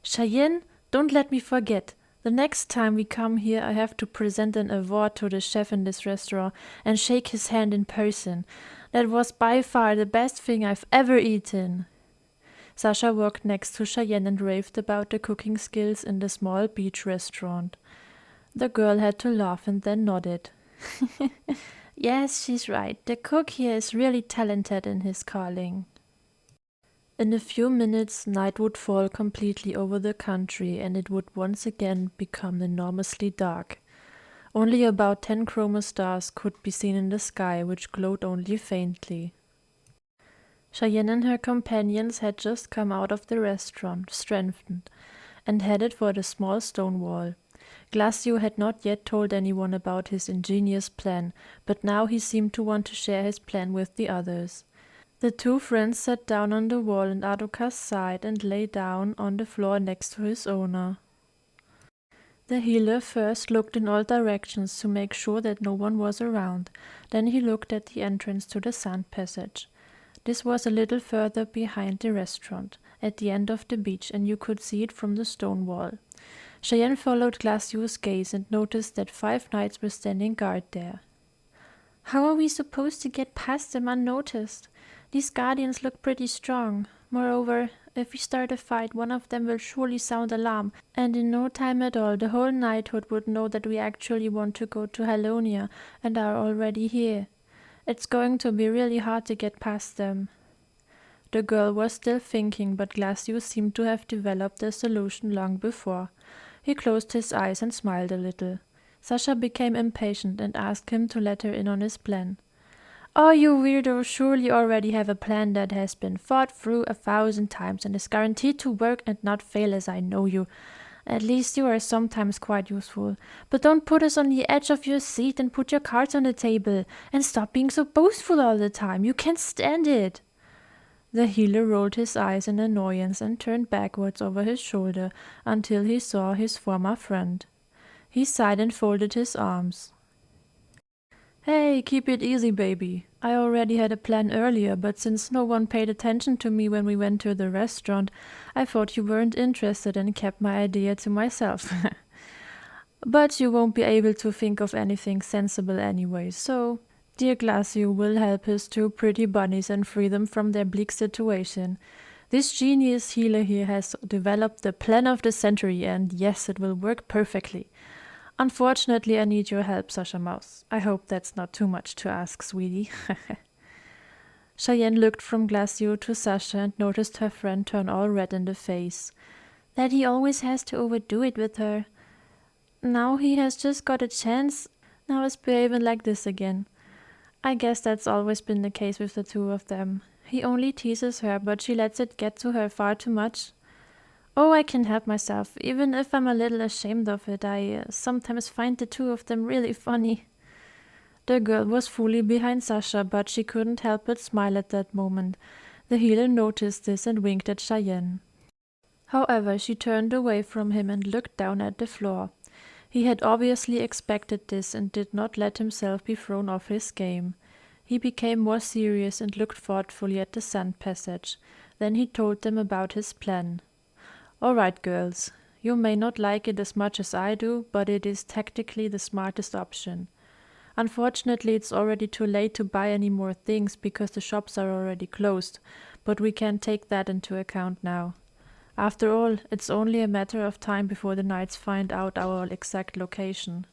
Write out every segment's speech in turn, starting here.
Cheyenne, don't let me forget. The next time we come here, I have to present an award to the chef in this restaurant and shake his hand in person. That was by far the best thing I've ever eaten. Sasha walked next to Cheyenne and raved about the cooking skills in the small beach restaurant. The girl had to laugh and then nodded. Yes, she's right. The cook here is really talented in his calling. In a few minutes, night would fall completely over the country and it would once again become enormously dark. Only about 10 chroma stars could be seen in the sky, which glowed only faintly. Cheyenne and her companions had just come out of the restaurant, strengthened, and headed for the small stone wall. Glacio had not yet told anyone about his ingenious plan, but now he seemed to want to share his plan with the others. The two friends sat down on the wall and Adoka's side and lay down on the floor next to his owner. The healer first looked in all directions to make sure that no one was around. Then he looked at the entrance to the sand passage. This was a little further behind the restaurant, at the end of the beach, and you could see it from the stone wall. Cheyenne followed Glacio's gaze and noticed that 5 knights were standing guard there. How are we supposed to get past them unnoticed? These guardians look pretty strong. Moreover, if we start a fight, one of them will surely sound alarm, and in no time at all the whole knighthood would know that we actually want to go to Halonia and are already here. It's going to be really hard to get past them. The girl was still thinking, but Glacio seemed to have developed a solution long before. He closed his eyes and smiled a little. Sasha became impatient and asked him to let her in on his plan. Oh, you weirdo, surely already have a plan that has been thought through 1,000 times and is guaranteed to work and not fail as I know you. At least you are sometimes quite useful. But don't put us on the edge of your seat and put your cards on the table. And stop being so boastful all the time. You can't stand it. The healer rolled his eyes in annoyance and turned backwards over his shoulder until he saw his former friend. He sighed and folded his arms. Hey, keep it easy, baby. I already had a plan earlier, but since no one paid attention to me when we went to the restaurant, I thought you weren't interested and kept my idea to myself. But you won't be able to think of anything sensible anyway, so dear Glacio will help his 2 pretty bunnies and free them from their bleak situation. This genius healer here has developed the plan of the century, and yes, it will work perfectly. Unfortunately, I need your help, Sasha Mouse. I hope that's not too much to ask, sweetie. Cheyenne looked from Glacio to Sasha and noticed her friend turn all red in the face. That he always has to overdo it with her. Now he has just got a chance. Now he's behaving like this again. I guess that's always been the case with the two of them. He only teases her, but she lets it get to her far too much. Oh, I can help myself. Even if I'm a little ashamed of it, I sometimes find the two of them really funny. The girl was fully behind Sasha, but she couldn't help but smile at that moment. The healer noticed this and winked at Cheyenne. However, she turned away from him and looked down at the floor. He had obviously expected this and did not let himself be thrown off his game. He became more serious and looked thoughtfully at the sand passage. Then he told them about his plan. All right, girls. You may not like it as much as I do, but it is tactically the smartest option. Unfortunately, it's already too late to buy any more things because the shops are already closed, but we can take that into account now. After all, it's only a matter of time before the knights find out our exact location,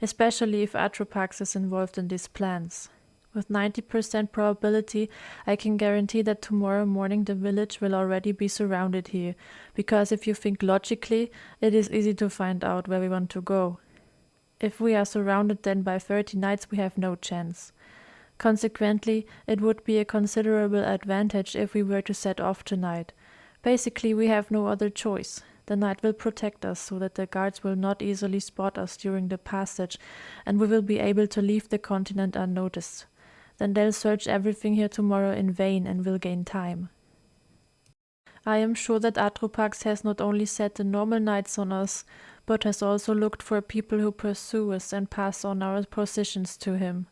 especially if Atropax is involved in these plans. With 90% probability, I can guarantee that tomorrow morning the village will already be surrounded here, because if you think logically, it is easy to find out where we want to go. If we are surrounded then by 30 knights, we have no chance. Consequently, it would be a considerable advantage if we were to set off tonight. Basically, we have no other choice. The night will protect us so that the guards will not easily spot us during the passage, and we will be able to leave the continent unnoticed. Then they'll search everything here tomorrow in vain and will gain time. I am sure that Atropax has not only set the normal knights on us, but has also looked for people who pursue us and pass on our positions to him.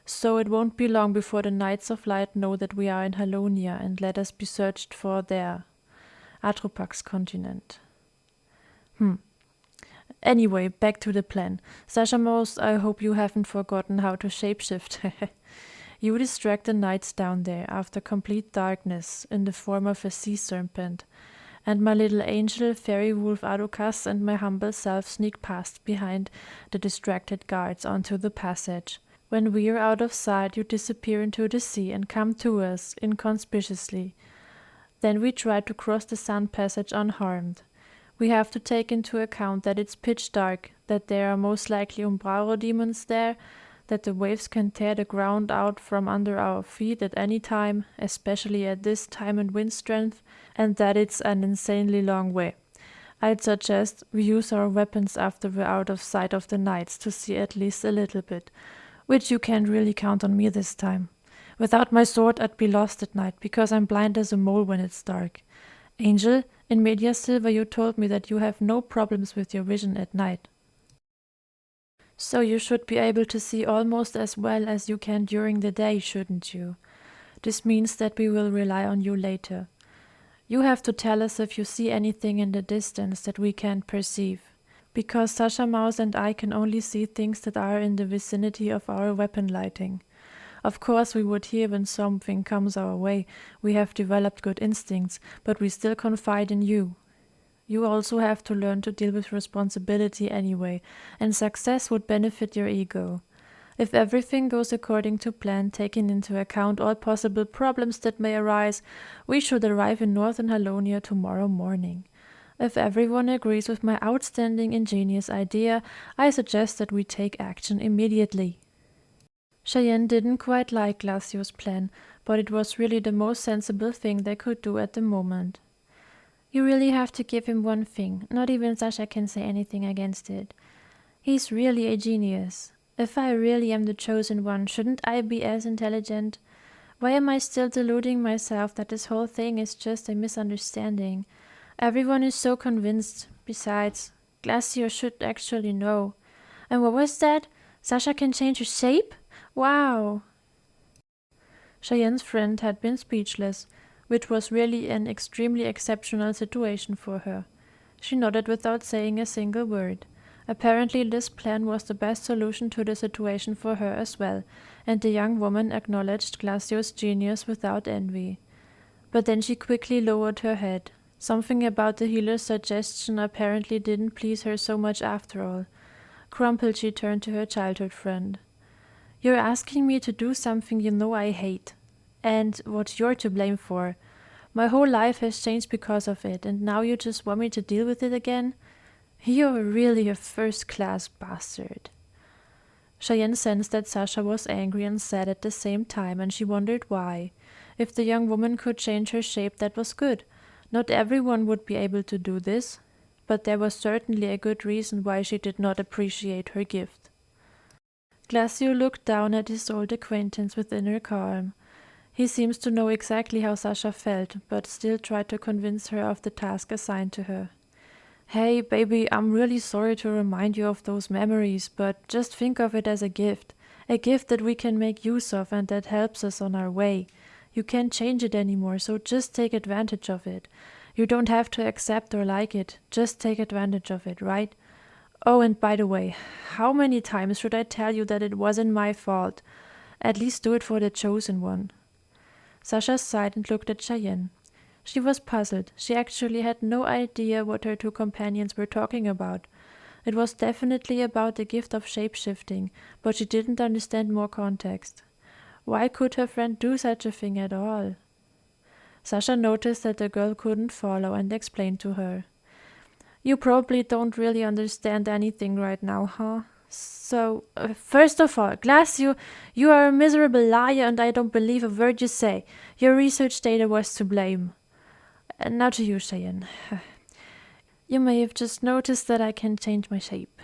So it won't be long before the Knights of Light know that we are in Halonia and let us be searched for there, Atropax continent. Anyway, back to the plan. Sasha Mouse, I hope you haven't forgotten how to shapeshift. You distract the knights down there after complete darkness in the form of a sea serpent, and my little angel, fairy wolf Arukas, and my humble self sneak past behind the distracted guards onto the passage. When we're out of sight, you disappear into the sea and come to us inconspicuously. Then we try to cross the sun passage unharmed. We have to take into account that it's pitch dark, that there are most likely Umbraro demons there, that the waves can tear the ground out from under our feet at any time, especially at this time and wind strength, and that it's an insanely long way. I'd suggest we use our weapons after we're out of sight of the knights to see at least a little bit, which you can't really count on me this time. Without my sword, I'd be lost at night, because I'm blind as a mole when it's dark. Angel, in Media Silver you told me that you have no problems with your vision at night. So you should be able to see almost as well as you can during the day, shouldn't you? This means that we will rely on you later. You have to tell us if you see anything in the distance that we can't perceive, because Sasha Mouse and I can only see things that are in the vicinity of our weapon lighting. Of course we would hear when something comes our way. We have developed good instincts, but we still confide in you. You also have to learn to deal with responsibility anyway, and success would benefit your ego. If everything goes according to plan, taking into account all possible problems that may arise, we should arrive in northern Halonia tomorrow morning. If everyone agrees with my outstanding ingenious idea, I suggest that we take action immediately. Cheyenne didn't quite like Glacio's plan, but it was really the most sensible thing they could do at the moment. You really have to give him one thing. Not even Sasha can say anything against it. He's really a genius. If I really am the chosen one, shouldn't I be as intelligent? Why am I still deluding myself that this whole thing is just a misunderstanding? Everyone is so convinced. Besides, Glacio should actually know. And what was that? Sasha can change her shape? Wow! Cheyenne's friend had been speechless, which was really an extremely exceptional situation for her. She nodded without saying a single word. Apparently this plan was the best solution to the situation for her as well, and the young woman acknowledged Glacio's genius without envy. But then she quickly lowered her head. Something about the healer's suggestion apparently didn't please her so much after all. Crumpled, she turned to her childhood friend. You're asking me to do something you know I hate, and what you're to blame for. My whole life has changed because of it, and now you just want me to deal with it again? You're really a first-class bastard. Cheyenne sensed that Sasha was angry and sad at the same time, and she wondered why. If the young woman could change her shape, that was good. Not everyone would be able to do this, but there was certainly a good reason why she did not appreciate her gift. Glacio looked down at his old acquaintance with inner calm. He seems to know exactly how Sasha felt, but still tried to convince her of the task assigned to her. Hey, baby, I'm really sorry to remind you of those memories, but just think of it as a gift that we can make use of and that helps us on our way. You can't change it anymore, so just take advantage of it. You don't have to accept or like it, just take advantage of it, right? Oh, and by the way, how many times should I tell you that it wasn't my fault? At least do it for the chosen one. Sasha sighed and looked at Cheyenne. She was puzzled. She actually had no idea what her two companions were talking about. It was definitely about the gift of shape-shifting, but she didn't understand more context. Why could her friend do such a thing at all? Sasha noticed that the girl couldn't follow and explained to her. You probably don't really understand anything right now, huh? So, first of all, Glacio, you are a miserable liar and I don't believe a word you say. Your research data was to blame. Now to you, Cheyenne. You may have just noticed that I can change my shape.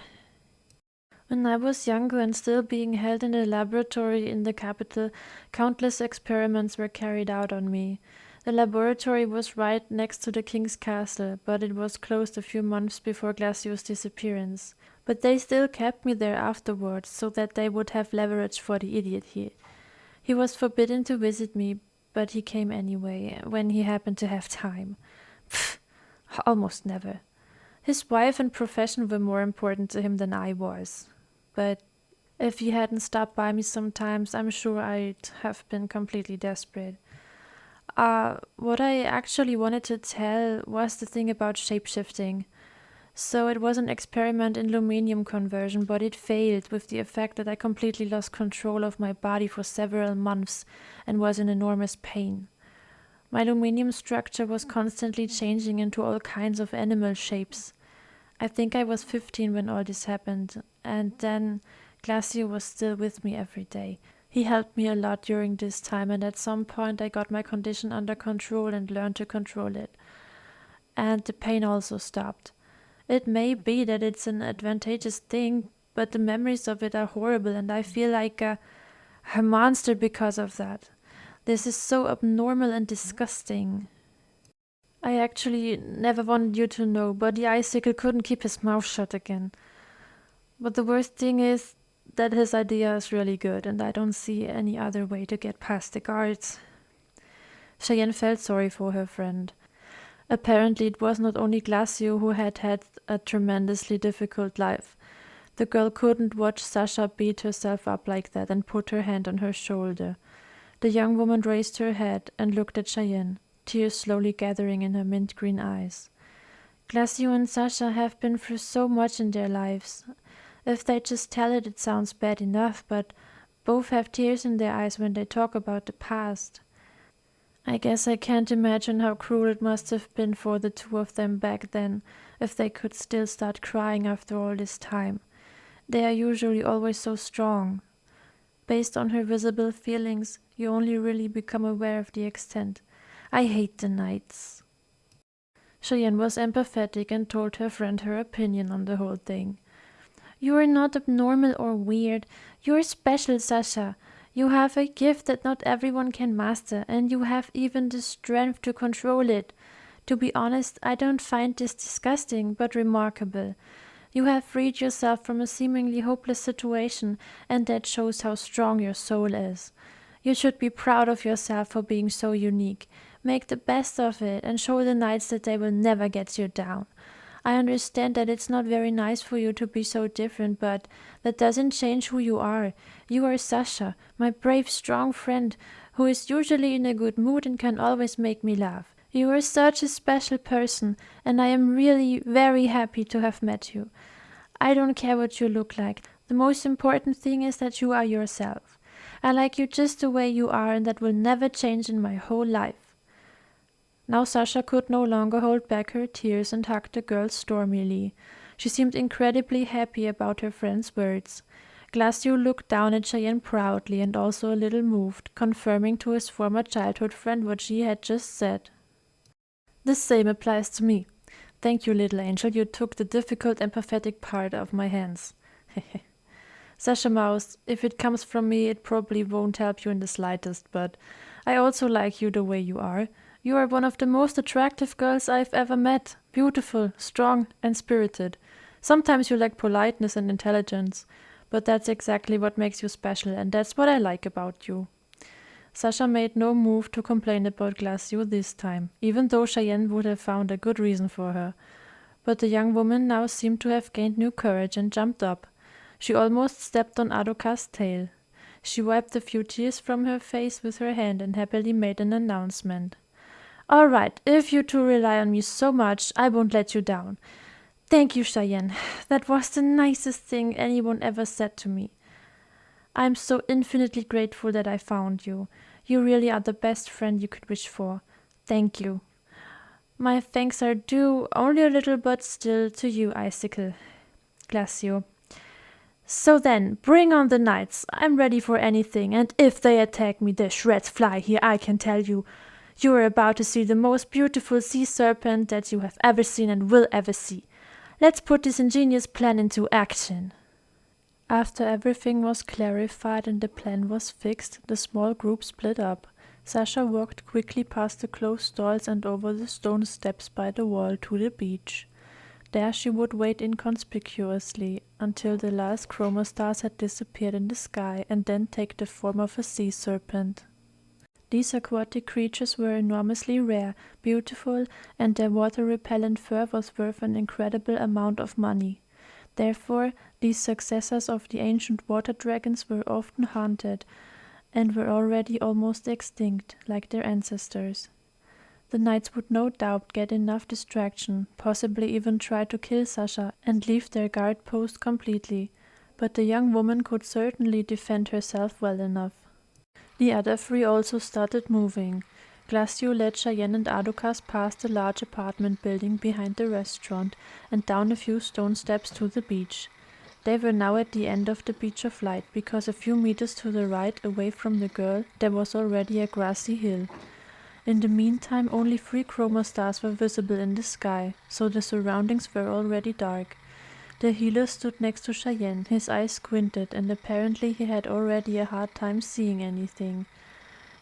When I was younger and still being held in a laboratory in the capital, countless experiments were carried out on me. The laboratory was right next to the king's castle, but it was closed a few months before Glacio's disappearance. But they still kept me there afterwards, so that they would have leverage for the idiot here. He was forbidden to visit me, but he came anyway, when he happened to have time. Pfft, almost never. His wife and profession were more important to him than I was. But if he hadn't stopped by me sometimes, I'm sure I'd have been completely desperate. What I actually wanted to tell was the thing about shapeshifting. So it was an experiment in luminium conversion, but it failed with the effect that I completely lost control of my body for several months and was in enormous pain. My luminium structure was constantly changing into all kinds of animal shapes. I think I was 15 when all this happened, and then Glacio was still with me every day. He helped me a lot during this time, and at some point I got my condition under control and learned to control it. And the pain also stopped. It may be that it's an advantageous thing, but the memories of it are horrible, and I feel like a monster because of that. This is so abnormal and disgusting. I actually never wanted you to know, but the icicle couldn't keep his mouth shut again. But the worst thing is that his idea is really good, and I don't see any other way to get past the guards. Cheyenne felt sorry for her friend. Apparently it was not only Glacio who had had a tremendously difficult life. The girl couldn't watch Sasha beat herself up like that and put her hand on her shoulder. The young woman raised her head and looked at Cheyenne, tears slowly gathering in her mint-green eyes. Glacio and Sasha have been through so much in their lives. If they just tell it, it sounds bad enough, but both have tears in their eyes when they talk about the past. I guess I can't imagine how cruel it must have been for the two of them back then, if they could still start crying after all this time. They are usually always so strong. Based on her visible feelings, you only really become aware of the extent. I hate the nights. Cheyenne was empathetic and told her friend her opinion on the whole thing. You are not abnormal or weird. You are special, Sasha. You have a gift that not everyone can master, and you have even the strength to control it. To be honest, I don't find this disgusting, but remarkable. You have freed yourself from a seemingly hopeless situation, and that shows how strong your soul is. You should be proud of yourself for being so unique. Make the best of it, and show the knights that they will never get you down. I understand that it's not very nice for you to be so different, but that doesn't change who you are. You are Sasha, my brave, strong friend, who is usually in a good mood and can always make me laugh. You are such a special person, and I am really very happy to have met you. I don't care what you look like. The most important thing is that you are yourself. I like you just the way you are, and that will never change in my whole life. Now Sasha could no longer hold back her tears and hugged the girl stormily. She seemed incredibly happy about her friend's words. Glacio looked down at Cheyenne proudly and also a little moved, confirming to his former childhood friend what she had just said. The same applies to me. Thank you, little angel. You took the difficult, empathetic part of my hands. Sasha moused, if it comes from me, it probably won't help you in the slightest, but I also like you the way you are. You are one of the most attractive girls I've ever met. Beautiful, strong, and spirited. Sometimes you lack politeness and intelligence, but that's exactly what makes you special, and that's what I like about you. Sasha made no move to complain about Glacio this time, even though Cheyenne would have found a good reason for her. But the young woman now seemed to have gained new courage and jumped up. She almost stepped on Adoka's tail. She wiped a few tears from her face with her hand and happily made an announcement. All right, if you two rely on me so much, I won't let you down. Thank you, Cheyenne. That was the nicest thing anyone ever said to me. I'm so infinitely grateful that I found you. You really are the best friend you could wish for. Thank you. My thanks are due only a little, but still, to you, Icicle. Glacio. So then, bring on the knights. I'm ready for anything, and if they attack me, the shreds fly here, I can tell you. You are about to see the most beautiful sea serpent that you have ever seen and will ever see. Let's put this ingenious plan into action. After everything was clarified and the plan was fixed, the small group split up. Sasha walked quickly past the closed doors and over the stone steps by the wall to the beach. There she would wait inconspicuously until the last chromostars had disappeared in the sky and then take the form of a sea serpent. These aquatic creatures were enormously rare, beautiful, and their water-repellent fur was worth an incredible amount of money. Therefore, these successors of the ancient water dragons were often hunted, and were already almost extinct, like their ancestors. The knights would no doubt get enough distraction, possibly even try to kill Sasha and leave their guard post completely, but the young woman could certainly defend herself well enough. The other three also started moving. Glacio led Cheyenne and Adukas past the large apartment building behind the restaurant and down a few stone steps to the beach. They were now at the end of the Beach of Light, because a few meters to the right, away from the girl, there was already a grassy hill. In the meantime, only 3 chroma stars were visible in the sky, so the surroundings were already dark. The healer stood next to Cheyenne, his eyes squinted, and apparently he had already a hard time seeing anything.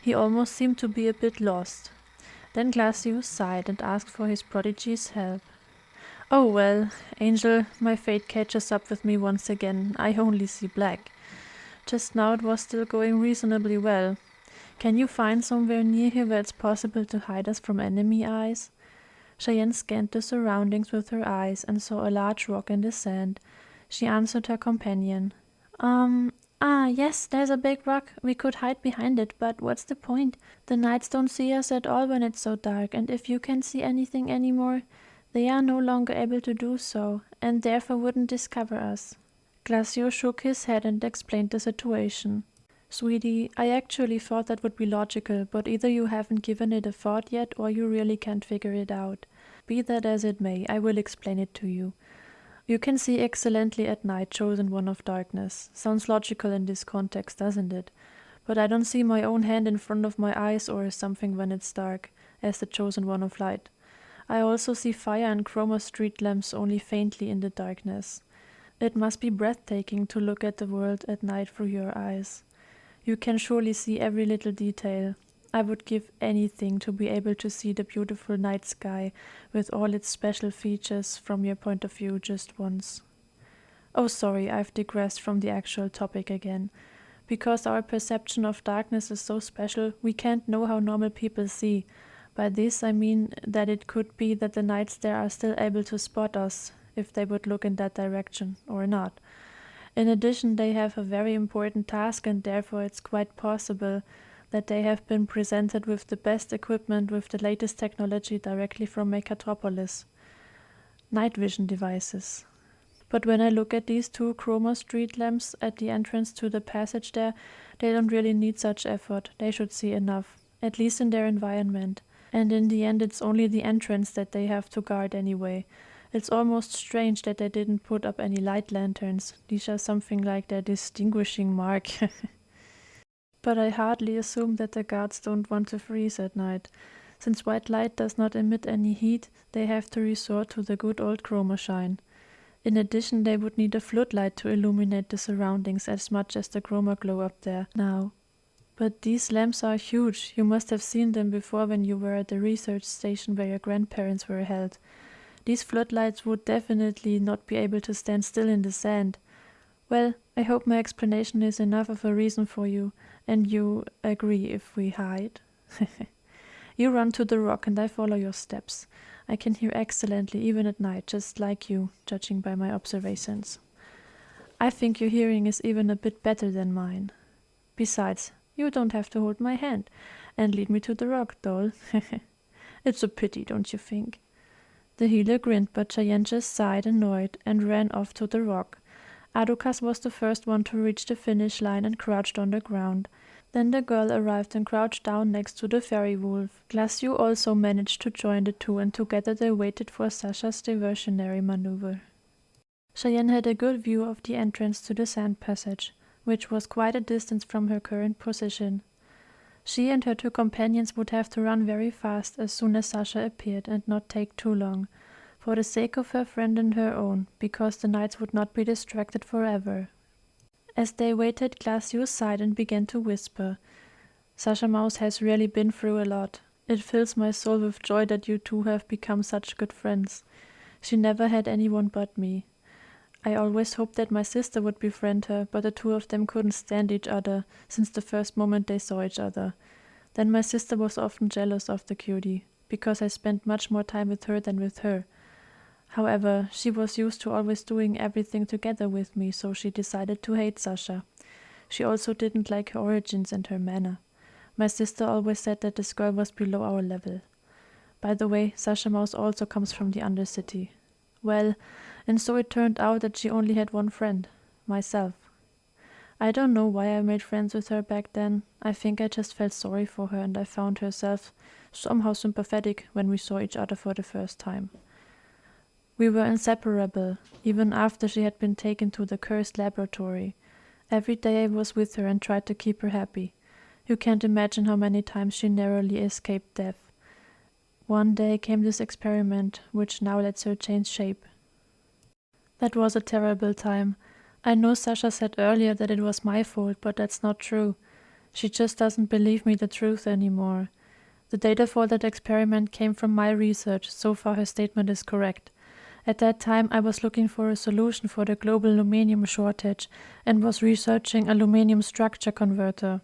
He almost seemed to be a bit lost. Then Glacio sighed and asked for his prodigy's help. "Oh well, Angel, my fate catches up with me once again. I only see black. Just now it was still going reasonably well. Can you find somewhere near here where it's possible to hide us from enemy eyes?" Cheyenne scanned the surroundings with her eyes and saw a large rock in the sand. She answered her companion. Yes, there's a big rock. We could hide behind it, but what's the point? The knights don't see us at all when it's so dark, and if you can't see anything anymore, they are no longer able to do so, and therefore wouldn't discover us." Glacio shook his head and explained the situation. "Sweetie, I actually thought that would be logical, but either you haven't given it a thought yet, or you really can't figure it out. Be that as it may, I will explain it to you. You can see excellently at night, chosen one of darkness. Sounds logical in this context, doesn't it? But I don't see my own hand in front of my eyes or something when it's dark, as the chosen one of light. I also see fire and chroma street lamps only faintly in the darkness. It must be breathtaking to look at the world at night through your eyes. You can surely see every little detail. I would give anything to be able to see the beautiful night sky with all its special features from your point of view just once." Oh, sorry, I've digressed from the actual topic again. Because our perception of darkness is so special, we can't know how normal people see. By this I mean that it could be that the knights there are still able to spot us, if they would look in that direction, or not. In addition, they have a very important task, and therefore it's quite possible that they have been presented with the best equipment with the latest technology directly from Mechatropolis. Night vision devices. But when I look at these 2 chroma street lamps at the entrance to the passage there, they don't really need such effort. They should see enough, at least in their environment. And in the end, it's only the entrance that they have to guard anyway. It's almost strange that they didn't put up any light lanterns. These are something like their distinguishing mark. But I hardly assume that the guards don't want to freeze at night. Since white light does not emit any heat, they have to resort to the good old chroma shine. In addition, they would need a floodlight to illuminate the surroundings as much as the chroma glow up there now. But these lamps are huge. You must have seen them before when you were at the research station where your grandparents were held. These floodlights would definitely not be able to stand still in the sand. Well, I hope my explanation is enough of a reason for you, and you agree if we hide. You run to the rock and I follow your steps. I can hear excellently even at night, just like you, judging by my observations. I think your hearing is even a bit better than mine. Besides, you don't have to hold my hand and lead me to the rock, doll. It's a pity, don't you think? The healer grinned, but Cheyenne just sighed annoyed and ran off to the rock. Adukas was the first one to reach the finish line and crouched on the ground. Then the girl arrived and crouched down next to the fairy wolf. Glacio also managed to join the two, and together they waited for Sasha's diversionary maneuver. Cheyenne had a good view of the entrance to the sand passage, which was quite a distance from her current position. She and her 2 companions would have to run very fast as soon as Sasha appeared, and not take too long, for the sake of her friend and her own, because the knights would not be distracted forever. As they waited, Glacio sighed and began to whisper. "Sasha Mouse has really been through a lot. It fills my soul with joy that you 2 have become such good friends. She never had anyone but me. I always hoped that my sister would befriend her, but the 2 of them couldn't stand each other since the first moment they saw each other. Then my sister was often jealous of the cutie, because I spent much more time with her than with her. However, she was used to always doing everything together with me, so she decided to hate Sasha. She also didn't like her origins and her manner. My sister always said that this girl was below our level. By the way, Sasha Mouse also comes from the Undercity. Well, and so it turned out that she only had one friend, myself. I don't know why I made friends with her back then. I think I just felt sorry for her and I found herself somehow sympathetic when we saw each other for the first time. We were inseparable, even after she had been taken to the cursed laboratory. Every day I was with her and tried to keep her happy. You can't imagine how many times she narrowly escaped death. One day came this experiment, which now lets her change shape. That was a terrible time. I know Sasha said earlier that it was my fault, but that's not true. She just doesn't believe me the truth anymore. The data for that experiment came from my research, so far her statement is correct. At that time I was looking for a solution for the global aluminium shortage and was researching a aluminium structure converter.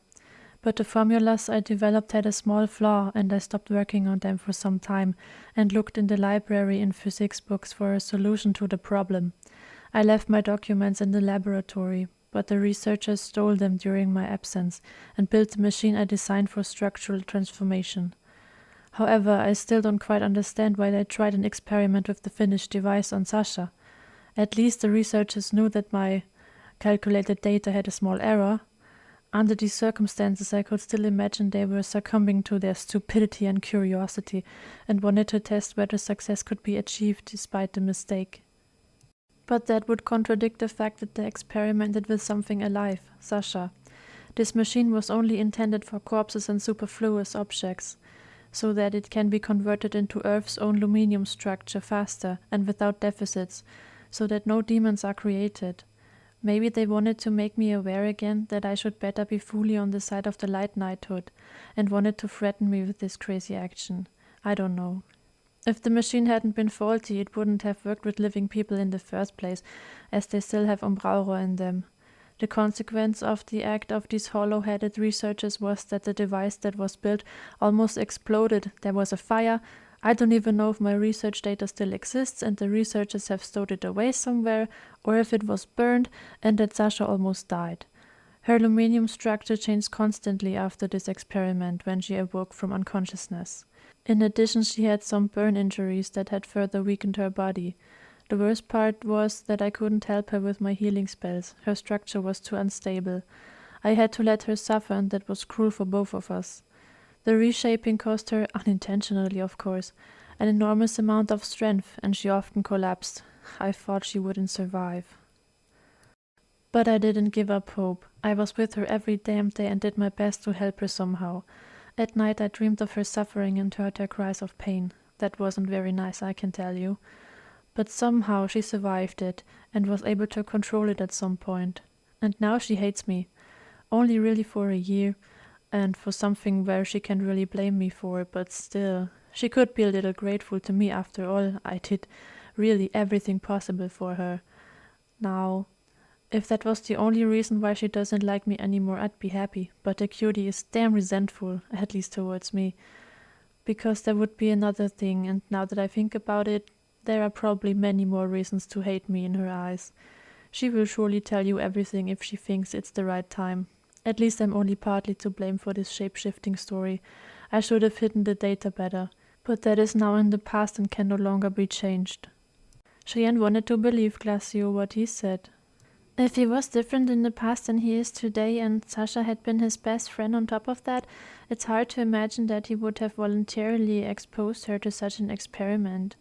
But the formulas I developed had a small flaw and I stopped working on them for some time and looked in the library in physics books for a solution to the problem. I left my documents in the laboratory, but the researchers stole them during my absence and built the machine I designed for structural transformation. However, I still don't quite understand why they tried an experiment with the finished device on Sasha. At least the researchers knew that my calculated data had a small error. Under these circumstances, I could still imagine they were succumbing to their stupidity and curiosity and wanted to test whether success could be achieved despite the mistake. But that would contradict the fact that they experimented with something alive, Sasha. This machine was only intended for corpses and superfluous objects, so that it can be converted into Earth's own aluminium structure faster and without deficits, so that no demons are created. Maybe they wanted to make me aware again that I should better be fully on the side of the light knighthood, and wanted to threaten me with this crazy action. I don't know. If the machine hadn't been faulty, it wouldn't have worked with living people in the first place, as they still have Umbrauro in them. The consequence of the act of these hollow-headed researchers was that the device that was built almost exploded. There was a fire. I don't even know if my research data still exists and the researchers have stowed it away somewhere, or if it was burned and that Sasha almost died. Her aluminium structure changed constantly after this experiment when she awoke from unconsciousness. In addition, she had some burn injuries that had further weakened her body. The worst part was that I couldn't help her with my healing spells. Her structure was too unstable. I had to let her suffer, and that was cruel for both of us. The reshaping cost her, unintentionally of course, an enormous amount of strength, and she often collapsed. I thought she wouldn't survive. But I didn't give up hope. I was with her every damn day and did my best to help her somehow. At night I dreamed of her suffering and heard her cries of pain. That wasn't very nice, I can tell you. But somehow she survived it and was able to control it at some point. And now she hates me. Only really for a year, and for something where she can really blame me for, but still. She could be a little grateful to me after all. I did really everything possible for her. Now, if that was the only reason why she doesn't like me anymore, I'd be happy. But the cutie is damn resentful, at least towards me. Because there would be another thing, and now that I think about it, there are probably many more reasons to hate me in her eyes. She will surely tell you everything if she thinks it's the right time. At least I'm only partly to blame for this shape-shifting story. I should have hidden the data better. But that is now in the past and can no longer be changed. Cheyenne wanted to believe Glacio what he said. If he was different in the past than he is today, and Sasha had been his best friend on top of that, it's hard to imagine that he would have voluntarily exposed her to such an experiment.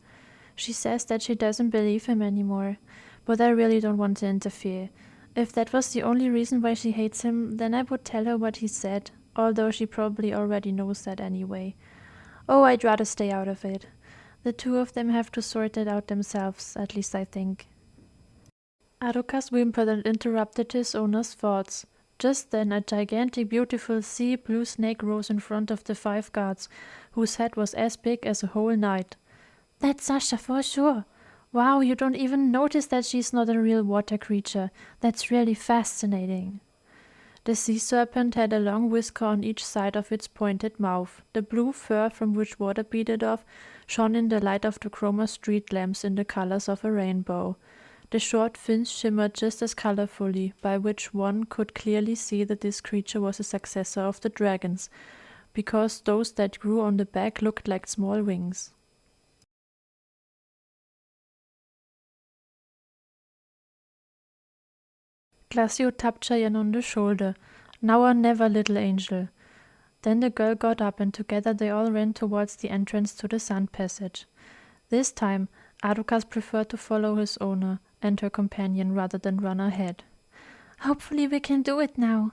She says that she doesn't believe him anymore, but I really don't want to interfere. If that was the only reason why she hates him, then I would tell her what he said, although she probably already knows that anyway. Oh, I'd rather stay out of it. The two of them have to sort it out themselves, at least I think. Arukas whimpered and interrupted his owner's thoughts. Just then a gigantic, beautiful sea blue snake rose in front of the 5 guards, whose head was as big as a whole knight. That's Sasha for sure. Wow, you don't even notice that she's not a real water creature. That's really fascinating. The sea serpent had a long whisker on each side of its pointed mouth. The blue fur, from which water beaded off, shone in the light of the chroma street lamps in the colors of a rainbow. The short fins shimmered just as colorfully, by which one could clearly see that this creature was a successor of the dragons, because those that grew on the back looked like small wings. Glacio tapped Cheyenne on the shoulder. "Now or never, little angel." Then the girl got up, and together they all ran towards the entrance to the sun passage. This time, Adukas preferred to follow his owner and her companion rather than run ahead. "Hopefully we can do it now."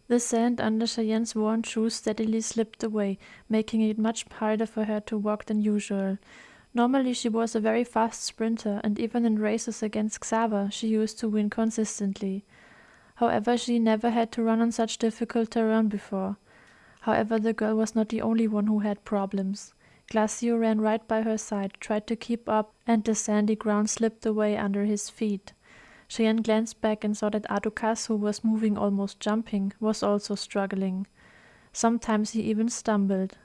The sand under Cheyenne's worn shoes steadily slipped away, making it much harder for her to walk than usual. Normally she was a very fast sprinter, and even in races against Xaver she used to win consistently. However, she never had to run on such difficult terrain before. However, the girl was not the only one who had problems. Glacio ran right by her side, tried to keep up, and the sandy ground slipped away under his feet. Cheyenne glanced back and saw that Adukas, who was moving, almost jumping, was also struggling. Sometimes he even stumbled.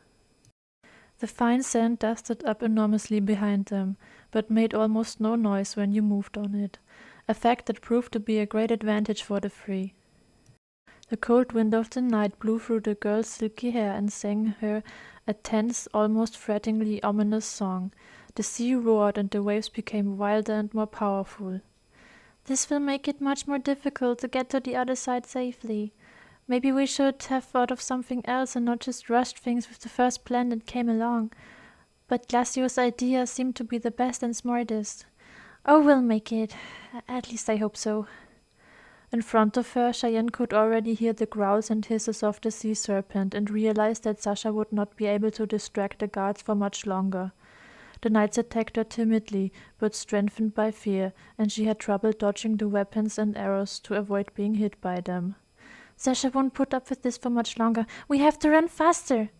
The fine sand dusted up enormously behind them, but made almost no noise when you moved on it, a fact that proved to be a great advantage for the three. The cold wind of the night blew through the girl's silky hair and sang her a tense, almost threateningly ominous song. The sea roared and the waves became wilder and more powerful. "This will make it much more difficult to get to the other side safely. Maybe we should have thought of something else and not just rushed things with the first plan that came along. But Glacio's idea seemed to be the best and smartest. Oh, we'll make it. At least I hope so." In front of her, Cheyenne could already hear the growls and hisses of the sea serpent and realized that Sasha would not be able to distract the guards for much longer. The knights attacked her timidly, but strengthened by fear, and she had trouble dodging the weapons and arrows to avoid being hit by them. "Sasha won't put up with this for much longer. We have to run faster."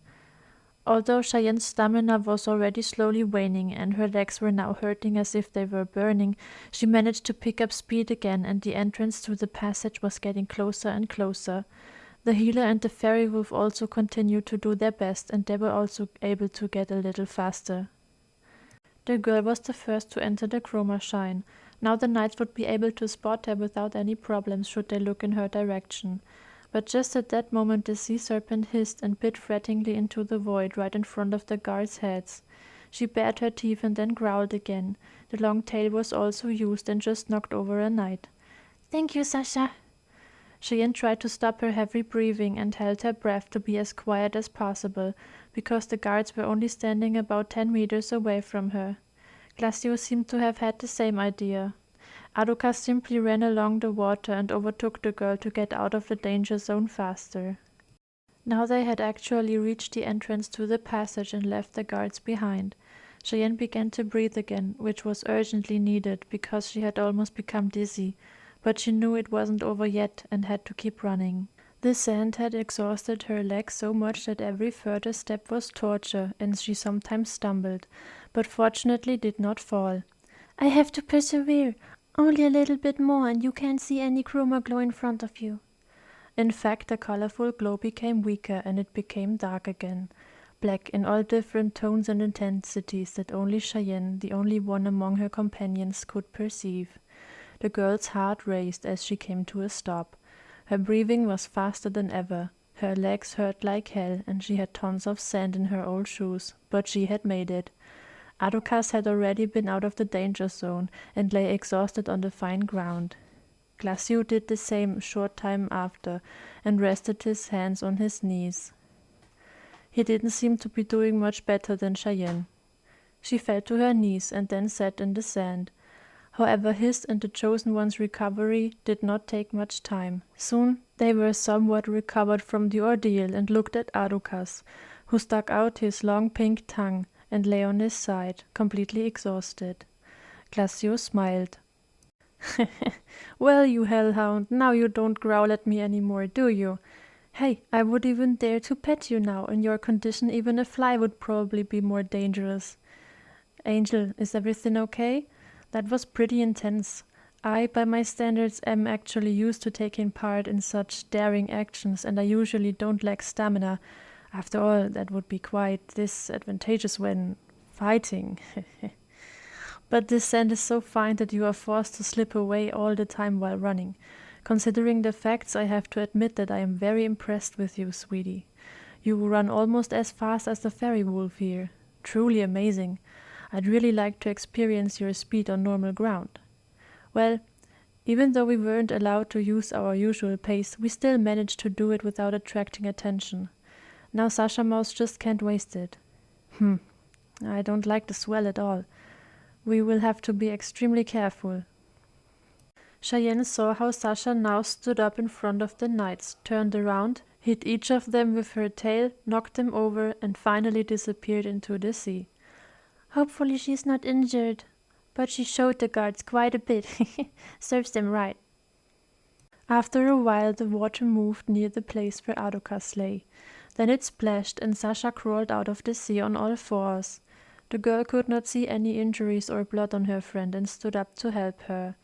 Although Cheyenne's stamina was already slowly waning and her legs were now hurting as if they were burning, she managed to pick up speed again, and the entrance to the passage was getting closer and closer. The healer and the fairy wolf also continued to do their best, and they were also able to get a little faster. The girl was the first to enter the chroma shine. Now the knights would be able to spot her without any problems should they look in her direction. But just at that moment the sea serpent hissed and bit threateningly into the void right in front of the guards' heads. She bared her teeth and then growled again. The long tail was also used and just knocked over a knight. "Thank you, Sasha." Cheyenne tried to stop her heavy breathing and held her breath to be as quiet as possible, because the guards were only standing about 10 meters away from her. Glacio seemed to have had the same idea. Adukas simply ran along the water and overtook the girl to get out of the danger zone faster. Now they had actually reached the entrance to the passage and left the guards behind. Cheyenne began to breathe again, which was urgently needed because she had almost become dizzy, but she knew it wasn't over yet and had to keep running. The sand had exhausted her legs so much that every further step was torture, and she sometimes stumbled, but fortunately did not fall. "I have to persevere. Only a little bit more and you can't see any chroma glow in front of you." In fact, the colorful glow became weaker and it became dark again, black in all different tones and intensities that only Cheyenne, the only one among her companions, could perceive. The girl's heart raced as she came to a stop. Her breathing was faster than ever. Her legs hurt like hell and she had tons of sand in her old shoes, but she had made it. Adukas had already been out of the danger zone and lay exhausted on the fine ground. Glacio did the same a short time after and rested his hands on his knees. He didn't seem to be doing much better than Cheyenne. She fell to her knees and then sat in the sand. However, his and the Chosen One's recovery did not take much time. Soon they were somewhat recovered from the ordeal and looked at Adukas, who stuck out his long pink tongue and lay on his side, completely exhausted. Glacio smiled. "Well, you hellhound, now you don't growl at me anymore, do you? Hey, I would even dare to pet you now. In your condition, even a fly would probably be more dangerous. Angel, is everything okay? That was pretty intense. I, by my standards, am actually used to taking part in such daring actions, and I usually don't lack stamina. After all, that would be quite disadvantageous when fighting. But this sand is so fine that you are forced to slip away all the time while running. Considering the facts, I have to admit that I am very impressed with you, sweetie. You run almost as fast as the fairy wolf here. Truly amazing. I'd really like to experience your speed on normal ground. Well, even though we weren't allowed to use our usual pace, we still managed to do it without attracting attention. Now Sasha Mouse just can't waste it. I don't like the swell at all. We will have to be extremely careful. Cheyenne saw how Sasha now stood up in front of the knights, turned around, hit each of them with her tail, knocked them over, and finally disappeared into the sea. Hopefully she's not injured, but she showed the guards quite a bit. Serves them right. After a while the water moved near the place where Adokas lay. Then it splashed and Sasha crawled out of the sea on all fours. The girl could not see any injuries or blood on her friend and stood up to help her.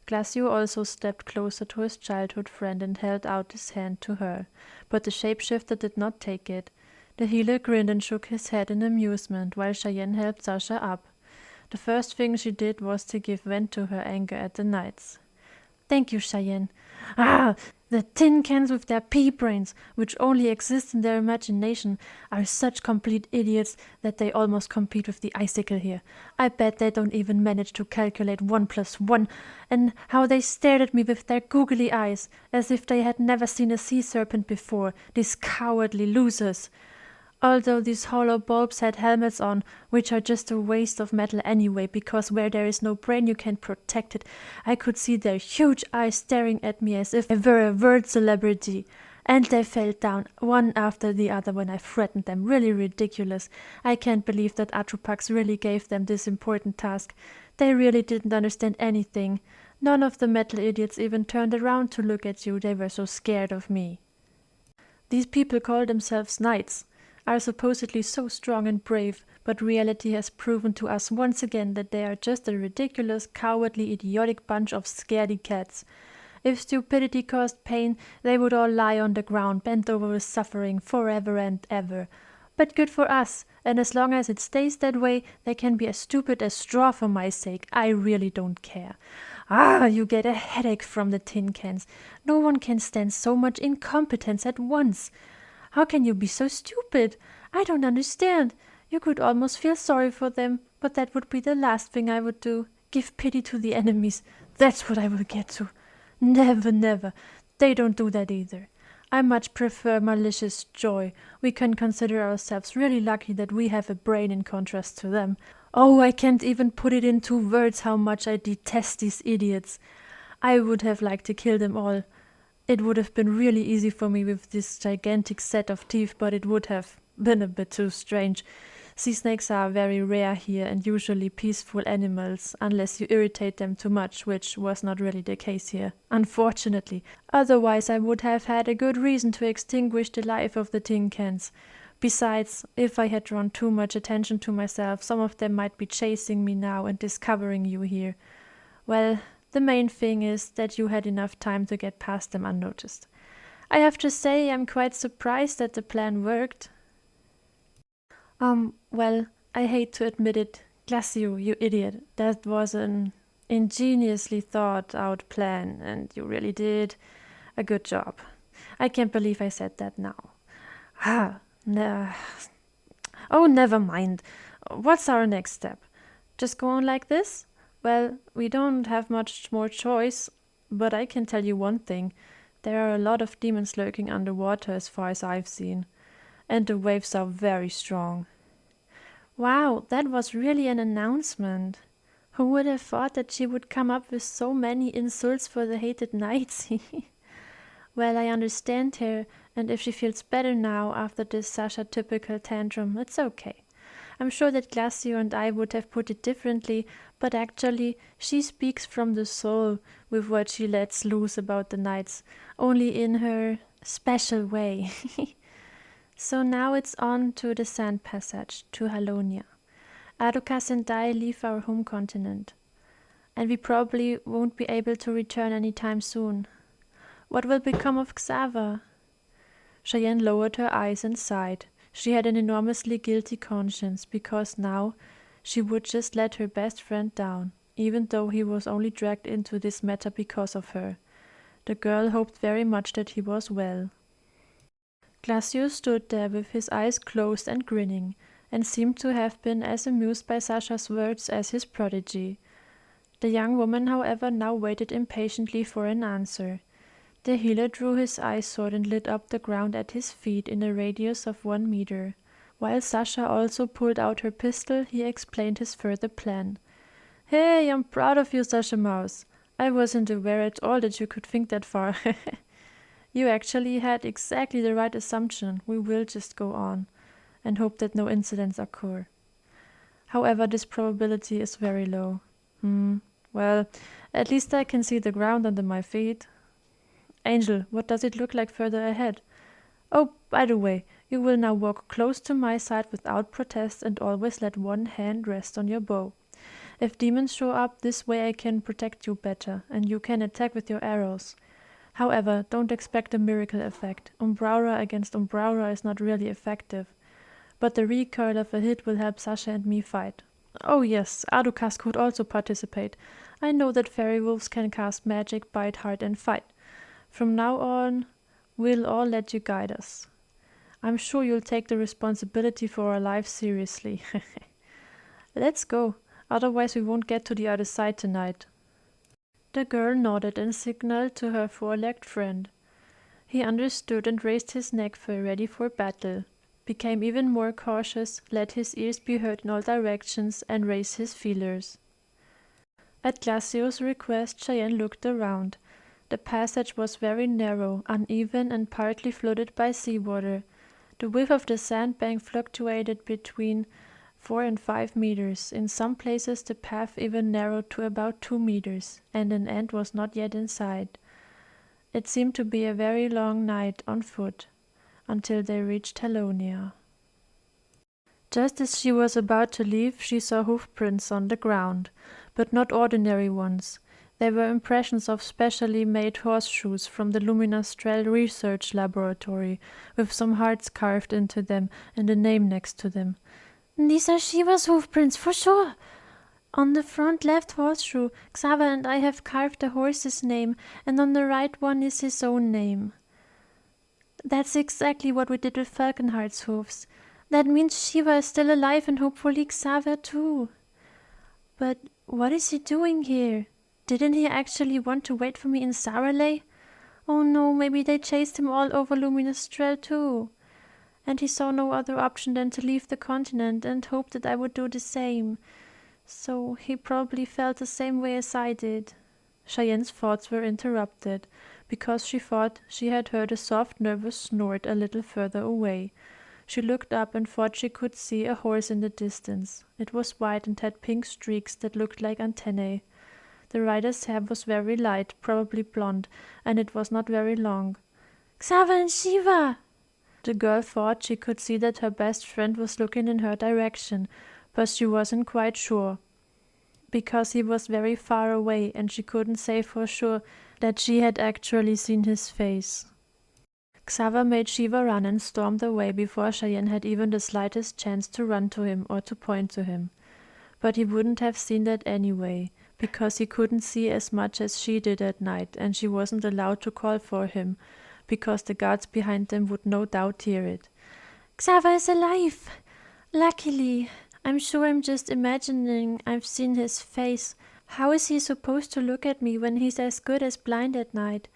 Glacio also stepped closer to his childhood friend and held out his hand to her, but the shapeshifter did not take it. The healer grinned and shook his head in amusement while Cheyenne helped Sasha up. The first thing she did was to give vent to her anger at the knights. Thank you, Cheyenne. The tin cans with their pea brains, which only exist in their imagination, are such complete idiots that they almost compete with the icicle here. I bet they don't even manage to calculate 1 plus 1, and how they stared at me with their googly eyes, as if they had never seen a sea serpent before, these cowardly losers. Although these hollow bulbs had helmets on, which are just a waste of metal anyway, because where there is no brain you can't protect it, I could see their huge eyes staring at me as if I were a world celebrity. And they fell down, one after the other, when I threatened them. Really ridiculous. I can't believe that Atropax really gave them this important task. They really didn't understand anything. None of the metal idiots even turned around to look at you. They were so scared of me. These people call themselves knights, are supposedly so strong and brave, but reality has proven to us once again that they are just a ridiculous, cowardly, idiotic bunch of scaredy cats. If stupidity caused pain, they would all lie on the ground, bent over with suffering, forever and ever. But good for us, and as long as it stays that way, they can be as stupid as straw for my sake. I really don't care. You get a headache from the tin cans. No one can stand so much incompetence at once. How can you be so stupid? I don't understand. You could almost feel sorry for them, but that would be the last thing I would do. Give pity to the enemies. That's what I will get to. Never, never. They don't do that either. I much prefer malicious joy. We can consider ourselves really lucky that we have a brain in contrast to them. Oh, I can't even put it into words how much I detest these idiots. I would have liked to kill them all. It would have been really easy for me with this gigantic set of teeth, but it would have been a bit too strange. Sea snakes are very rare here and usually peaceful animals, unless you irritate them too much, which was not really the case here, unfortunately. Otherwise I would have had a good reason to extinguish the life of the tin cans. Besides, if I had drawn too much attention to myself, some of them might be chasing me now and discovering you here. Well, the main thing is that you had enough time to get past them unnoticed. I have to say I'm quite surprised that the plan worked. Well, I hate to admit it. Glacio, you idiot. That was an ingeniously thought out plan, and you really did a good job. I can't believe I said that now. Never mind. What's our next step? Just go on like this? Well, we don't have much more choice, but I can tell you one thing. There are a lot of demons lurking underwater as far as I've seen, and the waves are very strong. Wow, that was really an announcement. Who would have thought that she would come up with so many insults for the hated knights? Well, I understand her, and if she feels better now after this Sasha typical tantrum, it's okay. I'm sure that Glacio and I would have put it differently, but actually she speaks from the soul with what she lets loose about the knights, only in her special way. So now it's on to the Sand Passage, to Halonia. Adokas and I leave our home continent. and we probably won't be able to return anytime soon. What will become of Xaver? Cheyenne lowered her eyes and sighed. She had an enormously guilty conscience, because now she would just let her best friend down, even though he was only dragged into this matter because of her. The girl hoped very much that he was well. Glacio stood there with his eyes closed and grinning, and seemed to have been as amused by Sasha's words as his prodigy. The young woman, however, now waited impatiently for an answer. The healer drew his ice sword and lit up the ground at his feet in a radius of 1 meter. While Sasha also pulled out her pistol, he explained his further plan. "Hey, I'm proud of you, Sasha Mouse. I wasn't aware at all that you could think that far." "You actually had exactly the right assumption. We will just go on and hope that no incidents occur. However, this probability is very low." Well, at least I can see the ground under my feet." "Angel, what does it look like further ahead?" "Oh, by the way, you will now walk close to my side without protest and always let one hand rest on your bow. If demons show up, this way I can protect you better, and you can attack with your arrows. However, don't expect a miracle effect. Umbraura against Umbraura is not really effective, but the recoil of a hit will help Sasha and me fight. Oh yes, Adukas could also participate. I know that fairy wolves can cast magic, bite hard, and fight. From now on, we'll all let you guide us. I'm sure you'll take the responsibility for our lives seriously." "Let's go, otherwise we won't get to the other side tonight." The girl nodded and signaled to her four-legged friend. He understood and raised his neck fur ready for battle, became even more cautious, let his ears be heard in all directions, and raised his feelers. At Glacio's request, Cheyenne looked around. The passage was very narrow, uneven, and partly flooded by seawater. The width of the sandbank fluctuated between 4 and 5 meters. In some places the path even narrowed to about 2 meters, and an end was not yet in sight. It seemed to be a very long night on foot, until they reached Halonia. Just as she was about to leave, she saw hoofprints on the ground, but not ordinary ones. They were impressions of specially made horseshoes from the Luminastrel Research Laboratory, with some hearts carved into them and a name next to them. "These are Shiva's hoofprints, for sure. On the front left horseshoe, Xaver and I have carved the horse's name, and on the right one is his own name. That's exactly what we did with Falconheart's hoofs. That means Shiva is still alive and hopefully Xaver too. But what is he doing here? Didn't he actually want to wait for me in Saralay? Oh no, maybe they chased him all over Luminastrel too. And he saw no other option than to leave the continent and hope that I would do the same. So he probably felt the same way as I did." Cheyenne's thoughts were interrupted, because she thought she had heard a soft, nervous snort a little further away. She looked up and thought she could see a horse in the distance. It was white and had pink streaks that looked like antennae. The rider's hair was very light, probably blonde, and it was not very long. "Xaver and Shiva!" The girl thought she could see that her best friend was looking in her direction, but she wasn't quite sure, because he was very far away and she couldn't say for sure that she had actually seen his face. Xaver made Shiva run and stormed away before Cheyenne had even the slightest chance to run to him or to point to him. But he wouldn't have seen that anyway, because he couldn't see as much as she did at night, and she wasn't allowed to call for him, because the guards behind them would no doubt hear it. "Xaver is alive! Luckily. I'm sure I'm just imagining I've seen his face. How is he supposed to look at me when he's as good as blind at night?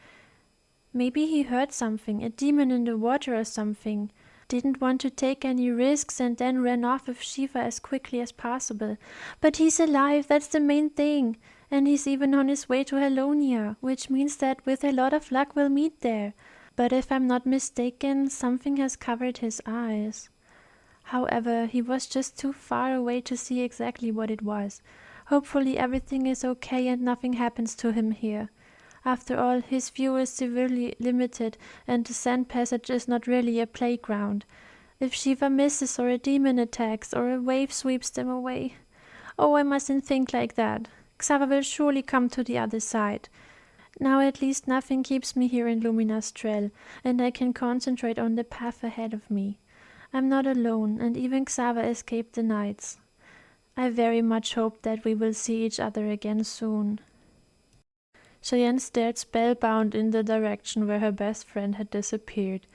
Maybe he heard something, a demon in the water or something. Didn't want to take any risks and then ran off with Shiva as quickly as possible. But he's alive, that's the main thing. And he's even on his way to Halonia, which means that with a lot of luck we'll meet there. But if I'm not mistaken, something has covered his eyes." However, he was just too far away to see exactly what it was. Hopefully everything is okay and nothing happens to him here. After all, his view is severely limited, and the sand passage is not really a playground. If Shiva misses, or a demon attacks, or a wave sweeps them away. Oh, I mustn't think like that. Xaver will surely come to the other side. Now at least nothing keeps me here in Lumina's trail, and I can concentrate on the path ahead of me. I'm not alone, and even Xaver escaped the nights. I very much hope that we will see each other again soon." Cheyenne stared spellbound in the direction where her best friend had disappeared.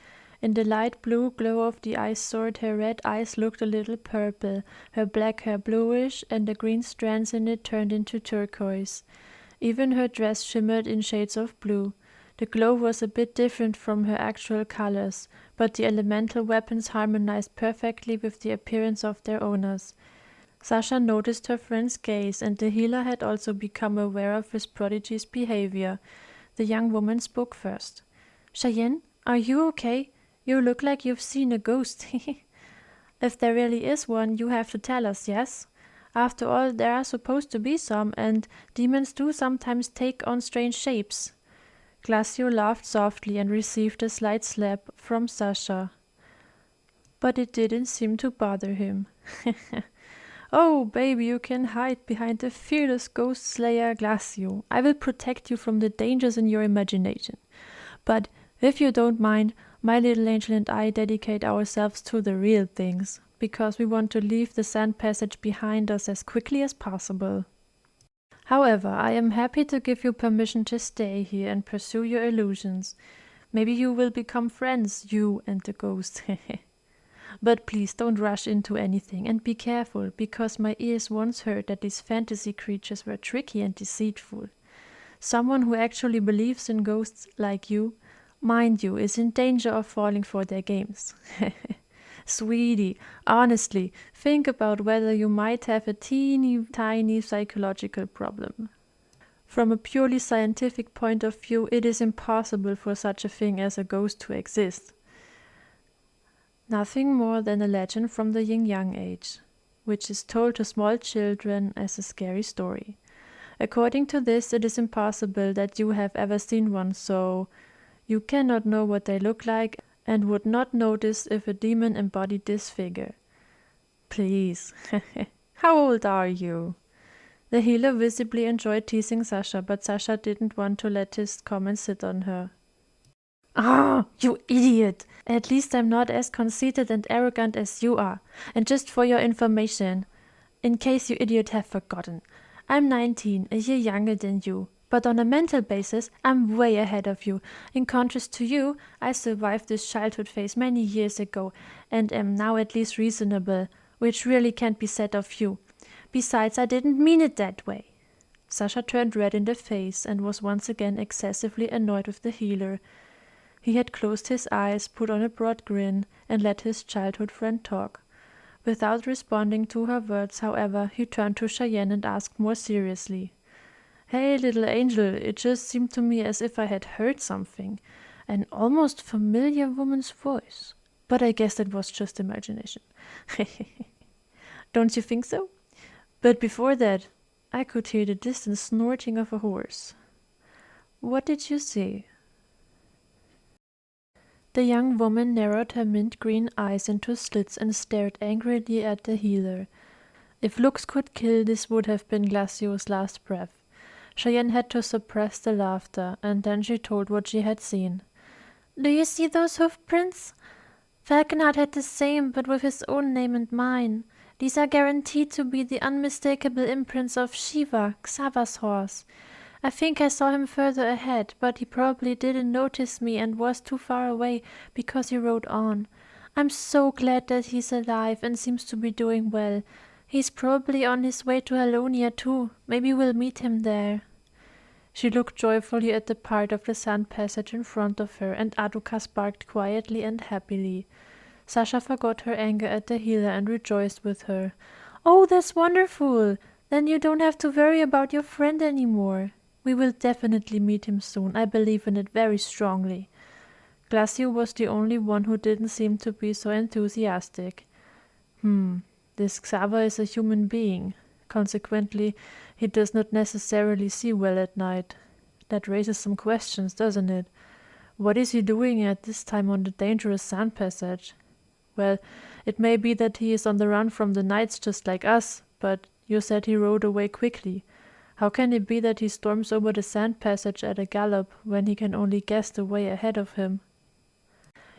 In the light blue glow of the ice sword, her red eyes looked a little purple, her black hair bluish, and the green strands in it turned into turquoise. Even her dress shimmered in shades of blue. The glow was a bit different from her actual colors, but the elemental weapons harmonized perfectly with the appearance of their owners. Sasha noticed her friend's gaze, and the healer had also become aware of his prodigy's behavior. The young woman spoke first. "Cheyenne, are you okay? You look like you've seen a ghost." "If there really is one, you have to tell us, yes? After all, there are supposed to be some, and demons do sometimes take on strange shapes." Glacio laughed softly and received a slight slap from Sasha. But it didn't seem to bother him. "Oh, baby, you can hide behind the fearless ghost slayer Glacio. I will protect you from the dangers in your imagination. But if you don't mind, my little angel and I dedicate ourselves to the real things, because we want to leave the sand passage behind us as quickly as possible. However, I am happy to give you permission to stay here and pursue your illusions. Maybe you will become friends, you and the ghost. But please don't rush into anything, and be careful, because my ears once heard that these fantasy creatures were tricky and deceitful. Someone who actually believes in ghosts like you, mind you, is in danger of falling for their games." "Sweetie, honestly, think about whether you might have a teeny tiny psychological problem. From a purely scientific point of view, it is impossible for such a thing as a ghost to exist. Nothing more than a legend from the yin-yang age, which is told to small children as a scary story. According to this, it is impossible that you have ever seen one, so you cannot know what they look like and would not notice if a demon embodied this figure. Please." "How old are you?" The healer visibly enjoyed teasing Sasha, but Sasha didn't want to let his comment sit on her. "Ah, you idiot! At least I'm not as conceited and arrogant as you are. And just for your information, in case you idiot have forgotten, I'm 19, a year younger than you. But on a mental basis, I'm way ahead of you. In contrast to you, I survived this childhood phase many years ago and am now at least reasonable, which really can't be said of you. Besides, I didn't mean it that way." Sasha turned red in the face and was once again excessively annoyed with the healer. He had closed his eyes, put on a broad grin, and let his childhood friend talk. Without responding to her words, however, he turned to Cheyenne and asked more seriously, "Hey, little angel, it just seemed to me as if I had heard something. An almost familiar woman's voice. But I guess that was just imagination." "Don't you think so? But before that, I could hear the distant snorting of a horse. What did you see?" The young woman narrowed her mint-green eyes into slits and stared angrily at the healer. If looks could kill, this would have been Glacio's last breath. Cheyenne had to suppress the laughter, and then she told what she had seen. "Do you see those hoof prints? Falconheart had the same, but with his own name and mine. These are guaranteed to be the unmistakable imprints of Shiva, Xava's horse. I think I saw him further ahead, but he probably didn't notice me and was too far away because he rode on. I'm so glad that he's alive and seems to be doing well. He's probably on his way to Halonia too. Maybe we'll meet him there." She looked joyfully at the part of the sand passage in front of her, and Adukas barked quietly and happily. Sasha forgot her anger at the healer and rejoiced with her. "Oh, that's wonderful! Then you don't have to worry about your friend anymore. We will definitely meet him soon. I believe in it very strongly." Glacio was the only one who didn't seem to be so enthusiastic. This Xaver is a human being. Consequently, he does not necessarily see well at night. That raises some questions, doesn't it? What is he doing at this time on the dangerous sand passage? Well, it may be that he is on the run from the knights just like us, but you said he rode away quickly. How can it be that he storms over the sand passage at a gallop when he can only guess the way ahead of him?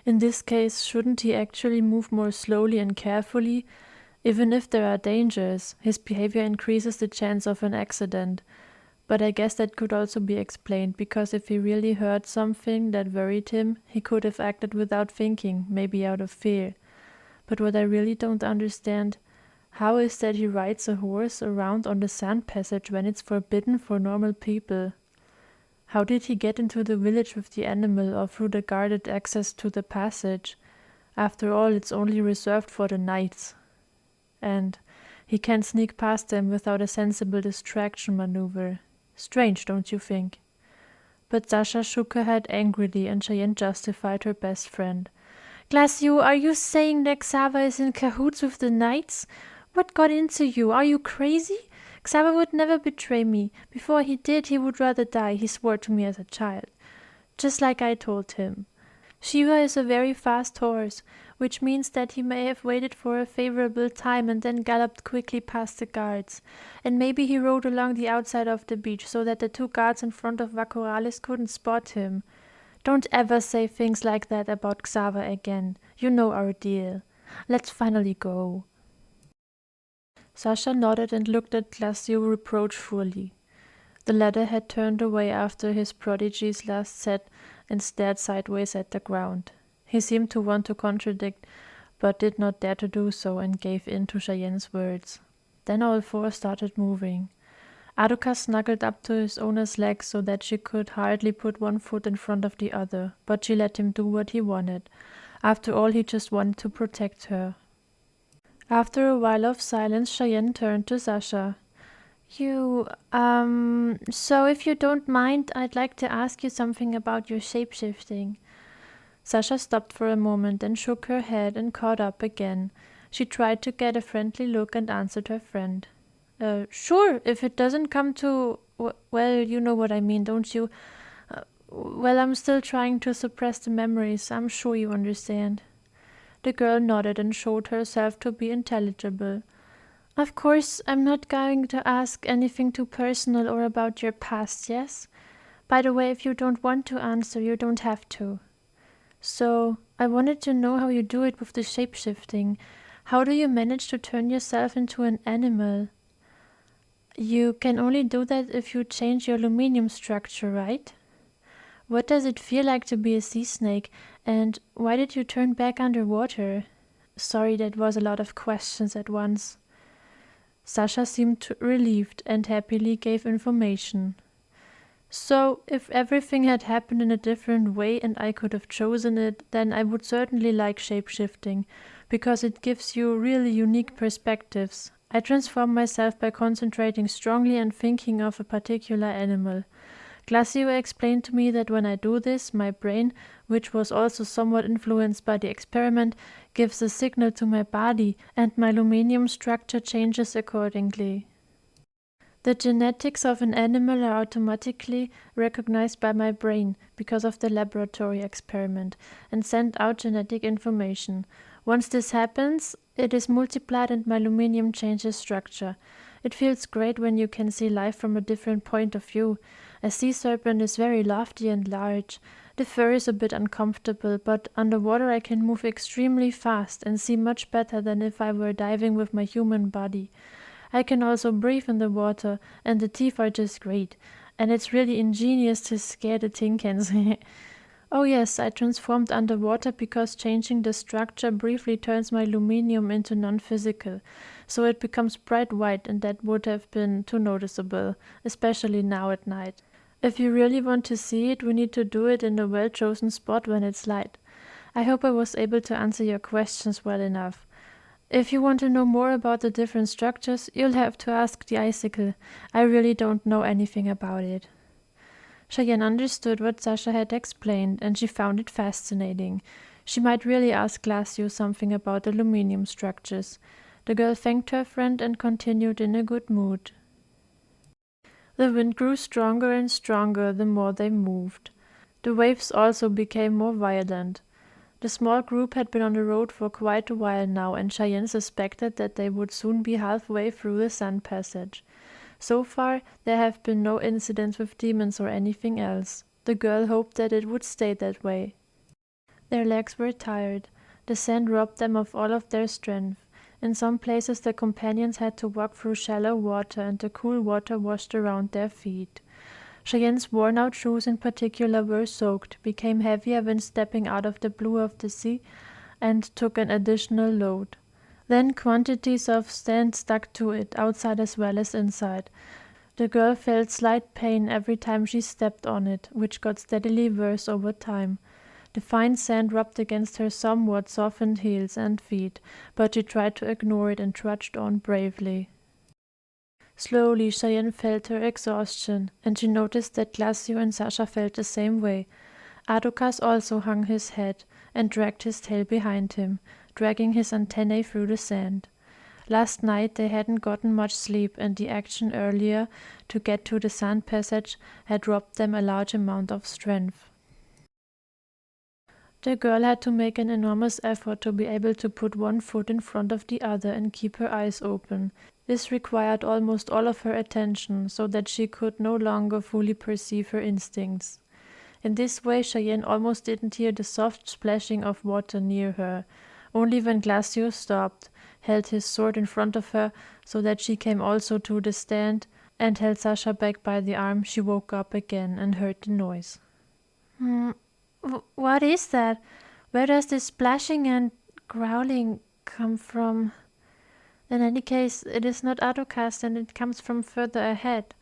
In this case, shouldn't he actually move more slowly and carefully? Even if there are dangers, his behavior increases the chance of an accident. But I guess that could also be explained, because if he really heard something that worried him, he could have acted without thinking, maybe out of fear. But what I really don't understand, how is that he rides a horse around on the sand passage when it's forbidden for normal people? How did he get into the village with the animal or through the guarded access to the passage? After all, it's only reserved for the knights. And he can sneak past them without a sensible distraction maneuver. Strange, don't you think? But Sasha shook her head angrily, and Cheyenne justified her best friend. Glacio, are you saying that Xava is in cahoots with the knights? What got into you? Are you crazy? Xava would never betray me. Before he did, he would rather die, he swore to me as a child. Just like I told him. Shiva is a very fast horse, which means that he may have waited for a favorable time and then galloped quickly past the guards. And maybe he rode along the outside of the beach so that the two guards in front of Vacorales couldn't spot him. Don't ever say things like that about Xava again. You know our deal. Let's finally go. Sasha nodded and looked at Glacio reproachfully. The latter had turned away after his prodigy's last set and stared sideways at the ground. He seemed to want to contradict, but did not dare to do so, and gave in to Cheyenne's words. Then all four started moving. Aduka snuggled up to his owner's leg so that she could hardly put one foot in front of the other, but she let him do what he wanted. After all, he just wanted to protect her. After a while of silence, Cheyenne turned to Sasha. So if you don't mind, I'd like to ask you something about your shapeshifting. Sasha stopped for a moment, then shook her head and caught up again. She tried to get a friendly look and answered her friend. Sure, if it doesn't come to... well, you know what I mean, don't you? Well, I'm still trying to suppress the memories. I'm sure you understand. The girl nodded and showed herself to be intelligible. Of course, I'm not going to ask anything too personal or about your past, yes? By the way, if you don't want to answer, you don't have to. So, I wanted to know how you do it with the shape-shifting. How do you manage to turn yourself into an animal? You can only do that if you change your aluminium structure, right? What does it feel like to be a sea snake, and why did you turn back underwater? Sorry, that was a lot of questions at once. Sasha seemed relieved and happily gave information. So, if everything had happened in a different way and I could have chosen it, then I would certainly like shape-shifting, because it gives you really unique perspectives. I transform myself by concentrating strongly and thinking of a particular animal. Glacio explained to me that when I do this, my brain, which was also somewhat influenced by the experiment, gives a signal to my body, and my aluminium structure changes accordingly. The genetics of an animal are automatically recognized by my brain because of the laboratory experiment and send out genetic information. Once this happens, it is multiplied and my aluminium changes structure. It feels great when you can see life from a different point of view. A sea serpent is very lofty and large. The fur is a bit uncomfortable, but underwater I can move extremely fast and see much better than if I were diving with my human body. I can also breathe in the water, and the teeth are just great. And it's really ingenious to scare the tin cans. Oh yes, I transformed underwater because changing the structure briefly turns my aluminium into non-physical, so it becomes bright white, and that would have been too noticeable, especially now at night. If you really want to see it, we need to do it in a well-chosen spot when it's light. I hope I was able to answer your questions well enough. If you want to know more about the different structures, you'll have to ask the icicle. I really don't know anything about it. Cheyenne understood what Sasha had explained, and she found it fascinating. She might really ask Glacio something about aluminium structures. The girl thanked her friend and continued in a good mood. The wind grew stronger and stronger the more they moved. The waves also became more violent. The small group had been on the road for quite a while now, and Cheyenne suspected that they would soon be halfway through the sand passage. So far, there have been no incidents with demons or anything else. The girl hoped that it would stay that way. Their legs were tired. The sand robbed them of all of their strength. In some places their companions had to walk through shallow water, and the cool water washed around their feet. Cheyenne's worn-out shoes in particular were soaked, became heavier when stepping out of the blue of the sea, and took an additional load. Then quantities of sand stuck to it, outside as well as inside. The girl felt slight pain every time she stepped on it, which got steadily worse over time. The fine sand rubbed against her somewhat softened heels and feet, but she tried to ignore it and trudged on bravely. Slowly, Cheyenne felt her exhaustion, and she noticed that Glacio and Sasha felt the same way. Adokas also hung his head and dragged his tail behind him, dragging his antennae through the sand. Last night they hadn't gotten much sleep, and the action earlier to get to the sand passage had robbed them a large amount of strength. The girl had to make an enormous effort to be able to put one foot in front of the other and keep her eyes open. This required almost all of her attention, so that she could no longer fully perceive her instincts. In this way, Cheyenne almost didn't hear the soft splashing of water near her. Only when Glacio stopped, held his sword in front of her so that she came also to the stand, and held Sasha back by the arm, she woke up again and heard the noise. What is that? Where does this splashing and growling come from? In any case, it is not Adokas, and it comes from further ahead.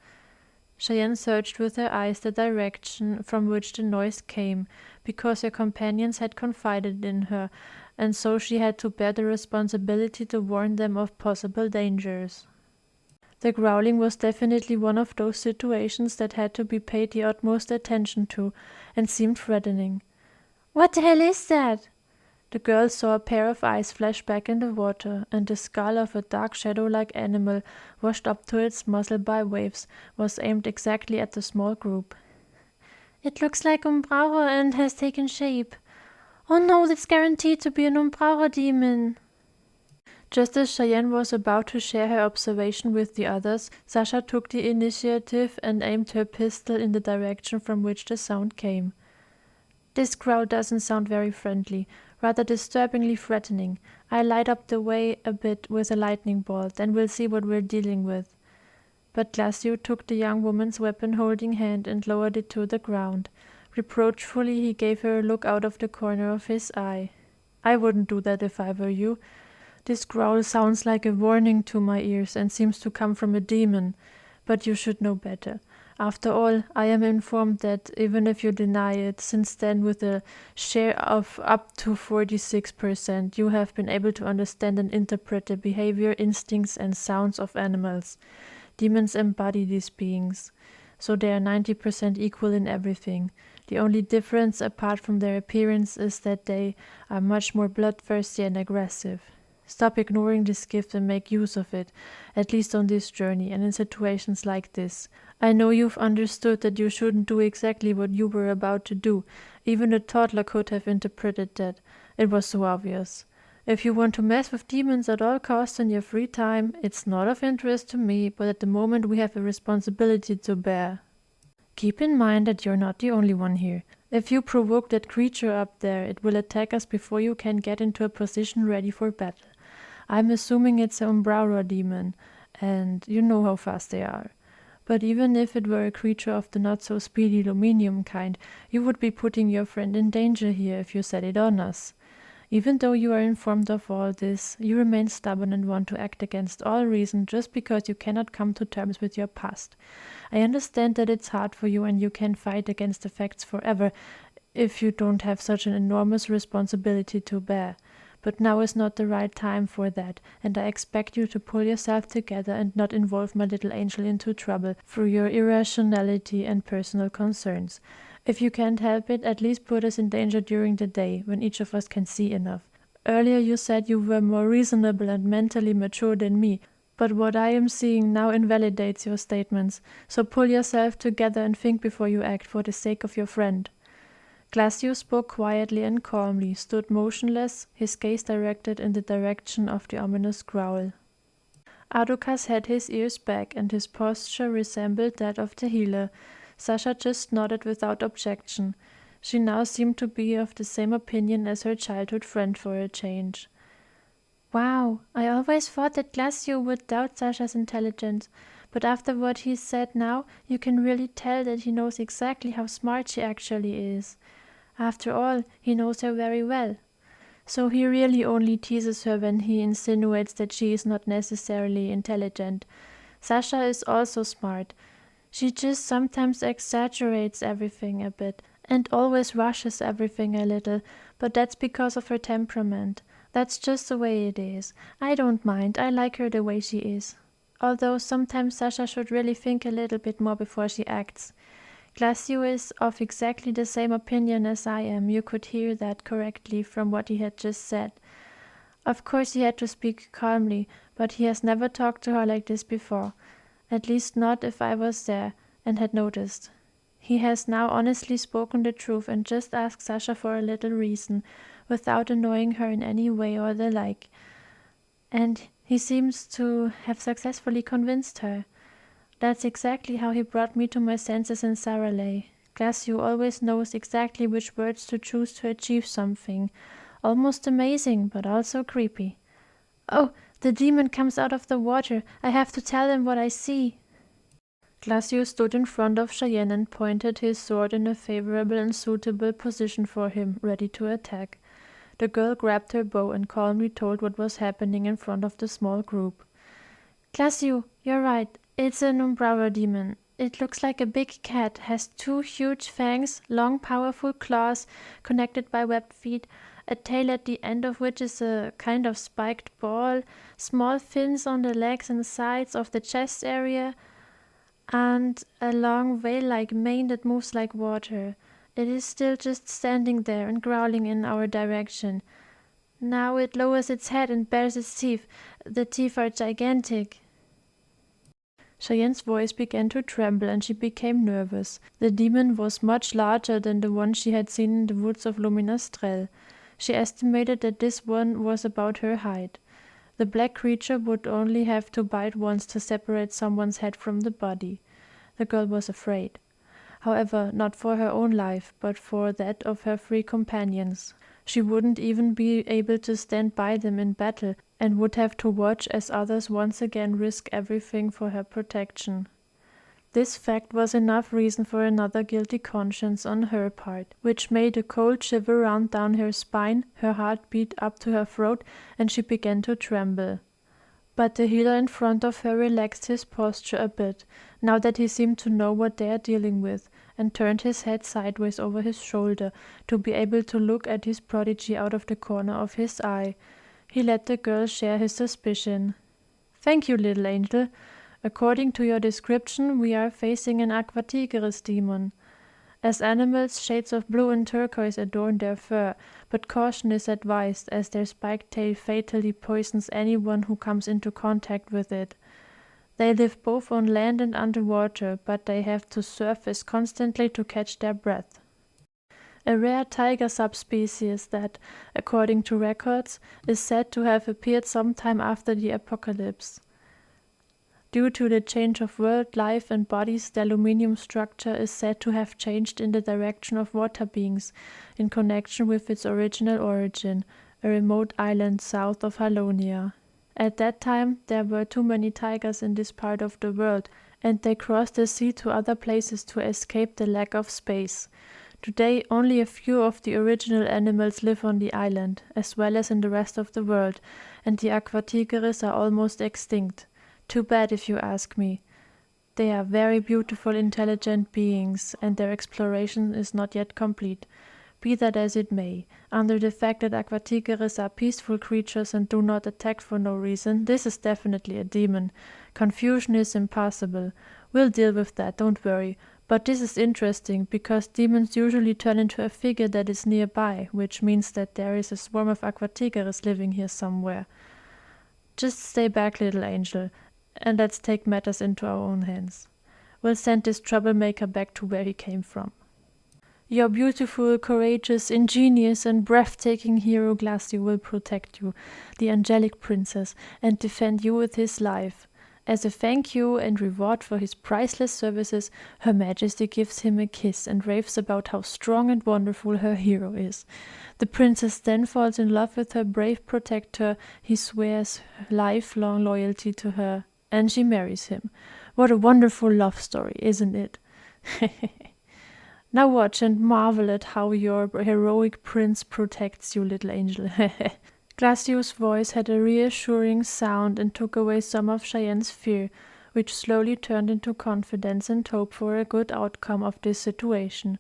Cheyenne searched with her eyes the direction from which the noise came, because her companions had confided in her, and so she had to bear the responsibility to warn them of possible dangers. The growling was definitely one of those situations that had to be paid the utmost attention to, and seemed threatening. What the hell is that? The girl saw a pair of eyes flash back in the water, and the skull of a dark shadow-like animal, washed up to its muzzle by waves, was aimed exactly at the small group. It looks like Umbraua and has taken shape. Oh no, that's guaranteed to be an Umbraua demon. Just as Cheyenne was about to share her observation with the others, Sasha took the initiative and aimed her pistol in the direction from which the sound came. This growl doesn't sound very friendly, rather disturbingly threatening. I light up the way a bit with a lightning bolt, then we'll see what we're dealing with. But Glacio took the young woman's weapon-holding hand and lowered it to the ground. Reproachfully he gave her a look out of the corner of his eye. I wouldn't do that if I were you. This growl sounds like a warning to my ears and seems to come from a demon, but you should know better. After all, I am informed that, even if you deny it, since then with a share of up to 46%, you have been able to understand and interpret the behavior, instincts, and sounds of animals. Demons embody these beings, so they are 90% equal in everything. The only difference, apart from their appearance, is that they are much more bloodthirsty and aggressive. Stop ignoring this gift and make use of it, at least on this journey and in situations like this. I know you've understood that you shouldn't do exactly what you were about to do. Even a toddler could have interpreted that. It was so obvious. If you want to mess with demons at all costs in your free time, it's not of interest to me, but at the moment we have a responsibility to bear. Keep in mind that you're not the only one here. If you provoke that creature up there, it will attack us before you can get into a position ready for battle. I'm assuming it's an Umbraua demon, and you know how fast they are. But even if it were a creature of the not-so-speedy Luminium kind, you would be putting your friend in danger here if you set it on us. Even though you are informed of all this, you remain stubborn and want to act against all reason just because you cannot come to terms with your past. I understand that it's hard for you and you can fight against the facts forever if you don't have such an enormous responsibility to bear. But now is not the right time for that, and I expect you to pull yourself together and not involve my little angel into trouble through your irrationality and personal concerns. If you can't help it, at least put us in danger during the day, when each of us can see enough. Earlier you said you were more reasonable and mentally mature than me, but what I am seeing now invalidates your statements, so pull yourself together and think before you act for the sake of your friend. Glacio spoke quietly and calmly, stood motionless, his gaze directed in the direction of the ominous growl. Adokas had his ears back, and his posture resembled that of the healer. Sasha just nodded without objection. She now seemed to be of the same opinion as her childhood friend for a change. Wow, I always thought that Glacio would doubt Sasha's intelligence, but after what he said now, you can really tell that he knows exactly how smart she actually is. After all, he knows her very well. So he really only teases her when he insinuates that she is not necessarily intelligent. Sasha is also smart. She just sometimes exaggerates everything a bit and always rushes everything a little, but that's because of her temperament. That's just the way it is. I don't mind. I like her the way she is. Although sometimes Sasha should really think a little bit more before she acts. Glacio is of exactly the same opinion as I am. You could hear that correctly from what he had just said. Of course he had to speak calmly, but he has never talked to her like this before. At least not if I was there and had noticed. He has now honestly spoken the truth and just asked Sasha for a little reason, without annoying her in any way or the like. And he seems to have successfully convinced her. That's exactly how he brought me to my senses in Saralay. Glacio always knows exactly which words to choose to achieve something. Almost amazing, but also creepy. Oh, the demon comes out of the water. I have to tell him what I see. Glacio stood in front of Cheyenne and pointed his sword in a favorable and suitable position for him, ready to attack. The girl grabbed her bow and calmly told what was happening in front of the small group. Glacio, you're right. It's an Umbral demon. It looks like a big cat, has 2 huge fangs, long powerful claws connected by webbed feet, a tail at the end of which is a kind of spiked ball, small fins on the legs and sides of the chest area, and a long whale-like mane that moves like water. It is still just standing there and growling in our direction. Now it lowers its head and bares its teeth. The teeth are gigantic. Cheyenne's voice began to tremble and she became nervous. The demon was much larger than the one she had seen in the woods of Luminastrel. She estimated that this one was about her height. The black creature would only have to bite once to separate someone's head from the body. The girl was afraid. However, not for her own life, but for that of her 3 companions. She wouldn't even be able to stand by them in battle, and would have to watch as others once again risk everything for her protection. This fact was enough reason for another guilty conscience on her part, which made a cold shiver run down her spine, her heart beat up to her throat, and she began to tremble. But the healer in front of her relaxed his posture a bit, now that he seemed to know what they are dealing with, and turned his head sideways over his shoulder to be able to look at his prodigy out of the corner of his eye. He let the girl share his suspicion. "Thank you, little angel. According to your description, we are facing an Aquatigeris demon. As animals, shades of blue and turquoise adorn their fur, but caution is advised, as their spiked tail fatally poisons anyone who comes into contact with it. They live both on land and underwater, but they have to surface constantly to catch their breath. A rare tiger subspecies that, according to records, is said to have appeared sometime after the apocalypse. Due to the change of world, life, and bodies, the aluminium structure is said to have changed in the direction of water beings, in connection with its original origin, a remote island south of Halonia. At that time, there were too many tigers in this part of the world, and they crossed the sea to other places to escape the lack of space. Today, only a few of the original animals live on the island, as well as in the rest of the world, and the Aquatigeris are almost extinct. Too bad, if you ask me. They are very beautiful, intelligent beings, and their exploration is not yet complete. Be that as it may, under the fact that Aquatigeris are peaceful creatures and do not attack for no reason, this is definitely a demon. Confusion is impossible. We'll deal with that, don't worry. But this is interesting, because demons usually turn into a figure that is nearby, which means that there is a swarm of Aquatigeris living here somewhere. Just stay back, little angel, and let's take matters into our own hands. We'll send this troublemaker back to where he came from." Your beautiful, courageous, ingenious, and breathtaking hero Glacio will protect you, the angelic princess, and defend you with his life. As a thank you and reward for his priceless services, Her Majesty gives him a kiss and raves about how strong and wonderful her hero is. The princess then falls in love with her brave protector. He swears lifelong loyalty to her, and she marries him. What a wonderful love story, isn't it? Now watch and marvel at how your heroic prince protects you, little angel. Glacio's voice had a reassuring sound and took away some of Cheyenne's fear, which slowly turned into confidence and hope for a good outcome of this situation.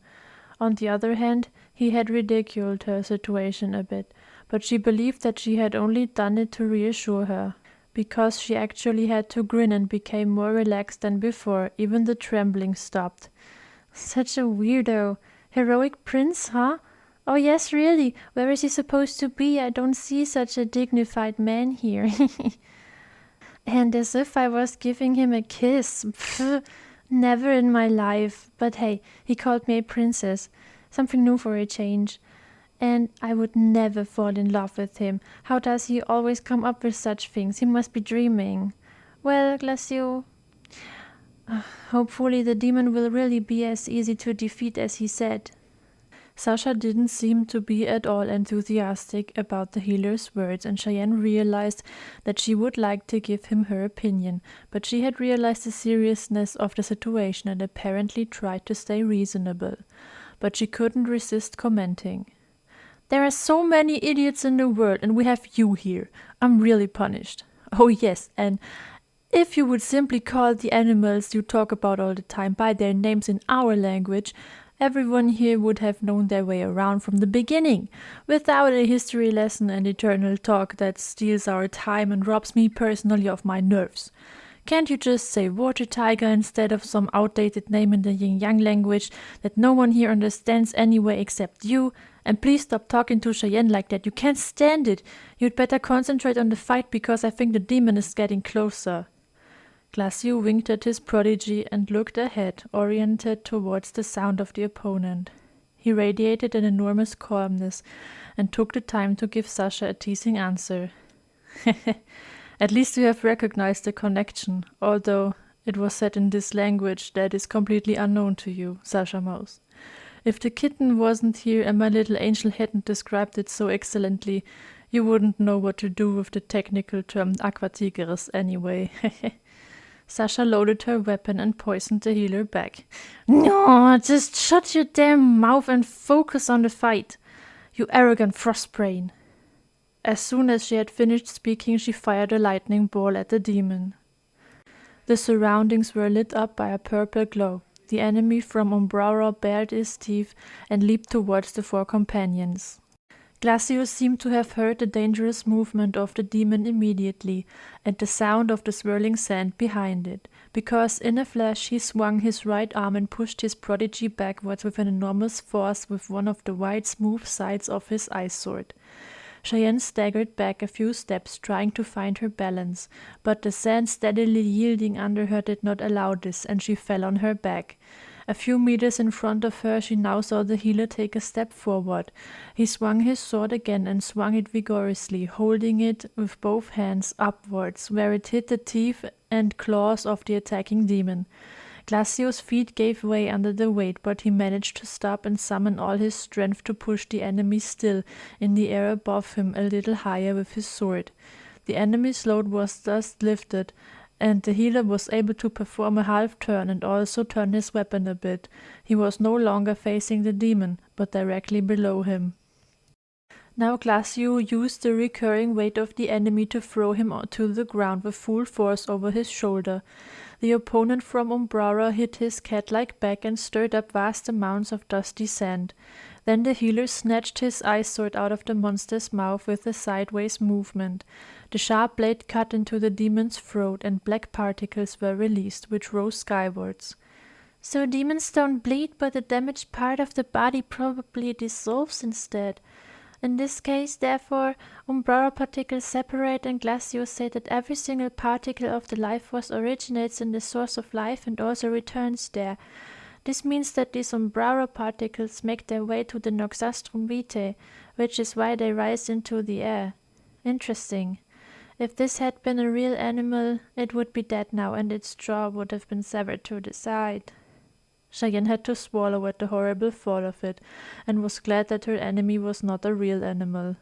On the other hand, he had ridiculed her situation a bit, but she believed that she had only done it to reassure her, because she actually had to grin and became more relaxed than before. Even the trembling stopped. Such a weirdo. Heroic prince, huh? Oh yes, really. Where is he supposed to be? I don't see such a dignified man here. And as if I was giving him a kiss. Pfft, never in my life. But hey, he called me a princess. Something new for a change. And I would never fall in love with him. How does he always come up with such things? He must be dreaming. Well, Glacio, hopefully the demon will really be as easy to defeat as he said. Sasha didn't seem to be at all enthusiastic about the healer's words, and Cheyenne realized that she would like to give him her opinion, but she had realized the seriousness of the situation and apparently tried to stay reasonable. But she couldn't resist commenting. There are so many idiots in the world, and we have you here. I'm really punished. Oh yes, and if you would simply call the animals you talk about all the time by their names in our language, everyone here would have known their way around from the beginning, without a history lesson and eternal talk that steals our time and robs me personally of my nerves. Can't you just say water tiger instead of some outdated name in the yin-yang language that no one here understands anyway except you? And please stop talking to Cheyenne like that. You can't stand it. You'd better concentrate on the fight because I think the demon is getting closer. Glacio winked at his prodigy and looked ahead, oriented towards the sound of the opponent. He radiated an enormous calmness and took the time to give Sasha a teasing answer. At least you have recognized the connection, although it was said in this language that is completely unknown to you, Sasha Mouse. If the kitten wasn't here and my little angel hadn't described it so excellently, you wouldn't know what to do with the technical term aquatigris anyway. Sasha loaded her weapon and poisoned the healer back. No, just shut your damn mouth and focus on the fight, you arrogant frostbrain. As soon as she had finished speaking, she fired a lightning ball at the demon. The surroundings were lit up by a purple glow. The enemy from Umbraura bared his teeth and leaped towards the four companions. Glacio seemed to have heard the dangerous movement of the demon immediately, and the sound of the swirling sand behind it, because in a flash he swung his right arm and pushed his prodigy backwards with an enormous force with one of the wide, smooth sides of his ice sword. Cheyenne staggered back a few steps, trying to find her balance, but the sand steadily yielding under her did not allow this, and she fell on her back. A few meters in front of her, she now saw the healer take a step forward. He swung his sword again and swung it vigorously, holding it with both hands upwards, where it hit the teeth and claws of the attacking demon. Glacio's feet gave way under the weight, but he managed to stop and summon all his strength to push the enemy still in the air above him a little higher with his sword. The enemy's load was thus lifted, and the healer was able to perform a half turn and also turn his weapon a bit. He was no longer facing the demon, but directly below him. Now Glacio used the recurring weight of the enemy to throw him to the ground with full force over his shoulder. The opponent from Umbraura hit his cat-like back and stirred up vast amounts of dusty sand. Then the healer snatched his ice sword out of the monster's mouth with a sideways movement. The sharp blade cut into the demon's throat, and black particles were released, which rose skywards. So demons don't bleed, but the damaged part of the body probably dissolves instead. In this case, therefore, Umbraura particles separate, and Glacio said that every single particle of the life force originates in the source of life and also returns there. This means that these Umbrara particles make their way to the Noxastrum vitae, which is why they rise into the air. Interesting. If this had been a real animal, it would be dead now and its jaw would have been severed to the side. Cheyenne had to swallow at the horrible thought of it, and was glad that her enemy was not a real animal.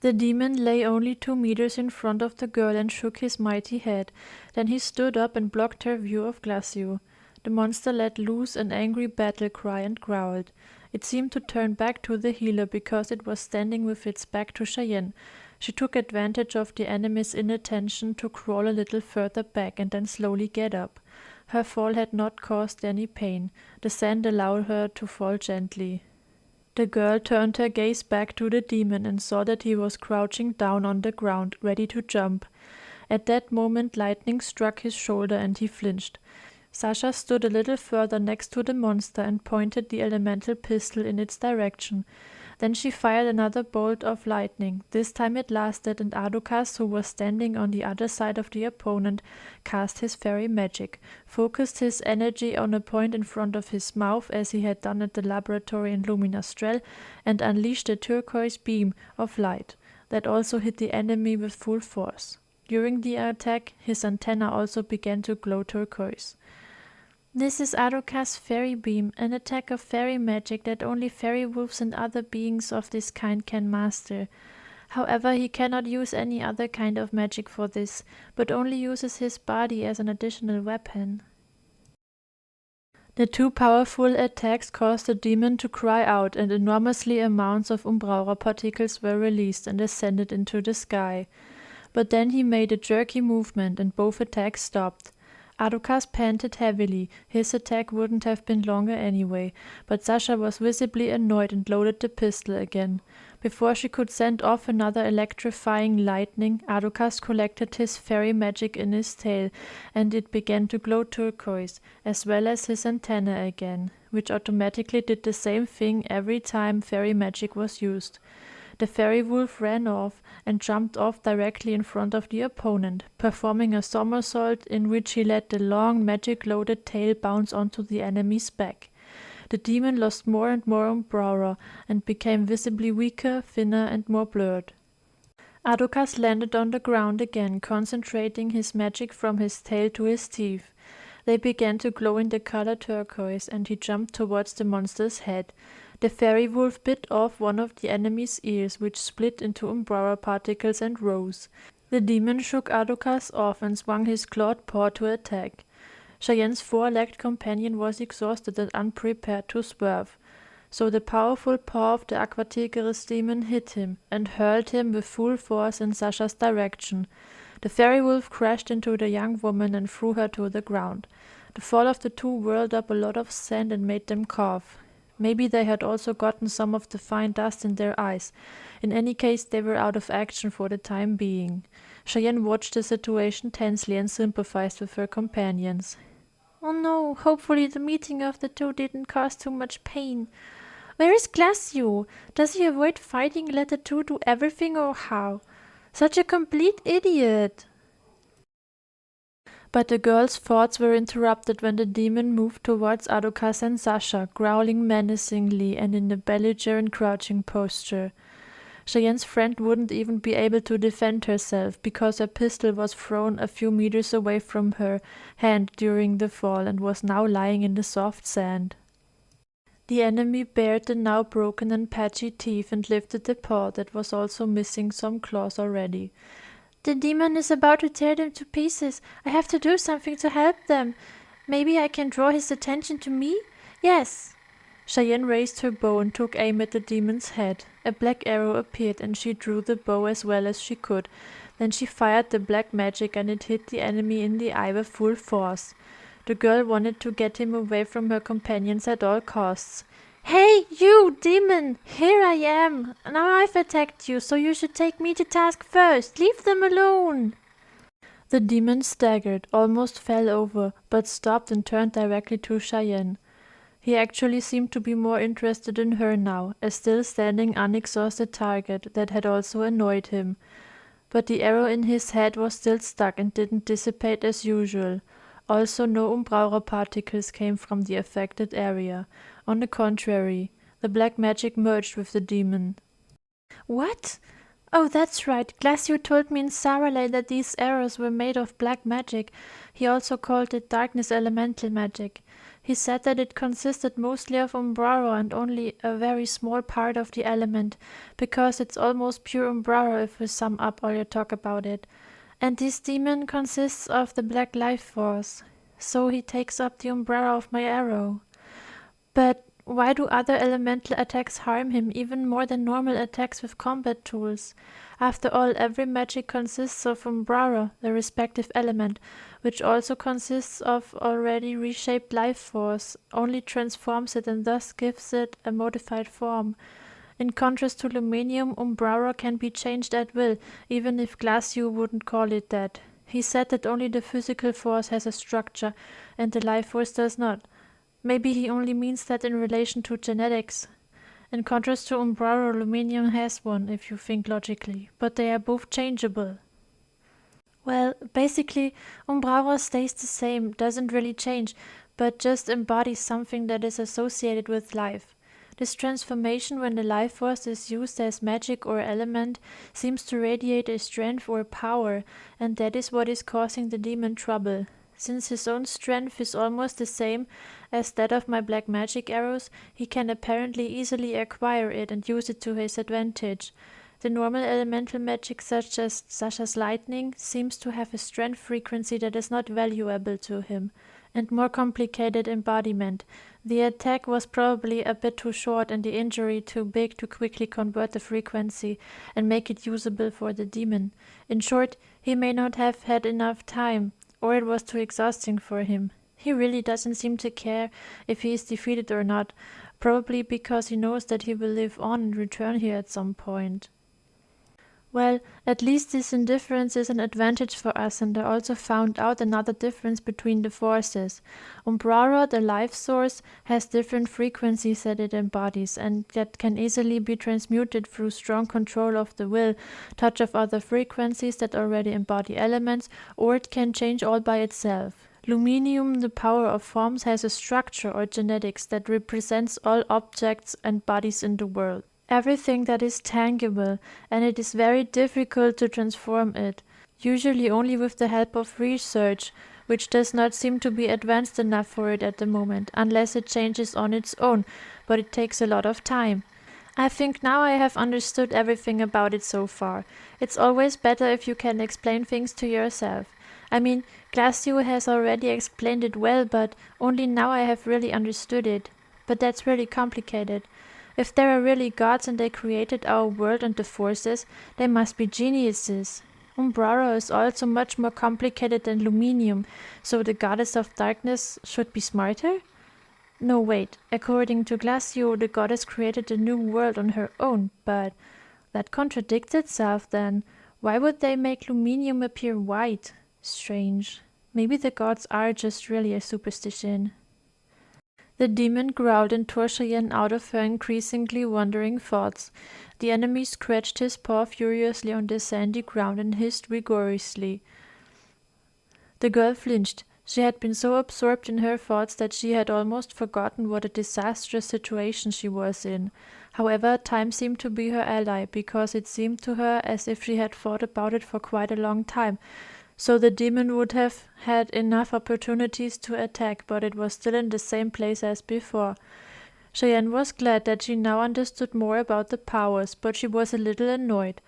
The demon lay only 2 meters in front of the girl and shook his mighty head. Then he stood up and blocked her view of Glacio. The monster let loose an angry battle cry and growled. It seemed to turn back to the healer because it was standing with its back to Cheyenne. She took advantage of the enemy's inattention to crawl a little further back and then slowly get up. Her fall had not caused any pain. The sand allowed her to fall gently. The girl turned her gaze back to the demon and saw that he was crouching down on the ground, ready to jump. At that moment lightning struck his shoulder and he flinched. Sasha stood a little further next to the monster and pointed the elemental pistol in its direction. Then she fired another bolt of lightning. This time it lasted, and Adukas, who was standing on the other side of the opponent, cast his fairy magic, focused his energy on a point in front of his mouth as he had done at the laboratory in Luminastrel, and unleashed a turquoise beam of light that also hit the enemy with full force. During the attack, his antenna also began to glow turquoise. This is Adukas' fairy beam, an attack of fairy magic that only fairy wolves and other beings of this kind can master. However, he cannot use any other kind of magic for this, but only uses his body as an additional weapon. The 2 powerful attacks caused the demon to cry out, and enormously amounts of Umbraura particles were released and ascended into the sky. But then he made a jerky movement and both attacks stopped. Adukas panted heavily. His attack wouldn't have been longer anyway, but Sasha was visibly annoyed and loaded the pistol again. Before she could send off another electrifying lightning, Adukas collected his fairy magic in his tail, and it began to glow turquoise, as well as his antenna again, which automatically did the same thing every time fairy magic was used. The fairy wolf ran off and jumped off directly in front of the opponent, performing a somersault in which he let the long magic-loaded tail bounce onto the enemy's back. The demon lost more and more Umbraura and became visibly weaker, thinner, and more blurred. Adukas landed on the ground again, concentrating his magic from his tail to his teeth. They began to glow in the color turquoise, and he jumped towards the monster's head. The fairy wolf bit off one of the enemy's ears, which split into Umbraura particles and rose. The demon shook Adukas off and swung his clawed paw to attack. Cheyenne's 4-legged companion was exhausted and unprepared to swerve, so the powerful paw of the Aquatigris demon hit him and hurled him with full force in Sasha's direction. The fairy wolf crashed into the young woman and threw her to the ground. The fall of the 2 whirled up a lot of sand and made them cough. Maybe they had also gotten some of the fine dust in their eyes. In any case, they were out of action for the time being. Cheyenne watched the situation tensely and sympathized with her companions. Oh no, hopefully the meeting of the 2 didn't cause too much pain. Where is Glacio? Does he avoid fighting and let the 2 do everything, or how? Such a complete idiot! But the girl's thoughts were interrupted when the demon moved towards Adukas and Sasha, growling menacingly and in a belligerent crouching posture. Cheyenne's friend wouldn't even be able to defend herself, because her pistol was thrown a few meters away from her hand during the fall and was now lying in the soft sand. The enemy bared the now broken and patchy teeth and lifted the paw that was also missing some claws already. The demon is about to tear them to pieces. I have to do something to help them. Maybe I can draw his attention to me? Yes. Cheyenne raised her bow and took aim at the demon's head. A black arrow appeared and she drew the bow as well as she could. Then she fired the black magic and it hit the enemy in the eye with full force. The girl wanted to get him away from her companions at all costs. Hey, you, demon! Here I am! Now I've attacked you, so you should take me to task first. Leave them alone! The demon staggered, almost fell over, but stopped and turned directly to Cheyenne. He actually seemed to be more interested in her now, a still standing unexhausted target that had also annoyed him. But the arrow in his head was still stuck and didn't dissipate as usual. Also, no Umbraura particles came from the affected area. On the contrary, the black magic merged with the demon. What? Oh, that's right. Glacio told me in Saralay that these arrows were made of black magic. He also called it darkness elemental magic. He said that it consisted mostly of Umbrara and only a very small part of the element, because it's almost pure Umbrara if we sum up all your talk about it. And this demon consists of the black life force. So he takes up the Umbrara of my arrow. But why do other elemental attacks harm him even more than normal attacks with combat tools? After all, every magic consists of Umbrara, the respective element, which also consists of already reshaped life force, only transforms it and thus gives it a modified form. In contrast to Luminium, Umbrara can be changed at will, even if Glacio wouldn't call it that. He said that only the physical force has a structure, and the life force does not. Maybe he only means that in relation to genetics. In contrast to Umbrara, Luminium has one, if you think logically, but they are both changeable. Well, basically, Umbrara stays the same, doesn't really change, but just embodies something that is associated with life. This transformation, when the life force is used as magic or element, seems to radiate a strength or power, and that is what is causing the demon trouble. Since his own strength is almost the same as that of my black magic arrows, he can apparently easily acquire it and use it to his advantage. The normal elemental magic, such as Sasha's lightning, seems to have a strength frequency that is not valuable to him, and more complicated embodiment. The attack was probably a bit too short and the injury too big to quickly convert the frequency and make it usable for the demon. In short, he may not have had enough time, or it was too exhausting for him. He really doesn't seem to care if he is defeated or not, probably because he knows that he will live on and return here at some point. Well, at least this indifference is an advantage for us, and I also found out another difference between the forces. Umbrara, the life source, has different frequencies that it embodies, and that can easily be transmuted through strong control of the will, touch of other frequencies that already embody elements, or it can change all by itself. Luminium, the power of forms, has a structure or genetics that represents all objects and bodies in the world. Everything that is tangible, and it is very difficult to transform it, usually only with the help of research, which does not seem to be advanced enough for it at the moment, unless it changes on its own, but it takes a lot of time. I think now I have understood everything about it so far. It's always better if you can explain things to yourself. I mean, Glacio has already explained it well, but only now I have really understood it. But that's really complicated. If there are really gods and they created our world and the forces, they must be geniuses. Umbrara is also much more complicated than Luminium, so the goddess of darkness should be smarter? No, wait. According to Glacio, the goddess created a new world on her own, but that contradicts itself then. Why would they make Luminium appear white? Strange. Maybe the gods are just really a superstition. The demon growled and tore Cheyenne out of her increasingly wandering thoughts. The enemy scratched his paw furiously on the sandy ground and hissed vigorously. The girl flinched. She had been so absorbed in her thoughts that she had almost forgotten what a disastrous situation she was in. However, time seemed to be her ally, because it seemed to her as if she had thought about it for quite a long time. So the demon would have had enough opportunities to attack, but it was still in the same place as before. Cheyenne was glad that she now understood more about the powers, but she was a little annoyed.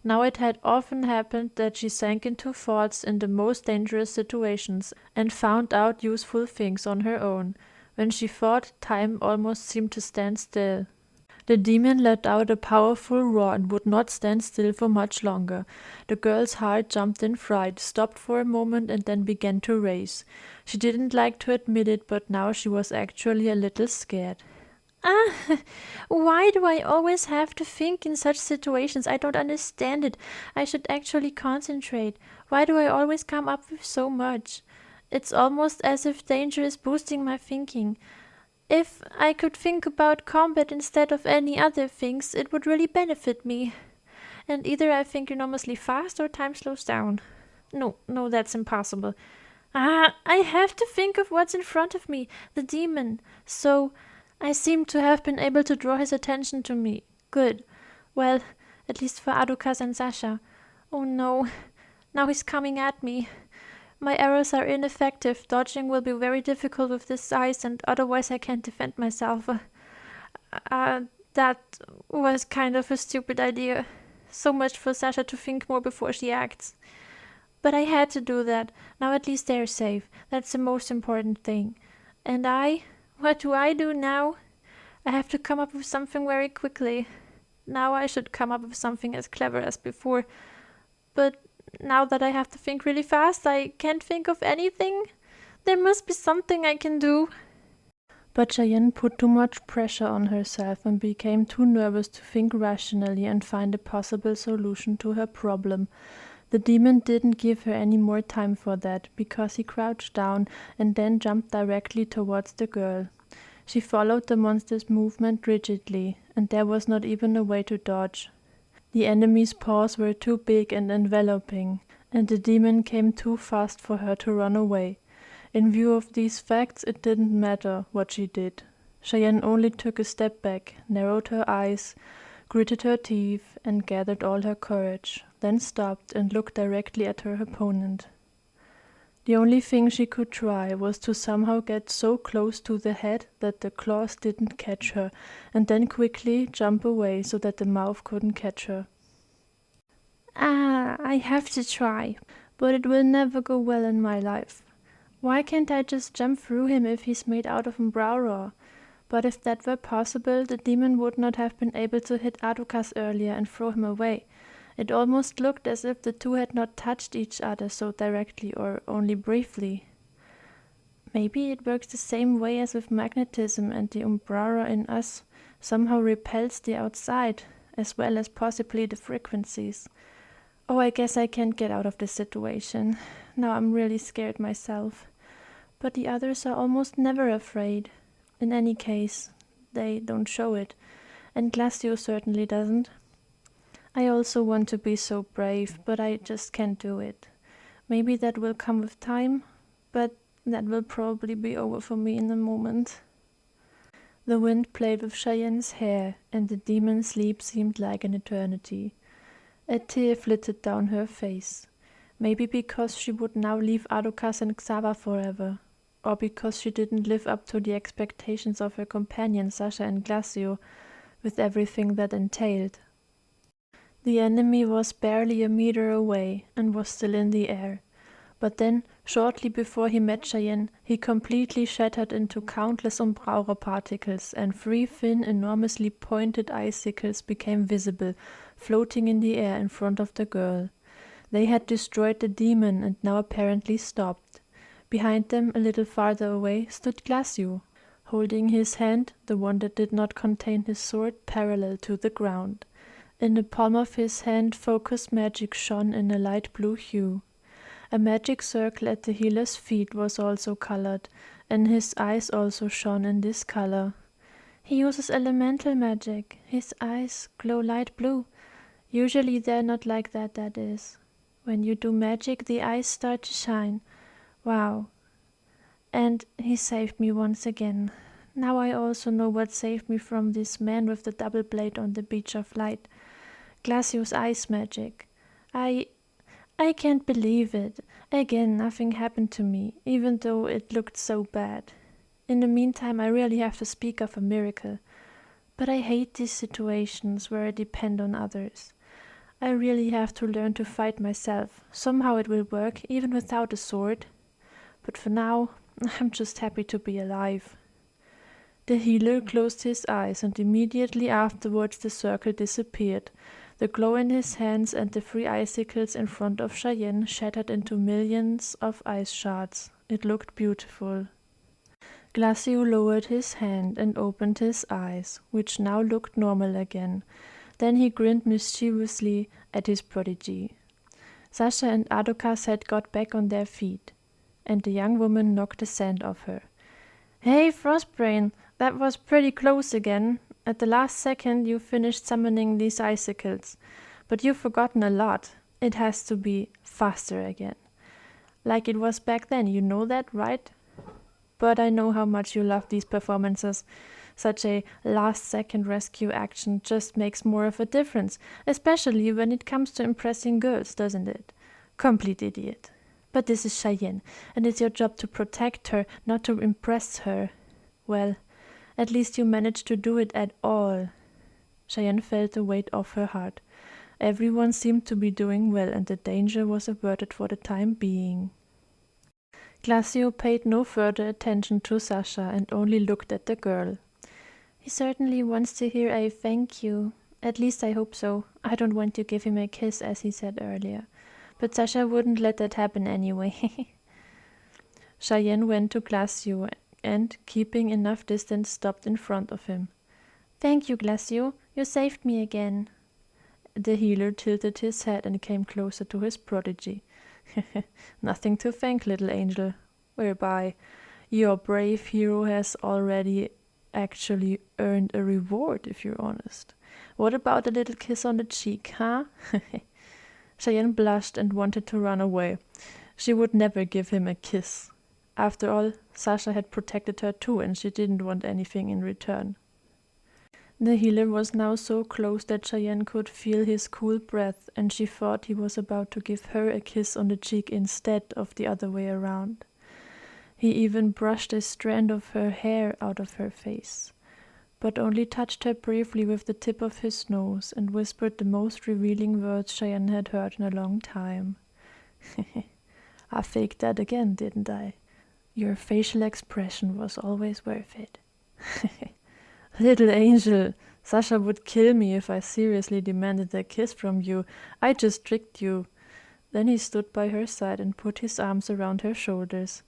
Now it had often happened that she sank into thoughts in the most dangerous situations, and found out useful things on her own. When she thought, time almost seemed to stand still. The demon let out a powerful roar and would not stand still for much longer. The girl's heart jumped in fright, stopped for a moment, and then began to race. She didn't like to admit it, but now she was actually a little scared. Ah, why do I always have to think in such situations? I don't understand it. I should actually concentrate. Why do I always come up with so much? It's almost as if danger is boosting my thinking. If I could think about combat instead of any other things, it would really benefit me. And either I think enormously fast or time slows down. No, that's impossible. I have to think of what's in front of me, the demon. So, I seem to have been able to draw his attention to me. Good. Well, at least for Adukas and Sasha. Oh no, now he's coming at me. My arrows are ineffective. Dodging will be very difficult with this size, and otherwise I can't defend myself. That was kind of a stupid idea. So much for Sasha to think more before she acts. But I had to do that. Now at least they're safe. That's the most important thing. And what do I do now? I have to come up with something very quickly. Now I should come up with something as clever as before. But now that I have to think really fast, I can't think of anything. There must be something I can do. But Cheyenne put too much pressure on herself and became too nervous to think rationally and find a possible solution to her problem. The demon didn't give her any more time for that, because he crouched down and then jumped directly towards the girl. She followed the monster's movement rigidly, and there was not even a way to dodge. The enemy's paws were too big and enveloping, and the demon came too fast for her to run away. In view of these facts, it didn't matter what she did. Cheyenne only took a step back, narrowed her eyes, gritted her teeth, and gathered all her courage, then stopped and looked directly at her opponent. The only thing she could try was to somehow get so close to the head that the claws didn't catch her, and then quickly jump away so that the mouth couldn't catch her. I have to try, but it will never go well in my life. Why can't I just jump through him if he's made out of umbraura? But if that were possible, the demon would not have been able to hit Adukas earlier and throw him away. It almost looked as if the two had not touched each other so directly, or only briefly. Maybe it works the same way as with magnetism, and the umbrara in us somehow repels the outside, as well as possibly the frequencies. Oh, I guess I can't get out of this situation. Now I'm really scared myself. But the others are almost never afraid. In any case, they don't show it, and Glacio certainly doesn't. I also want to be so brave, but I just can't do it. Maybe that will come with time, but that will probably be over for me in a moment. The wind played with Cheyenne's hair, and the demon's sleep seemed like an eternity. A tear flitted down her face. Maybe because she would now leave Adukas and Xava forever, or because she didn't live up to the expectations of her companions Sasha and Glacio, with everything that entailed. The enemy was barely a meter away and was still in the air. But then, shortly before he met Cheyenne, he completely shattered into countless umbraura particles, and 3 thin, enormously pointed icicles became visible, floating in the air in front of the girl. They had destroyed the demon and now apparently stopped. Behind them, a little farther away, stood Glacio, holding his hand, the one that did not contain his sword, parallel to the ground. In the palm of his hand, focused magic shone in a light blue hue. A magic circle at the healer's feet was also colored, and his eyes also shone in this color. He uses elemental magic. His eyes glow light blue. Usually they're not like that, that is. When you do magic, the eyes start to shine. Wow. And he saved me once again. Now I also know what saved me from this man with the double blade on the beach of light. Glacio's ice magic. I can't believe it. Again, nothing happened to me, even though it looked so bad. In the meantime, I really have to speak of a miracle. But I hate these situations where I depend on others. I really have to learn to fight myself. Somehow it will work, even without a sword. But for now, I'm just happy to be alive. The healer closed his eyes, and immediately afterwards the circle disappeared. The glow in his hands and the 3 icicles in front of Cheyenne shattered into millions of ice shards. It looked beautiful. Glacio lowered his hand and opened his eyes, which now looked normal again. Then he grinned mischievously at his prodigy. Sasha and Adukas had got back on their feet, and the young woman knocked the sand off her. "Hey, Frostbrain, that was pretty close again. At the last second you finished summoning these icicles, but you've forgotten a lot. It has to be faster again. Like it was back then, you know that, right? But I know how much you love these performances. Such a last-second rescue action just makes more of a difference, especially when it comes to impressing girls, doesn't it? Complete idiot. But this is Cheyenne, and it's your job to protect her, not to impress her. Well, at least you managed to do it at all. Cheyenne felt the weight off her heart. Everyone seemed to be doing well, and the danger was averted for the time being. Glacio paid no further attention to Sasha and only looked at the girl. He certainly wants to hear a thank you. At least I hope so. I don't want to give him a kiss, as he said earlier. But Sasha wouldn't let that happen anyway. Cheyenne went to Glacio and, keeping enough distance, stopped in front of him. Thank you, Glacio. You saved me again. The healer tilted his head and came closer to his prodigy. Nothing to thank, little angel. Whereby, your brave hero has already actually earned a reward, if you're honest. What about a little kiss on the cheek, huh? Cheyenne blushed and wanted to run away. She would never give him a kiss. After all, Sasha had protected her too, and she didn't want anything in return. The healer was now so close that Cheyenne could feel his cool breath, and she thought he was about to give her a kiss on the cheek instead of the other way around. He even brushed a strand of her hair out of her face, but only touched her briefly with the tip of his nose and whispered the most revealing words Cheyenne had heard in a long time. I faked that again, didn't I? Your facial expression was always worth it. Little angel, Sasha would kill me if I seriously demanded a kiss from you. I just tricked you. Then he stood by her side and put his arms around her shoulders.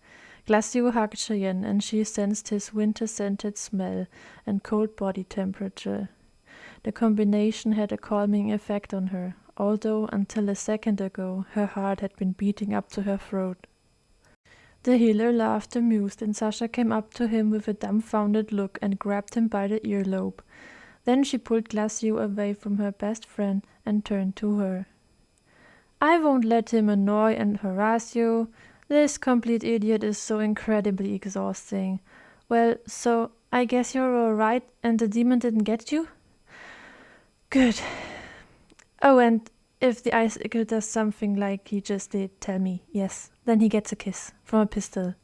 Glacio hugged Cheyenne, and she sensed his winter-scented smell and cold body temperature. The combination had a calming effect on her, although until a second ago her heart had been beating up to her throat. The healer laughed amused, and Sasha came up to him with a dumbfounded look and grabbed him by the earlobe. Then she pulled Glacio away from her best friend and turned to her. I won't let him annoy and harass you. This complete idiot is so incredibly exhausting. Well, so I guess you're all right and the demon didn't get you? Good. Oh, and if the icicle does something like he just did, tell me. Yes, then he gets a kiss from a pistol.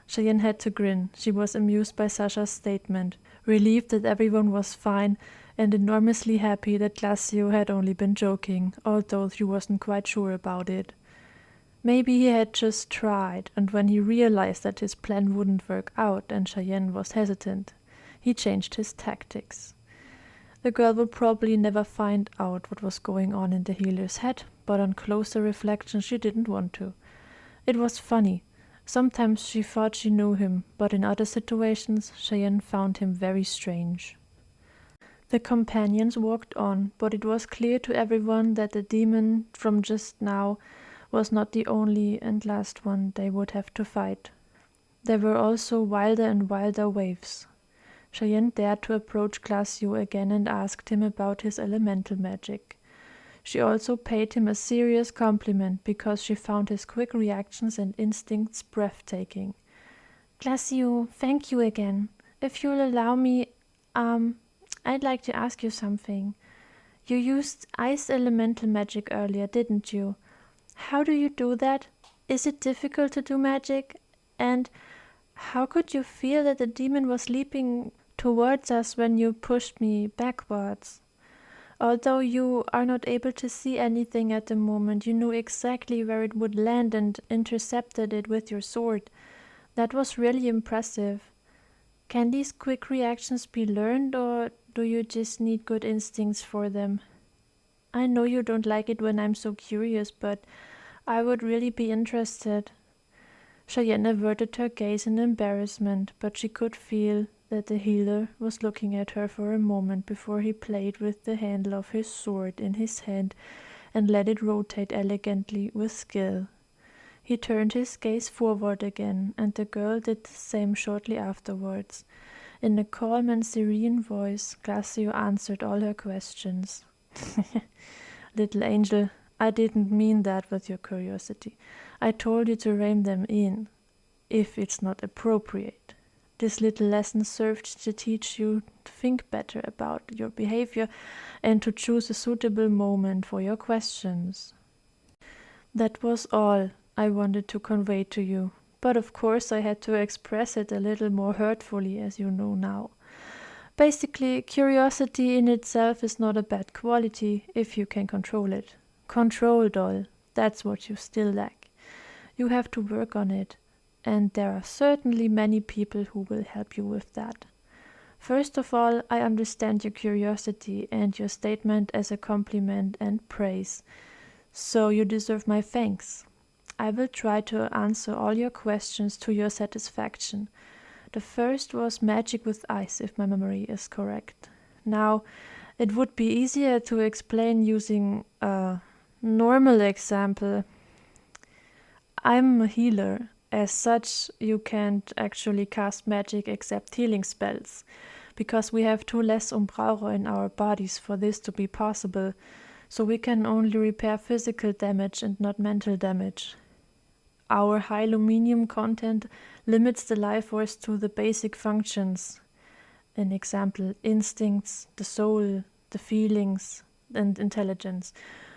Cheyenne had to grin. She was amused by Sasha's statement, relieved that everyone was fine, and enormously happy that Glacio had only been joking, although she wasn't quite sure about it. Maybe he had just tried, and when he realized that his plan wouldn't work out and Cheyenne was hesitant, he changed his tactics. The girl would probably never find out what was going on in the healer's head, but on closer reflection she didn't want to. It was funny. Sometimes she thought she knew him, but in other situations Cheyenne found him very strange. The companions walked on, but it was clear to everyone that the demon from just now was not the only and last one they would have to fight. There were also wilder and wilder waves. Cheyenne dared to approach Glacio again and asked him about his elemental magic. She also paid him a serious compliment because she found his quick reactions and instincts breathtaking. Glacio, thank you again. If you'll allow me, I'd like to ask you something. You used ice elemental magic earlier, didn't you? How do you do that? Is it difficult to do magic? And how could you feel that the demon was leaping towards us when you pushed me backwards? Although you are not able to see anything at the moment, you knew exactly where it would land and intercepted it with your sword. That was really impressive. Can these quick reactions be learned, or do you just need good instincts for them? I know you don't like it when I'm so curious, but I would really be interested. Cheyenne averted her gaze in embarrassment, but she could feel that the healer was looking at her for a moment before he played with the handle of his sword in his hand and let it rotate elegantly with skill. He turned his gaze forward again, and the girl did the same shortly afterwards. In a calm and serene voice, Glacio answered all her questions. Little angel, I didn't mean that with your curiosity. I told you to rein them in, if it's not appropriate. This little lesson served to teach you to think better about your behavior and to choose a suitable moment for your questions. That was all I wanted to convey to you, but of course I had to express it a little more hurtfully, as you know now. Basically, curiosity in itself is not a bad quality if you can control it. Control, doll, that's what you still lack. You have to work on it, and there are certainly many people who will help you with that. First of all, I understand your curiosity and your statement as a compliment and praise, so you deserve my thanks. I will try to answer all your questions to your satisfaction. The first was magic with ice, if my memory is correct. Now, it would be easier to explain using a normal example. I'm a healer. As such, you can't actually cast magic except healing spells, because we have two less umbrauro in our bodies for this to be possible, so we can only repair physical damage and not mental damage. Our high luminium content limits the life force to the basic functions. An example, instincts, the soul, the feelings, and intelligence,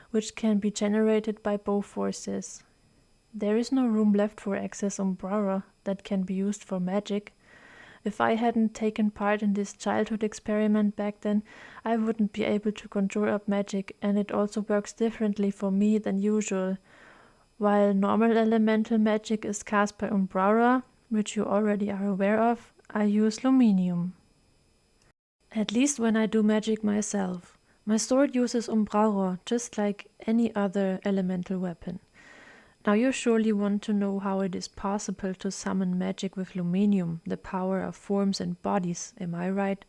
which can be generated by both forces. There is no room left for excess umbrara that can be used for magic. If I hadn't taken part in this childhood experiment back then, I wouldn't be able to conjure up magic, and it also works differently for me than usual. While normal elemental magic is cast by umbrara, which you already are aware of, I use luminium. At least when I do magic myself. My sword uses umbrara, just like any other elemental weapon. Now you surely want to know how it is possible to summon magic with luminium, the power of forms and bodies, am I right?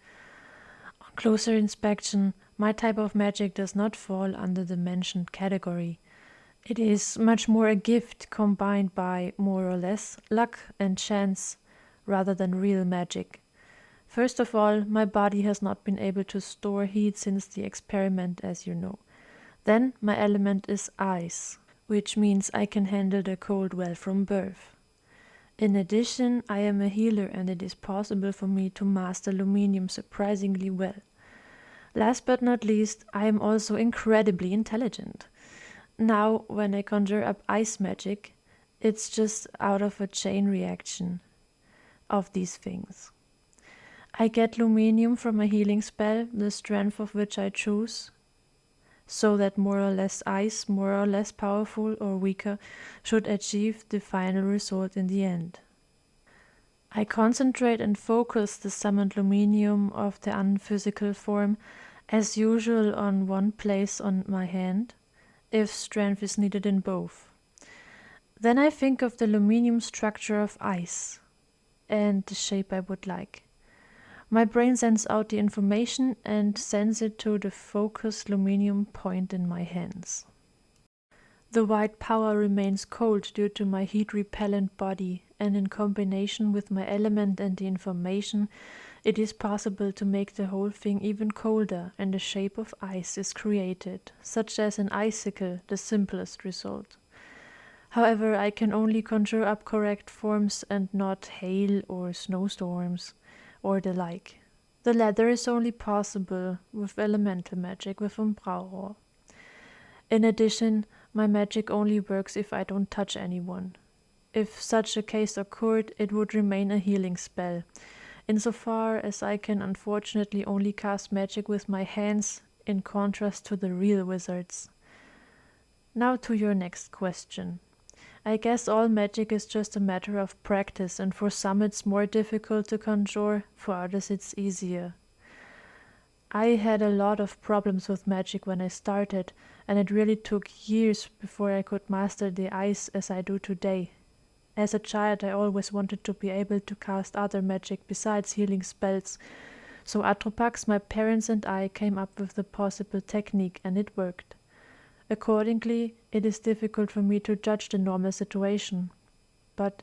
On closer inspection, my type of magic does not fall under the mentioned category. It is much more a gift combined by, more or less, luck and chance, rather than real magic. First of all, my body has not been able to store heat since the experiment, as you know. Then, my element is ice, which means I can handle the cold well from birth. In addition, I am a healer and it is possible for me to master luminium surprisingly well. Last but not least, I am also incredibly intelligent. Now, when I conjure up ice magic, it's just out of a chain reaction of these things. I get luminium from a healing spell, the strength of which I choose, so that more or less ice, more or less powerful or weaker, should achieve the final result in the end. I concentrate and focus the summoned luminium of the unphysical form, as usual, on one place on my hand, if strength is needed in both. Then I think of the luminium structure of ice and the shape I would like. My brain sends out the information and sends it to the focused luminium point in my hands. The white power remains cold due to my heat-repellent body, and in combination with my element and the information, it is possible to make the whole thing even colder, and the shape of ice is created, such as an icicle, the simplest result. However, I can only conjure up correct forms and not hail or snowstorms, or the like. The latter is only possible with elemental magic with umbrauro. In addition, my magic only works if I don't touch anyone. If such a case occurred, it would remain a healing spell, insofar as I can unfortunately only cast magic with my hands, in contrast to the real wizards. Now to your next question. I guess all magic is just a matter of practice, and for some it's more difficult to conjure, for others it's easier. I had a lot of problems with magic when I started, and it really took years before I could master the ice as I do today. As a child, I always wanted to be able to cast other magic besides healing spells, so Atropax, my parents and I came up with the possible technique, and it worked. Accordingly, it is difficult for me to judge the normal situation. But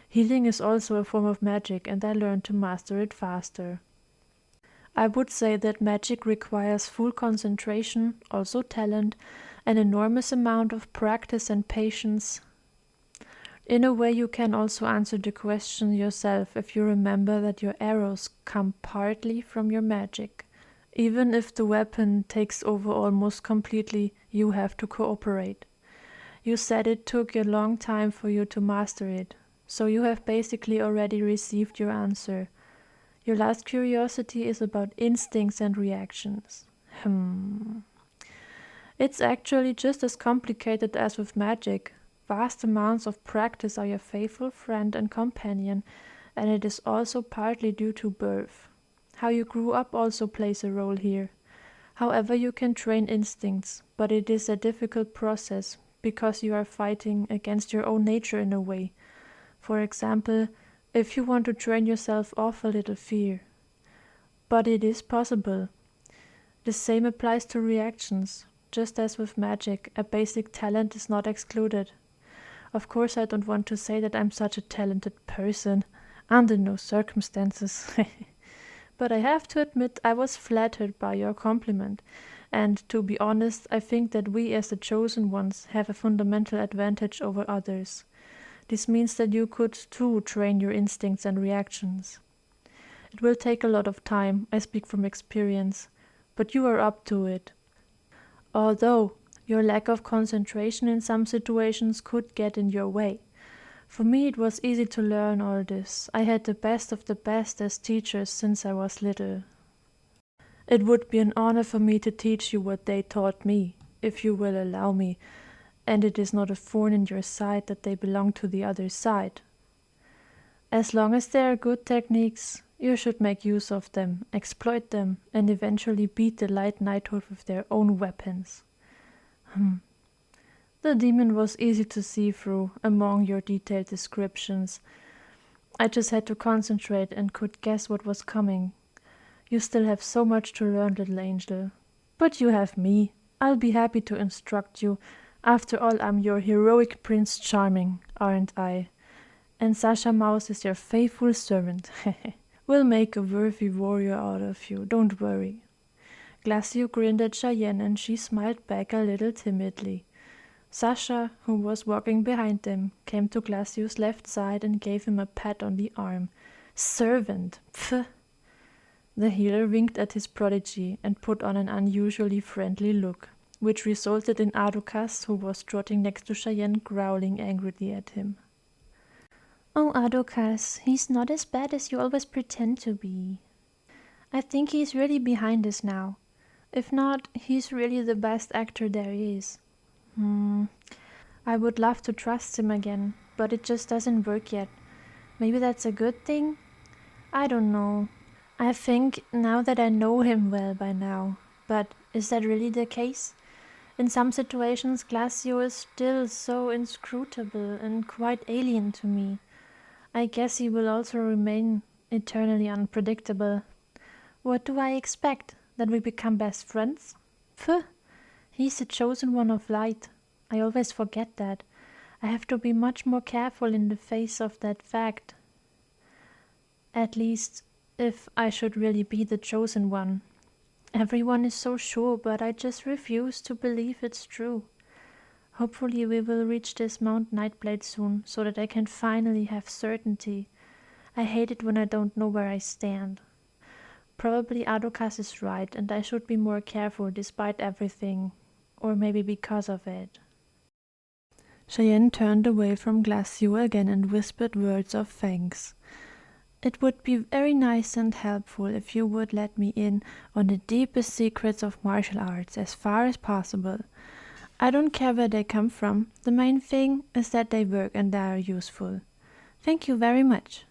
healing is also a form of magic, and I learned to master it faster. I would say that magic requires full concentration, also talent, an enormous amount of practice and patience. In a way, you can also answer the question yourself if you remember that your arrows come partly from your magic. Even if the weapon takes over almost completely, you have to cooperate. You said it took a long time for you to master it, so you have basically already received your answer. Your last curiosity is about instincts and reactions. It's actually just as complicated as with magic. Vast amounts of practice are your faithful friend and companion, and it is also partly due to birth. How you grew up also plays a role here. However, you can train instincts, but it is a difficult process because you are fighting against your own nature in a way. For example, if you want to train yourself off a little fear. But it is possible. The same applies to reactions. Just as with magic, a basic talent is not excluded. Of course, I don't want to say that I'm such a talented person, under no circumstances. But I have to admit I was flattered by your compliment, and to be honest, I think that we as the chosen ones have a fundamental advantage over others. This means that you could too train your instincts and reactions. It will take a lot of time, I speak from experience, but you are up to it. Although your lack of concentration in some situations could get in your way. For me, it was easy to learn all this. I had the best of the best as teachers since I was little. It would be an honor for me to teach you what they taught me, if you will allow me, and it is not a thorn in your side that they belong to the other side. As long as they are good techniques, you should make use of them, exploit them, and eventually beat the light knighthood with their own weapons. The demon was easy to see through among your detailed descriptions. I just had to concentrate and could guess what was coming. You still have so much to learn, little angel. But you have me. I'll be happy to instruct you. After all, I'm your heroic Prince Charming, aren't I? And Sasha Mouse is your faithful servant. We'll make a worthy warrior out of you, don't worry. Glacio grinned at Cheyenne and she smiled back a little timidly. Sasha, who was walking behind them, came to Glacio's left side and gave him a pat on the arm. Servant! Pfft! The healer winked at his prodigy and put on an unusually friendly look, which resulted in Adokas, who was trotting next to Cheyenne, growling angrily at him. Oh, Adokas, he's not as bad as you always pretend to be. I think he's really behind us now. If not, he's really the best actor there is. I would love to trust him again, but it just doesn't work yet. Maybe that's a good thing? I don't know. I think now that I know him well by now. But is that really the case? In some situations, Glacio is still so inscrutable and quite alien to me. I guess he will also remain eternally unpredictable. What do I expect? That we become best friends? Pfft! He's the chosen one of light. I always forget that. I have to be much more careful in the face of that fact. At least, if I should really be the chosen one. Everyone is so sure, but I just refuse to believe it's true. Hopefully we will reach this Mount Nightblade soon, so that I can finally have certainty. I hate it when I don't know where I stand. Probably Adokas is right, and I should be more careful despite everything. Or maybe because of it. Cheyenne turned away from Glacio again and whispered words of thanks. It would be very nice and helpful if you would let me in on the deepest secrets of martial arts as far as possible. I don't care where they come from. The main thing is that they work and they are useful. Thank you very much.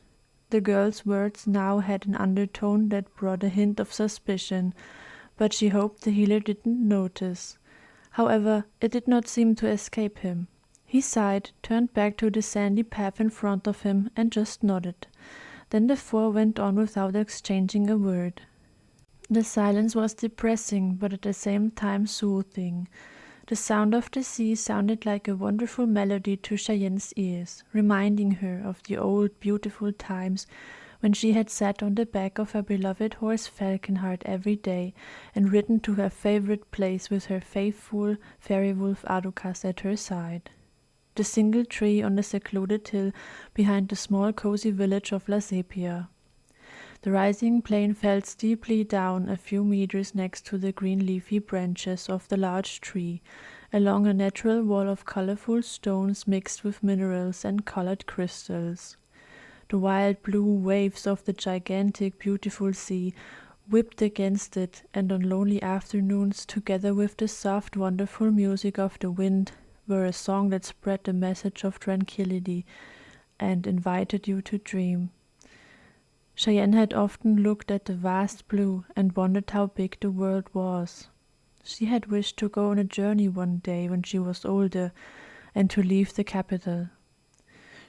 The girl's words now had an undertone that brought a hint of suspicion, but she hoped the healer didn't notice. However, it did not seem to escape him. He sighed, turned back to the sandy path in front of him, and just nodded. Then the four went on without exchanging a word. The silence was depressing, but at the same time soothing. The sound of the sea sounded like a wonderful melody to Cheyenne's ears, reminding her of the old beautiful times when she had sat on the back of her beloved horse Falconheart every day and ridden to her favorite place with her faithful fairy wolf Adukas at her side. The single tree on the secluded hill behind the small cozy village of La Sepia. The rising plain fell steeply down a few meters next to the green leafy branches of the large tree, along a natural wall of colorful stones mixed with minerals and colored crystals. The wild blue waves of the gigantic, beautiful sea whipped against it, and on lonely afternoons, together with the soft, wonderful music of the wind, were a song that spread the message of tranquility and invited you to dream. Cheyenne had often looked at the vast blue and wondered how big the world was. She had wished to go on a journey one day when she was older and to leave the capital.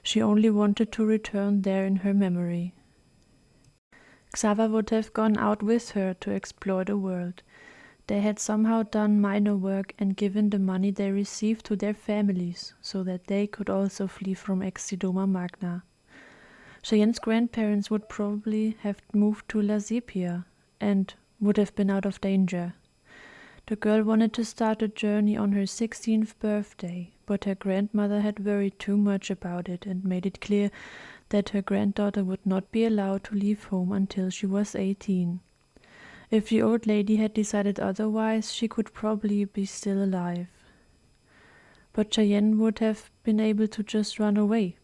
She only wanted to return there in her memory. Xaver would have gone out with her to explore the world. They had somehow done minor work and given the money they received to their families, so that they could also flee from Exidoma Magna. Cheyenne's grandparents would probably have moved to La Sepia and would have been out of danger. The girl wanted to start a journey on her 16th birthday, but her grandmother had worried too much about it and made it clear that her granddaughter would not be allowed to leave home until she was 18. If the old lady had decided otherwise, she could probably be still alive. But Cheyenne would have been able to just run away.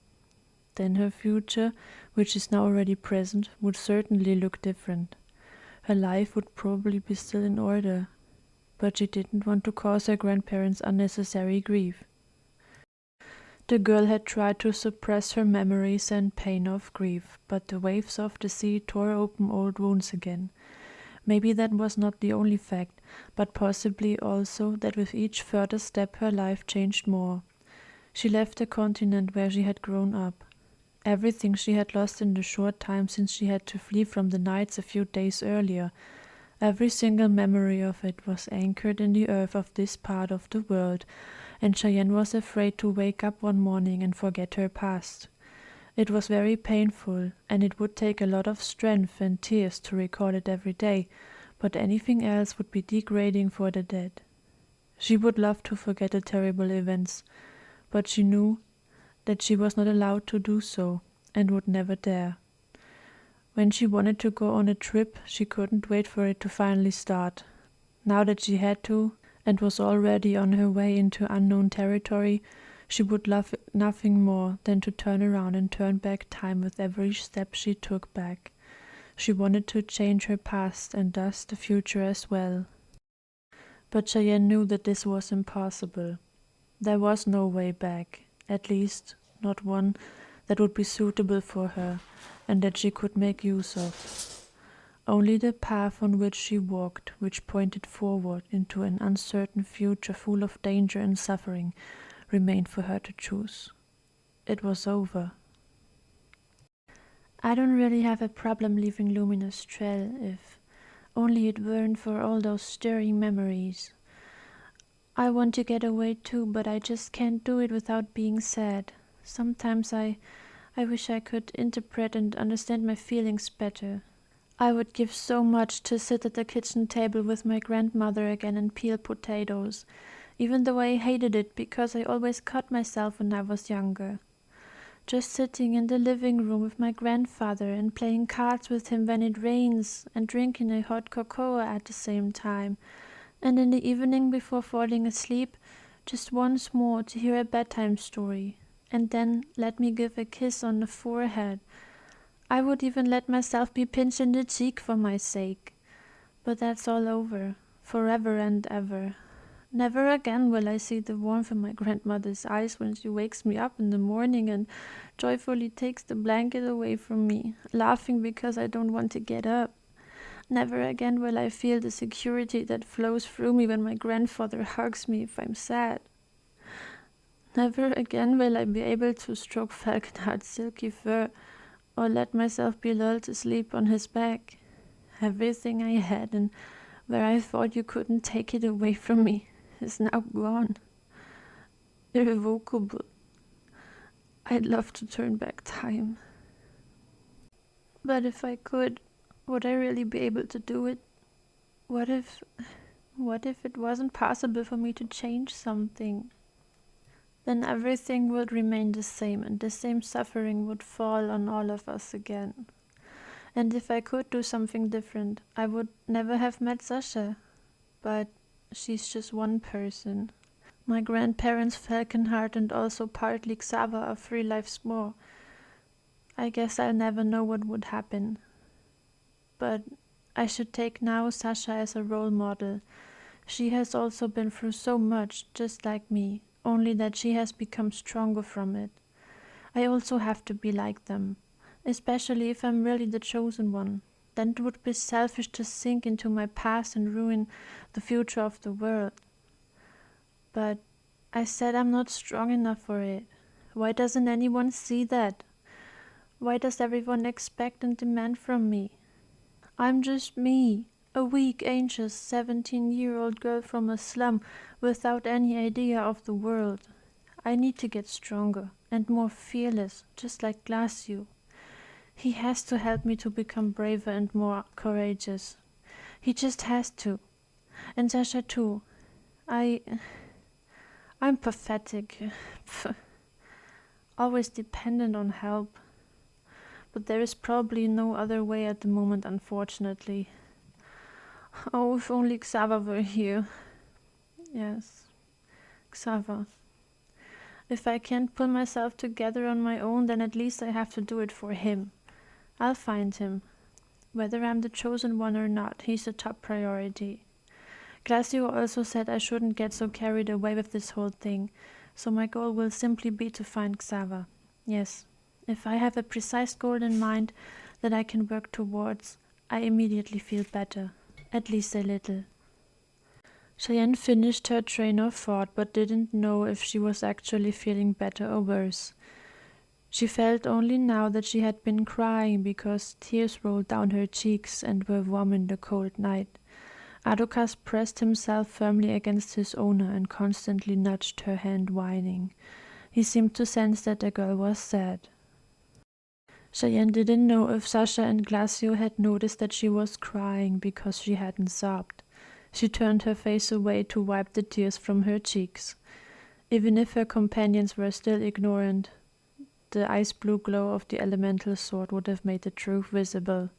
Then her future, which is now already present, would certainly look different. Her life would probably be still in order, but she didn't want to cause her grandparents unnecessary grief. The girl had tried to suppress her memories and pain of grief, but the waves of the sea tore open old wounds again. Maybe that was not the only fact, but possibly also that with each further step her life changed more. She left the continent where she had grown up. Everything she had lost in the short time since she had to flee from the Knights a few days earlier, every single memory of it was anchored in the earth of this part of the world, and Cheyenne was afraid to wake up one morning and forget her past. It was very painful, and it would take a lot of strength and tears to recall it every day, but anything else would be degrading for the dead. She would love to forget the terrible events, but she knew that she was not allowed to do so, and would never dare. When she wanted to go on a trip, she couldn't wait for it to finally start. Now that she had to, and was already on her way into unknown territory, she would love nothing more than to turn around and turn back time with every step she took back. She wanted to change her past and thus the future as well. But Cheyenne knew that this was impossible. There was no way back, at least not one that would be suitable for her and that she could make use of. Only the path on which she walked, which pointed forward into an uncertain future full of danger and suffering, remained for her to choose. It was over. I don't really have a problem leaving Luminous Trail if only it weren't for all those stirring memories. I want to get away too, but I just can't do it without being sad. Sometimes I wish I could interpret and understand my feelings better. I would give so much to sit at the kitchen table with my grandmother again and peel potatoes, even though I hated it because I always cut myself when I was younger. Just sitting in the living room with my grandfather and playing cards with him when it rains and drinking a hot cocoa at the same time. And in the evening before falling asleep, just once more to hear a bedtime story, and then let me give a kiss on the forehead. I would even let myself be pinched in the cheek for my sake. But that's all over, forever and ever. Never again will I see the warmth in my grandmother's eyes when she wakes me up in the morning and joyfully takes the blanket away from me, laughing because I don't want to get up. Never again will I feel the security that flows through me when my grandfather hugs me if I'm sad. Never again will I be able to stroke Falconheart's silky fur or let myself be lulled to sleep on his back. Everything I had and where I thought you couldn't take it away from me is now gone. Irrevocable. I'd love to turn back time. But if I could, would I really be able to do it? What if it wasn't possible for me to change something? Then everything would remain the same, and the same suffering would fall on all of us again. And if I could do something different, I would never have met Sasha. But she's just one person. My grandparents, Falconheart, and also partly Xava are 3 lives more. I guess I'll never know what would happen. But I should take now Sasha as a role model. She has also been through so much, just like me, only that she has become stronger from it. I also have to be like them, especially if I'm really the chosen one. Then it would be selfish to sink into my past and ruin the future of the world. But I said I'm not strong enough for it. Why doesn't anyone see that? Why does everyone expect and demand from me? I'm just me, a weak, anxious 17-year-old girl from a slum without any idea of the world. I need to get stronger and more fearless, just like Glacio. He has to help me to become braver and more courageous. He just has to. And Sasha too. I'm pathetic. Always dependent on help. But there is probably no other way at the moment, unfortunately. Oh, if only Xava were here. Yes, Xava. If I can't pull myself together on my own, then at least I have to do it for him. I'll find him. Whether I'm the chosen one or not, he's a top priority. Glacio also said I shouldn't get so carried away with this whole thing, so my goal will simply be to find Xava. Yes, if I have a precise goal in mind that I can work towards, I immediately feel better, at least a little. Cheyenne finished her train of thought but didn't know if she was actually feeling better or worse. She felt only now that she had been crying because tears rolled down her cheeks and were warm in the cold night. Adokas pressed himself firmly against his owner and constantly nudged her hand, whining. He seemed to sense that the girl was sad. Cheyenne didn't know if Sasha and Glacio had noticed that she was crying because she hadn't sobbed. She turned her face away to wipe the tears from her cheeks. Even if her companions were still ignorant, the ice-blue glow of the elemental sword would have made the truth visible.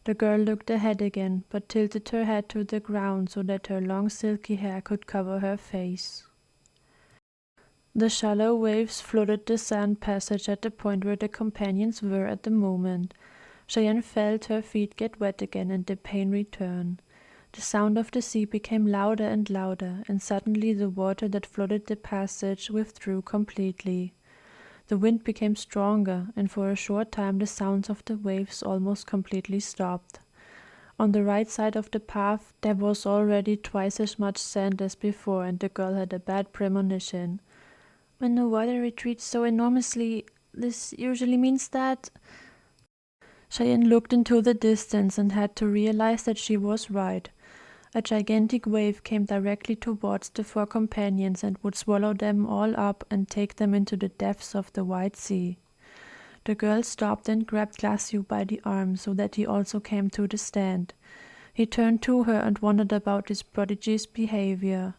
The girl looked ahead again, but tilted her head to the ground so that her long silky hair could cover her face. The shallow waves flooded the sand passage at the point where the companions were at the moment. Cheyenne felt her feet get wet again and the pain return. The sound of the sea became louder and louder, and suddenly the water that flooded the passage withdrew completely. The wind became stronger, and for a short time the sounds of the waves almost completely stopped. On the right side of the path there was already twice as much sand as before, and the girl had a bad premonition. When the water retreats so enormously, this usually means that... Cheyenne looked into the distance and had to realize that she was right. A gigantic wave came directly towards the 4 companions and would swallow them all up and take them into the depths of the wide sea. The girl stopped and grabbed Glacio by the arm so that he also came to the stand. He turned to her and wondered about his prodigy's behavior.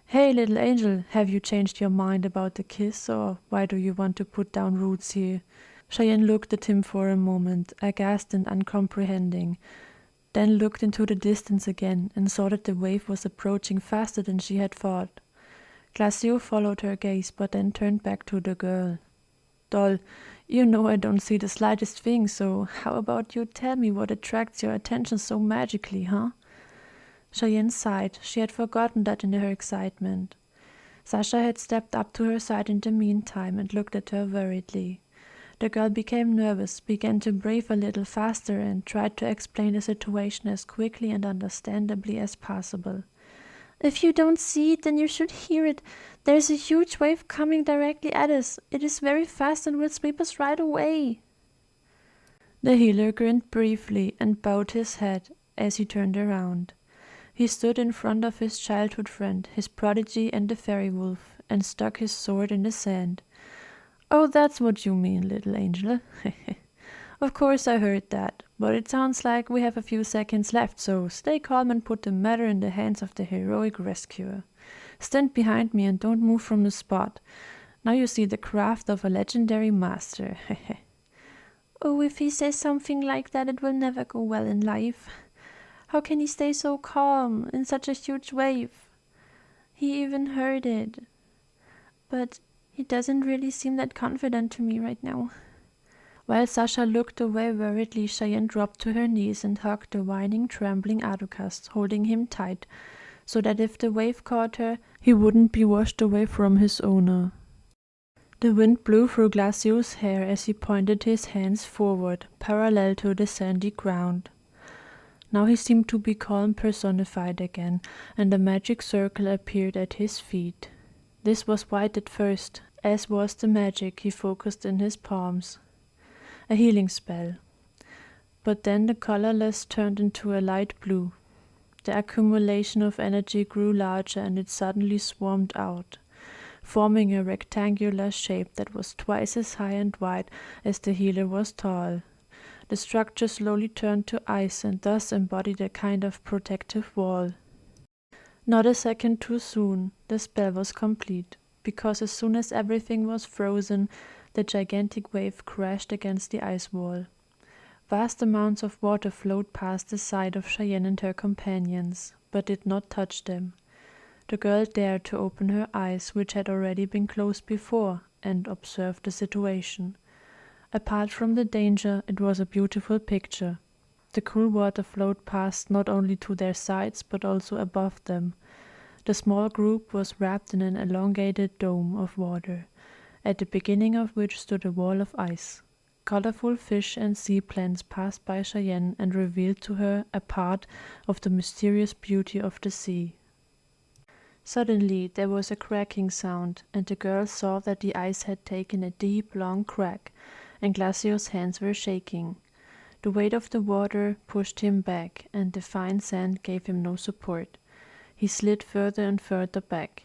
"Hey, little angel, have you changed your mind about the kiss, or why do you want to put down roots here?" Cheyenne looked at him for a moment, aghast and uncomprehending, then looked into the distance again and saw that the wave was approaching faster than she had thought. Glacio followed her gaze, but then turned back to the girl. "Doll, you know I don't see the slightest thing, so how about you tell me what attracts your attention so magically, huh?" Cheyenne sighed. She had forgotten that in her excitement. Sasha had stepped up to her side in the meantime and looked at her worriedly. The girl became nervous, began to breathe a little faster, and tried to explain the situation as quickly and understandably as possible. "If you don't see it, then you should hear it. There's a huge wave coming directly at us. It is very fast and will sweep us right away." The healer grinned briefly and bowed his head as he turned around. He stood in front of his childhood friend, his prodigy and the fairy wolf, and stuck his sword in the sand. "Oh, that's what you mean, little angel. Of course I heard that, but it sounds like we have a few seconds left, so stay calm and put the matter in the hands of the heroic rescuer. Stand behind me and don't move from the spot. Now you see the craft of a legendary master. Oh, if he says something like that, it will never go well in life. How can he stay so calm in such a huge wave? He even heard it. But he doesn't really seem that confident to me right now. While Sasha looked away worriedly, Cheyenne dropped to her knees and hugged the whining, trembling Aducast, holding him tight, so that if the wave caught her, he wouldn't be washed away from his owner. The wind blew through Glacio's hair as he pointed his hands forward, parallel to the sandy ground. Now he seemed to be calm personified again, and a magic circle appeared at his feet. This was white at first, as was the magic he focused in his palms. A healing spell. But then the colorless turned into a light blue. The accumulation of energy grew larger and it suddenly swarmed out, forming a rectangular shape that was twice as high and wide as the healer was tall. The structure slowly turned to ice and thus embodied a kind of protective wall. Not a second too soon, the spell was complete, because as soon as everything was frozen, the gigantic wave crashed against the ice wall. Vast amounts of water flowed past the side of Cheyenne and her companions, but did not touch them. The girl dared to open her eyes, which had already been closed before, and observe the situation. Apart from the danger, it was a beautiful picture. The cool water flowed past not only to their sides, but also above them. The small group was wrapped in an elongated dome of water, at the beginning of which stood a wall of ice. Colorful fish and sea plants passed by Cheyenne and revealed to her a part of the mysterious beauty of the sea. Suddenly there was a cracking sound, and the girl saw that the ice had taken a deep, long crack, and Glacio's hands were shaking. The weight of the water pushed him back, and the fine sand gave him no support. He slid further and further back.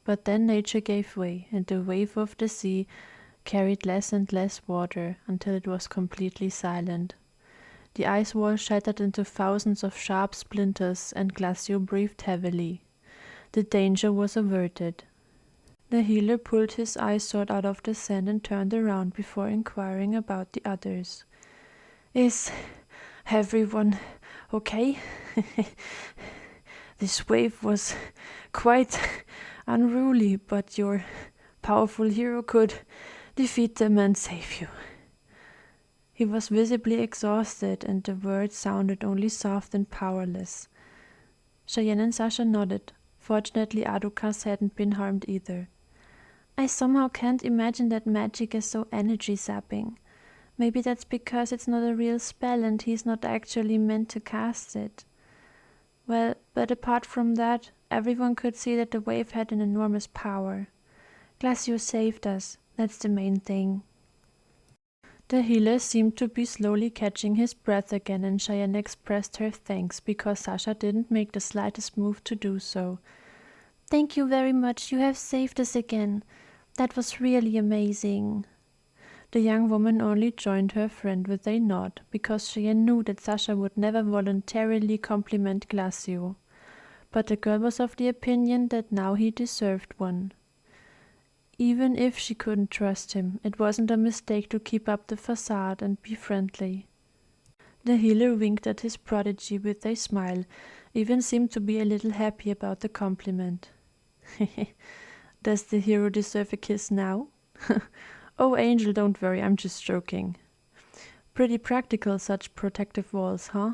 But then nature gave way, and the wave of the sea carried less and less water until it was completely silent. The ice wall shattered into thousands of sharp splinters, and Glacio breathed heavily. The danger was averted. The healer pulled his ice sword out of the sand and turned around before inquiring about the others. "Is everyone okay?" "This wave was quite unruly, but your powerful hero could defeat them and save you." He was visibly exhausted, and the words sounded only soft and powerless. Cheyenne and Sasha nodded. Fortunately, Adukas hadn't been harmed either. "I somehow can't imagine that magic is so energy-sapping. Maybe that's because it's not a real spell and he's not actually meant to cast it. Well, but apart from that, everyone could see that the wave had an enormous power. Glacio saved us, that's the main thing." The healer seemed to be slowly catching his breath again, and Cheyenne expressed her thanks because Sasha didn't make the slightest move to do so. "Thank you very much, you have saved us again. That was really amazing." The young woman only joined her friend with a nod, because Cheyenne knew that Sasha would never voluntarily compliment Glacio. But the girl was of the opinion that now he deserved one. Even if she couldn't trust him, it wasn't a mistake to keep up the facade and be friendly. The healer winked at his prodigy with a smile, even seemed to be a little happy about the compliment. "Does the hero deserve a kiss now?" "Oh, Angel, don't worry, I'm just joking." Pretty practical, such protective walls, huh?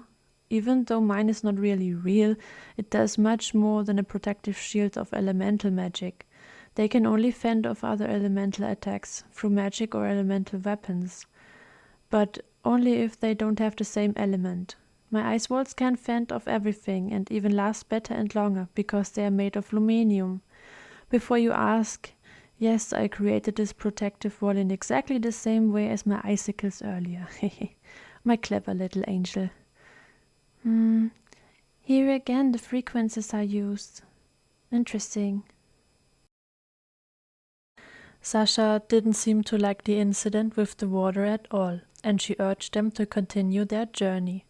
Even though mine is not really real, it does much more than a protective shield of elemental magic. They can only fend off other elemental attacks through magic or elemental weapons, but only if they don't have the same element. My ice walls can fend off everything and even last better and longer because they are made of luminium. Before you ask, yes, I created this protective wall in exactly the same way as my icicles earlier. My clever little angel. Here again the frequencies are used. Interesting. Sasha didn't seem to like the incident with the water at all. and she urged them to continue their journey.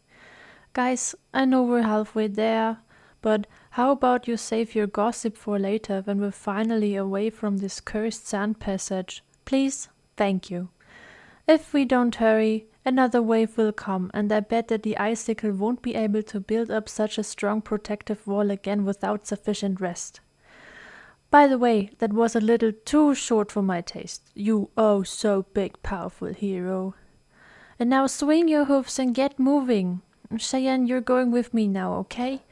Guys, I know we're halfway there, but how about you save your gossip for later when we're finally away from this cursed sand passage? Please? Thank you. If we don't hurry, another wave will come, and I bet that the icicle won't be able to build up such a strong protective wall again without sufficient rest. By the way, that was a little too short for my taste. You oh so big, powerful hero. And now swing your hoofs and get moving. Cheyenne, you're going with me now, okay?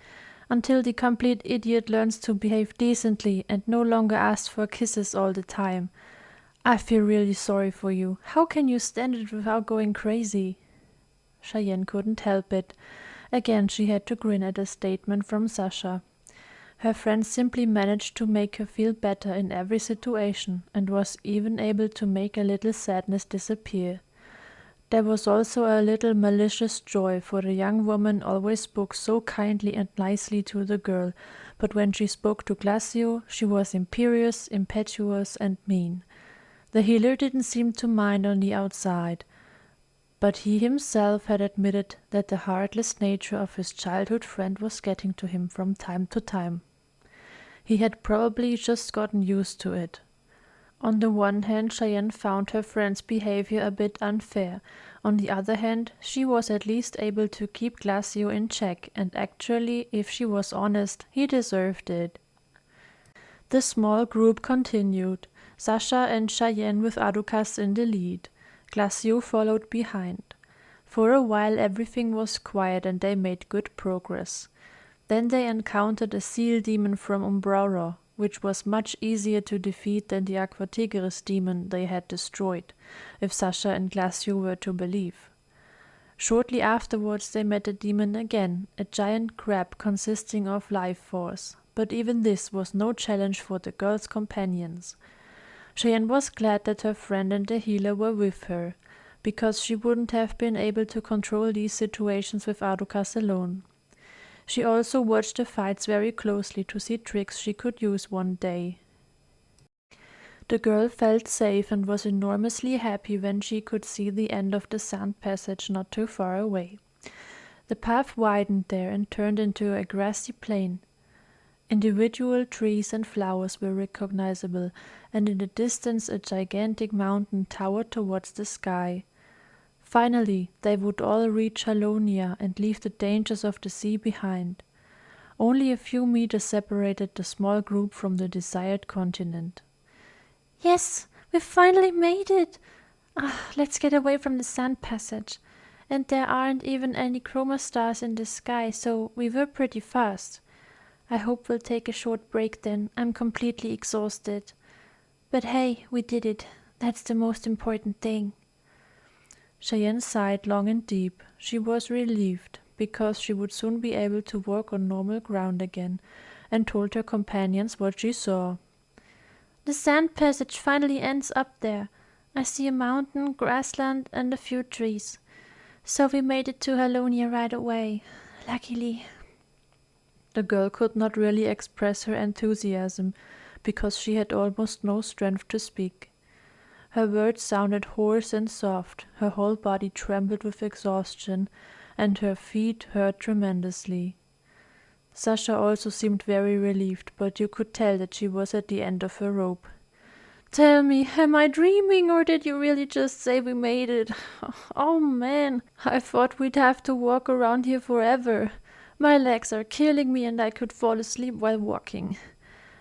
Until the complete idiot learns to behave decently and no longer asks for kisses all the time. I feel really sorry for you. How can you stand it without going crazy? Cheyenne couldn't help it. Again she had to grin at a statement from Sasha. Her friend simply managed to make her feel better in every situation, and was even able to make a little sadness disappear. There was also a little malicious joy, for the young woman always spoke so kindly and nicely to the girl, but when she spoke to Glacio, she was imperious, impetuous, and mean. The healer didn't seem to mind on the outside, but he himself had admitted that the heartless nature of his childhood friend was getting to him from time to time. He had probably just gotten used to it. On the one hand, Cheyenne found her friend's behavior a bit unfair. On the other hand, she was at least able to keep Glacio in check, and actually, if she was honest, he deserved it. The small group continued, Sasha and Cheyenne with Adukas in the lead. Glacio followed behind. For a while everything was quiet and they made good progress. Then they encountered a seal demon from Umbraura, which was much easier to defeat than the Aqua Tigris demon they had destroyed, if Sasha and Glacio were to believe. Shortly afterwards they met a demon again, a giant crab consisting of life force, but even this was no challenge for the girl's companions. Cheyenne was glad that her friend and the healer were with her, because she wouldn't have been able to control these situations with Adukas alone. She also watched the fights very closely to see tricks she could use one day. The girl felt safe and was enormously happy when she could see the end of the sand passage not too far away. The path widened there and turned into a grassy plain. Individual trees and flowers were recognizable, and in the distance a gigantic mountain towered towards the sky. Finally, they would all reach Halonia and leave the dangers of the sea behind. Only a few meters separated the small group from the desired continent. Yes, we finally made it! Let's get away from the sand passage. And there aren't even any chroma stars in the sky, so we were pretty fast. I hope we'll take a short break then. I'm completely exhausted. But hey, we did it. That's the most important thing. Cheyenne sighed long and deep. She was relieved, because she would soon be able to walk on normal ground again, and told her companions what she saw. The sand passage finally ends up there. I see a mountain, grassland, and a few trees. So we made it to Halonia right away. Luckily. The girl could not really express her enthusiasm, because she had almost no strength to speak. Her words sounded hoarse and soft, her whole body trembled with exhaustion, and her feet hurt tremendously. Sasha also seemed very relieved, but you could tell that she was at the end of her rope. Tell me, am I dreaming, or did you really just say we made it? Oh man, I thought we'd have to walk around here forever. My legs are killing me and I could fall asleep while walking.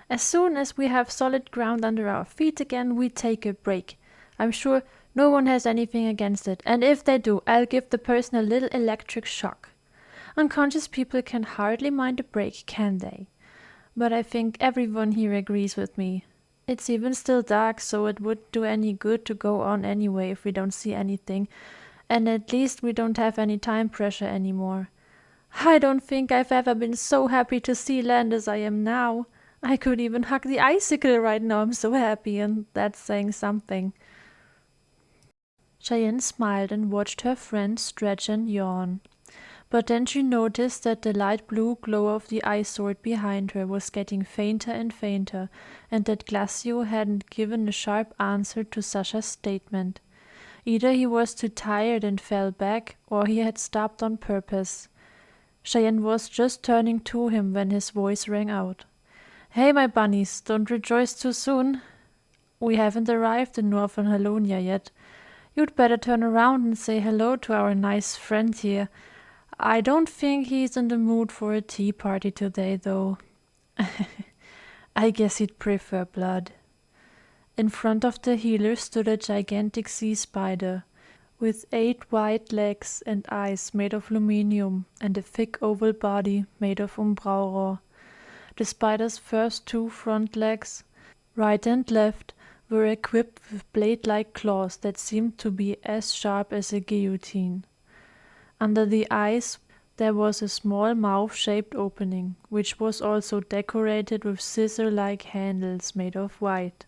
As soon as we have solid ground under our feet again, we take a break. I'm sure no one has anything against it, and if they do, I'll give the person a little electric shock. Unconscious people can hardly mind a break, can they? But I think everyone here agrees with me. It's even still dark, so it wouldn't do any good to go on anyway if we don't see anything, and at least we don't have any time pressure anymore. I don't think I've ever been so happy to see land as I am now. I could even hug the icicle right now, I'm so happy, and that's saying something. Cheyenne smiled and watched her friend stretch and yawn. But then she noticed that the light blue glow of the ice sword behind her was getting fainter and fainter, and that Glacio hadn't given a sharp answer to Sasha's statement. Either he was too tired and fell back, or he had stopped on purpose. Cheyenne was just turning to him when his voice rang out. "Hey, my bunnies, don't rejoice too soon. We haven't arrived in northern Halonia yet. You'd better turn around and say hello to our nice friend here. I don't think he's in the mood for a tea party today, though. I guess he'd prefer blood." In front of the healer stood a gigantic sea spider, with 8 white legs and eyes made of luminium and a thick oval body made of umbrauro. The spider's first 2 front legs, right and left, were equipped with blade-like claws that seemed to be as sharp as a guillotine. Under the eyes there was a small mouth-shaped opening, which was also decorated with scissor-like handles made of white.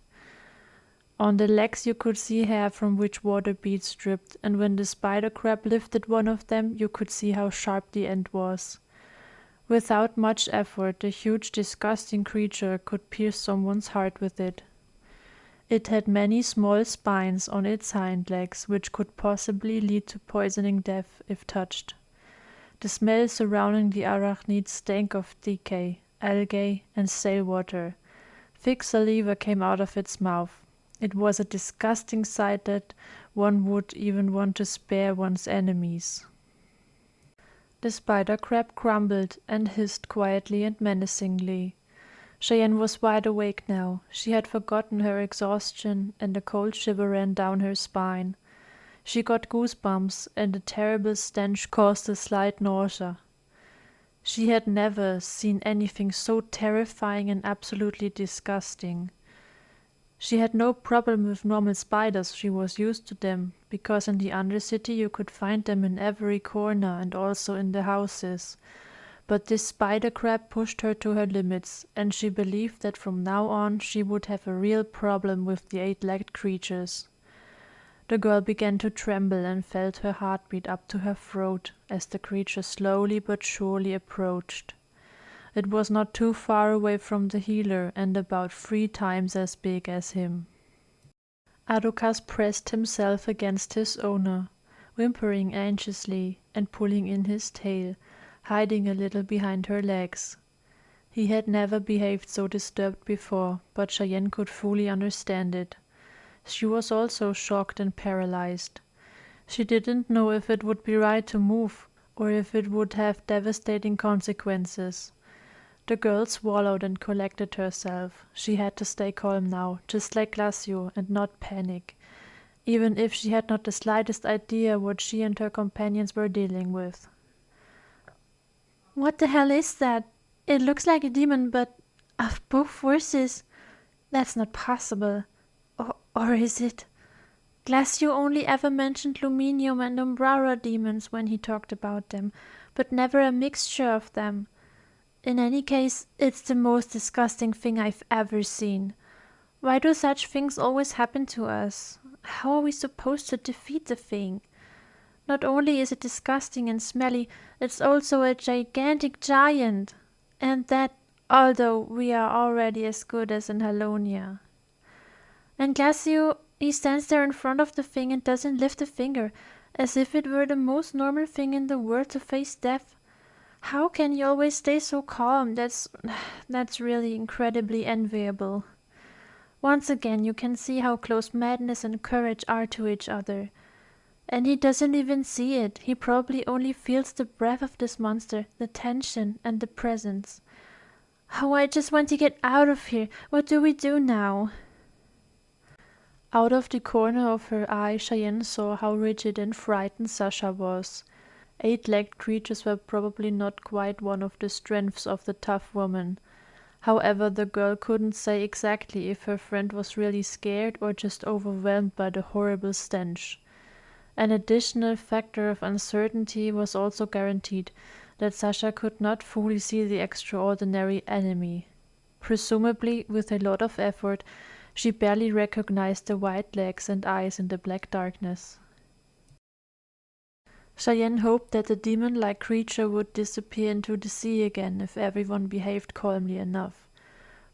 On the legs you could see hair from which water beads dripped, and when the spider crab lifted one of them you could see how sharp the end was. Without much effort, the huge, disgusting creature could pierce someone's heart with it. It had many small spines on its hind legs, which could possibly lead to poisoning death if touched. The smell surrounding the arachnid stank of decay, algae, and sail water. Thick saliva came out of its mouth. It was a disgusting sight that one would even want to spare one's enemies. The spider crab grumbled and hissed quietly and menacingly. Cheyenne was wide awake now. She had forgotten her exhaustion, and a cold shiver ran down her spine. She got goosebumps, and a terrible stench caused a slight nausea. She had never seen anything so terrifying and absolutely disgusting. She had no problem with normal spiders, she was used to them, because in the Undercity you could find them in every corner and also in the houses. But this spider crab pushed her to her limits, and she believed that from now on she would have a real problem with the 8-legged creatures. The girl began to tremble and felt her heart beat up to her throat as the creature slowly but surely approached. It was not too far away from the healer and about 3 times as big as him. Adokas pressed himself against his owner, whimpering anxiously and pulling in his tail, hiding a little behind her legs. He had never behaved so disturbed before, but Cheyenne could fully understand it. She was also shocked and paralyzed. She didn't know if it would be right to move or if it would have devastating consequences. The girl swallowed and collected herself. She had to stay calm now, just like Glacio, and not panic, even if she had not the slightest idea what she and her companions were dealing with. What the hell is that? It looks like a demon, but of both forces. That's not possible. Or is it? Glacio only ever mentioned Luminium and Umbrara demons when he talked about them, but never a mixture of them. In any case, it's the most disgusting thing I've ever seen. Why do such things always happen to us? How are we supposed to defeat the thing? Not only is it disgusting and smelly, it's also a gigantic giant. And that, although we are already as good as in Halonia. And Glacio, he stands there in front of the thing and doesn't lift a finger, as if it were the most normal thing in the world to face death. How can you always stay so calm? That's really incredibly enviable. Once again, you can see how close madness and courage are to each other. And he doesn't even see it. He probably only feels the breath of this monster, the tension and the presence. Oh, I just want to get out of here. What do we do now? Out of the corner of her eye, Cheyenne saw how rigid and frightened Sasha was. 8-legged creatures were probably not quite one of the strengths of the tough woman. However, the girl couldn't say exactly if her friend was really scared or just overwhelmed by the horrible stench. An additional factor of uncertainty was also guaranteed, that Sasha could not fully see the extraordinary enemy. Presumably, with a lot of effort, she barely recognized the white legs and eyes in the black darkness. Cheyenne hoped that the demon-like creature would disappear into the sea again if everyone behaved calmly enough.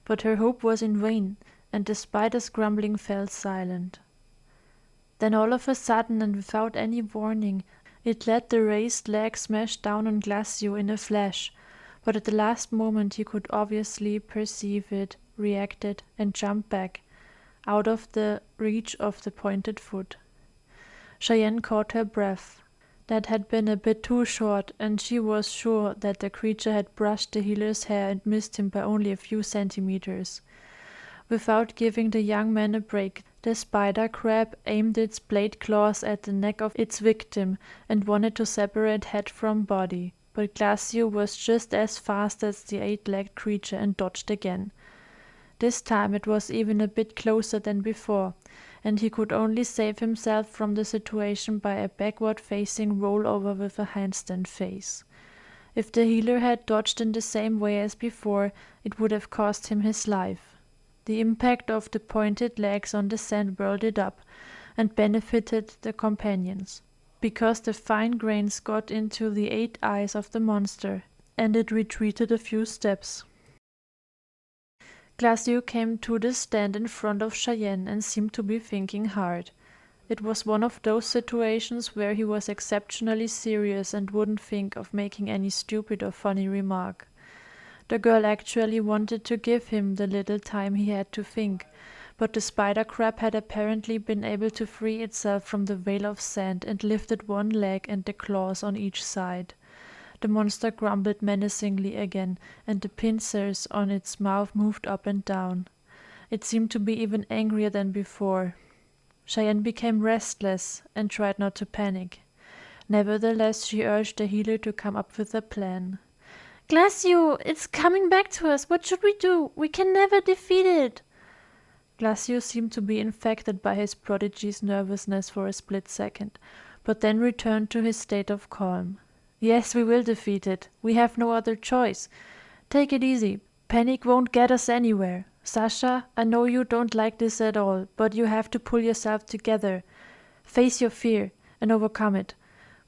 But her hope was in vain, and the spider's grumbling fell silent. Then all of a sudden, and without any warning, it let the raised leg smash down on Glacio in a flash, but at the last moment he could obviously perceive it, reacted, and jumped back, out of the reach of the pointed foot. Cheyenne caught her breath. That had been a bit too short, and she was sure that the creature had brushed the healer's hair and missed him by only a few centimeters. Without giving the young man a break, the spider crab aimed its blade claws at the neck of its victim and wanted to separate head from body, but Glacio was just as fast as the eight-legged creature and dodged again. This time it was even a bit closer than before, and he could only save himself from the situation by a backward-facing rollover with a handstand face. If the healer had dodged in the same way as before, it would have cost him his life. The impact of the pointed legs on the sand whirled it up, and benefited the companions, because the fine grains got into the 8 eyes of the monster, and it retreated a few steps. Glacio came to the stand in front of Cheyenne and seemed to be thinking hard. It was one of those situations where he was exceptionally serious and wouldn't think of making any stupid or funny remark. The girl actually wanted to give him the little time he had to think, but the spider crab had apparently been able to free itself from the veil of sand and lifted one leg and the claws on each side. The monster grumbled menacingly again, and the pincers on its mouth moved up and down. It seemed to be even angrier than before. Cheyenne became restless and tried not to panic. Nevertheless, she urged the healer to come up with a plan. Glacio, it's coming back to us. What should we do? We can never defeat it. Glacio seemed to be infected by his prodigy's nervousness for a split second, but then returned to his state of calm. Yes, we will defeat it. We have no other choice. Take it easy. Panic won't get us anywhere. Sasha, I know you don't like this at all, but you have to pull yourself together. Face your fear and overcome it.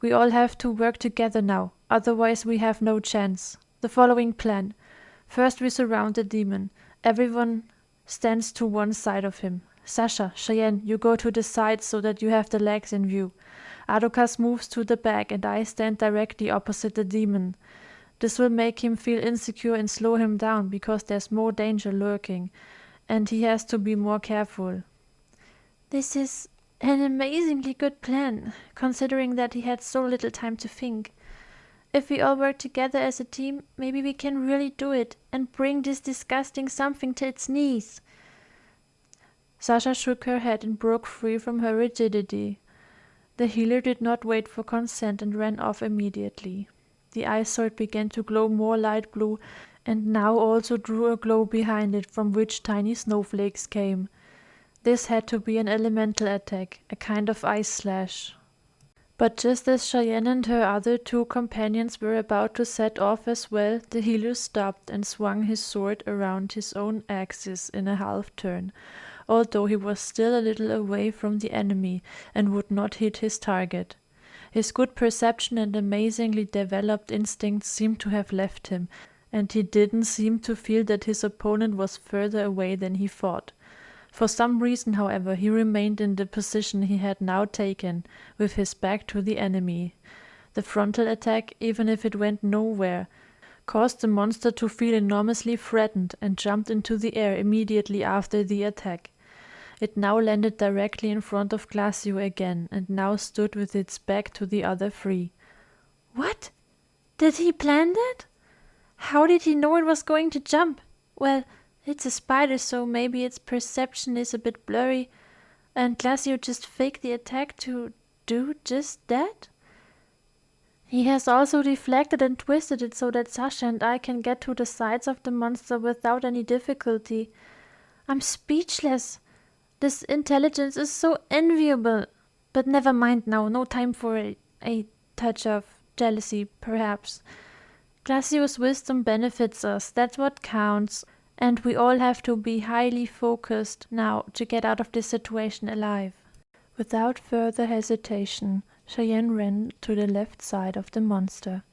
We all have to work together now, otherwise we have no chance. The following plan. First we surround the demon. Everyone stands to one side of him. Sasha, Cheyenne, you go to the side so that you have the legs in view. Adokas moves to the back and I stand directly opposite the demon. This will make him feel insecure and slow him down because there's more danger lurking, and he has to be more careful. This is an amazingly good plan, considering that he had so little time to think. If we all work together as a team, maybe we can really do it and bring this disgusting something to its knees. Sasha shook her head and broke free from her rigidity. The healer did not wait for consent and ran off immediately. The ice sword began to glow more light blue, and now also drew a glow behind it from which tiny snowflakes came. This had to be an elemental attack, a kind of ice slash. But just as Cheyenne and her other 2 companions were about to set off as well, the healer stopped and swung his sword around his own axis in a half turn, although he was still a little away from the enemy and would not hit his target. His good perception and amazingly developed instincts seemed to have left him, and he didn't seem to feel that his opponent was further away than he thought. For some reason, however, he remained in the position he had now taken, with his back to the enemy. The frontal attack, even if it went nowhere, caused the monster to feel enormously threatened and jumped into the air immediately after the attack. It now landed directly in front of Glacio again, and now stood with its back to the other 3. What? Did he plan that? How did he know it was going to jump? Well, it's a spider, so maybe its perception is a bit blurry, and Glacio just faked the attack to do just that? He has also deflected and twisted it so that Sasha and I can get to the sides of the monster without any difficulty. I'm speechless. This intelligence is so enviable. But never mind now, no time for a touch of jealousy, perhaps. Glacio's wisdom benefits us, that's what counts, and we all have to be highly focused now to get out of this situation alive. Without further hesitation, Cheyenne ran to the left side of the monster.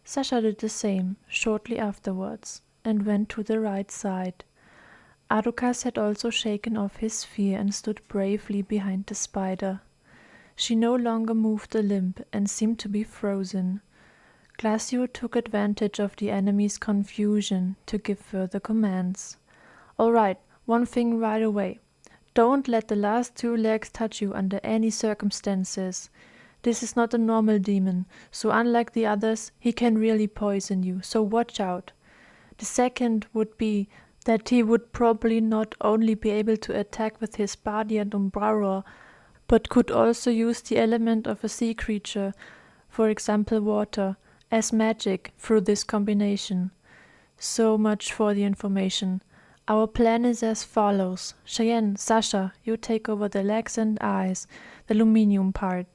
Sasha did the same shortly afterwards, and went to the right side. Adokas had also shaken off his fear and stood bravely behind the spider. She no longer moved a limb and seemed to be frozen. Glacio took advantage of the enemy's confusion to give further commands. "All right, one thing right away. Don't let the last 2 legs touch you under any circumstances. This is not a normal demon, so unlike the others, he can really poison you, so watch out. The second would be that he would probably not only be able to attack with his body and umbrella, but could also use the element of a sea creature, for example water, as magic through this combination. So much for the information. Our plan is as follows. Cheyenne, Sasha, you take over the legs and eyes, the luminium part.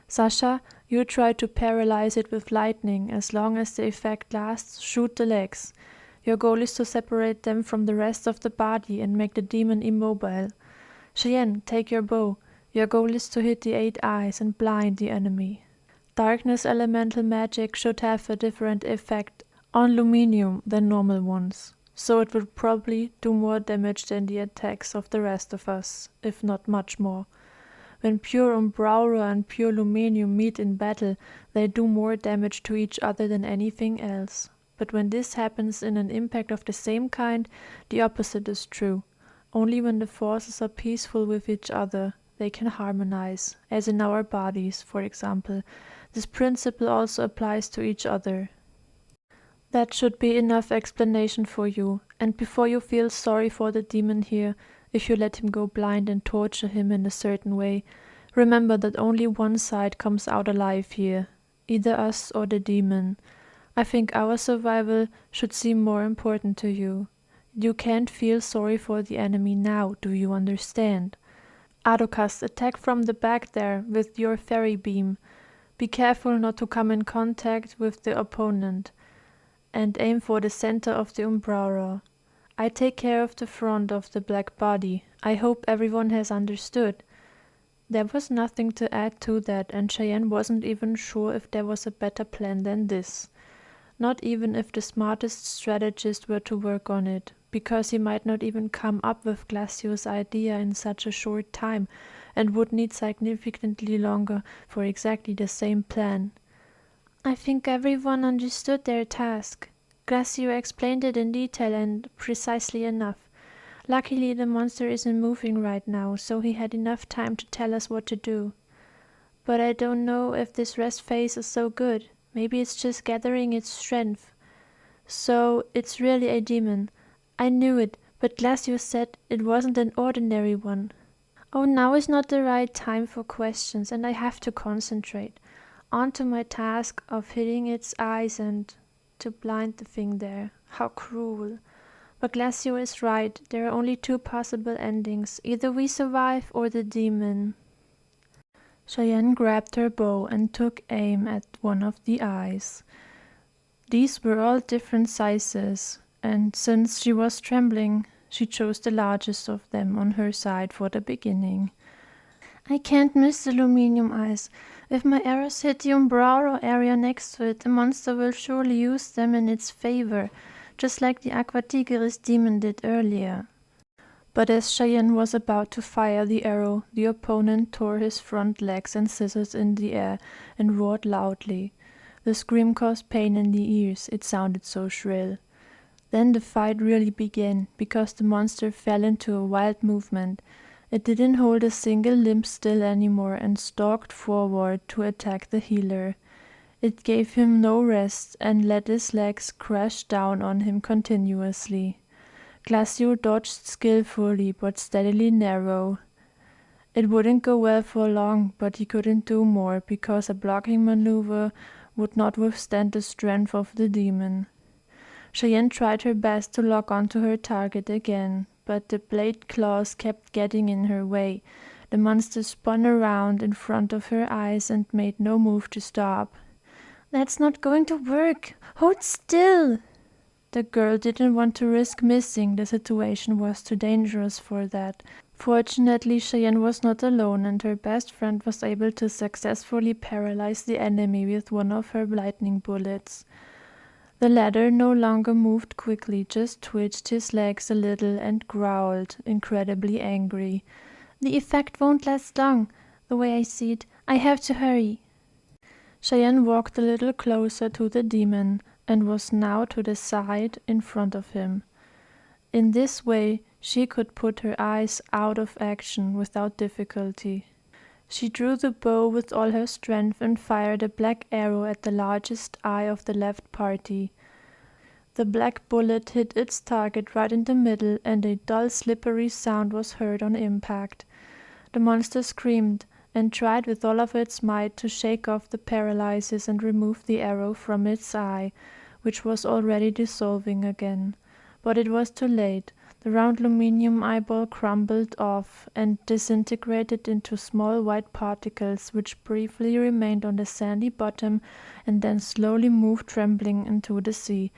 Sasha, you try to paralyze it with lightning. As long as the effect lasts, shoot the legs. Your goal is to separate them from the rest of the body and make the demon immobile. Cheyenne, take your bow. Your goal is to hit the 8 eyes and blind the enemy. Darkness elemental magic should have a different effect on luminium than normal ones, so it would probably do more damage than the attacks of the rest of us, if not much more. When pure Umbraura and pure Luminium meet in battle, they do more damage to each other than anything else. But when this happens in an impact of the same kind, the opposite is true. Only when the forces are peaceful with each other, they can harmonize, as in our bodies, for example. This principle also applies to each other. That should be enough explanation for you, and before you feel sorry for the demon here, if you let him go blind and torture him in a certain way, remember that only one side comes out alive here, either us or the demon. I think our survival should seem more important to you. You can't feel sorry for the enemy now, do you understand? Adocast, attack from the back there with your fairy beam. Be careful not to come in contact with the opponent, and aim for the center of the Umbraura. I take care of the front of the black body. I hope everyone has understood. There was nothing to add to that, and Cheyenne wasn't even sure if there was a better plan than this. Not even if the smartest strategist were to work on it, because he might not even come up with Glacio's idea in such a short time, and would need significantly longer for exactly the same plan. I think everyone understood their task. Glacio explained it in detail and precisely enough. Luckily the monster isn't moving right now, so he had enough time to tell us what to do. But I don't know if this rest phase is so good. Maybe it's just gathering its strength. So it's really a demon. I knew it, but Glacio said it wasn't an ordinary one. Oh, now is not the right time for questions, and I have to concentrate. On to my task of hitting its eyes and to blind the thing there. How cruel. But Glacio is right. There are only 2 possible endings. Either we survive or the demon. Cheyenne grabbed her bow and took aim at one of the eyes. These were all different sizes, and since she was trembling, she chose the largest of them on her side for the beginning. I can't miss the luminium eyes. If my arrows hit the Umbraura area next to it, the monster will surely use them in its favor, just like the Aqua Tigris demon did earlier. But as Cheyenne was about to fire the arrow, the opponent tore his front legs and scissors in the air and roared loudly. The scream caused pain in the ears, it sounded so shrill. Then the fight really began, because the monster fell into a wild movement. It didn't hold a single limb still anymore and stalked forward to attack the healer. It gave him no rest and let his legs crash down on him continuously. Glacio dodged skillfully but steadily narrow. It wouldn't go well for long, but he couldn't do more because a blocking maneuver would not withstand the strength of the demon. Cheyenne tried her best to lock onto her target again, but the blade claws kept getting in her way. The monster spun around in front of her eyes and made no move to stop. That's not going to work! Hold still! The girl didn't want to risk missing. The situation was too dangerous for that. Fortunately, Cheyenne was not alone, and her best friend was able to successfully paralyze the enemy with one of her lightning bullets. The latter no longer moved quickly, just twitched his legs a little and growled, incredibly angry. The effect won't last long. The way I see it, I have to hurry. Cheyenne walked a little closer to the demon and was now to the side in front of him. In this way she could put her eyes out of action without difficulty. She drew the bow with all her strength and fired a black arrow at the largest eye of the left party. The black bullet hit its target right in the middle, and a dull slippery sound was heard on impact. The monster screamed and tried with all of its might to shake off the paralysis and remove the arrow from its eye, which was already dissolving again. But it was too late. The round aluminium eyeball crumbled off and disintegrated into small white particles, which briefly remained on the sandy bottom and then slowly moved trembling into the sea,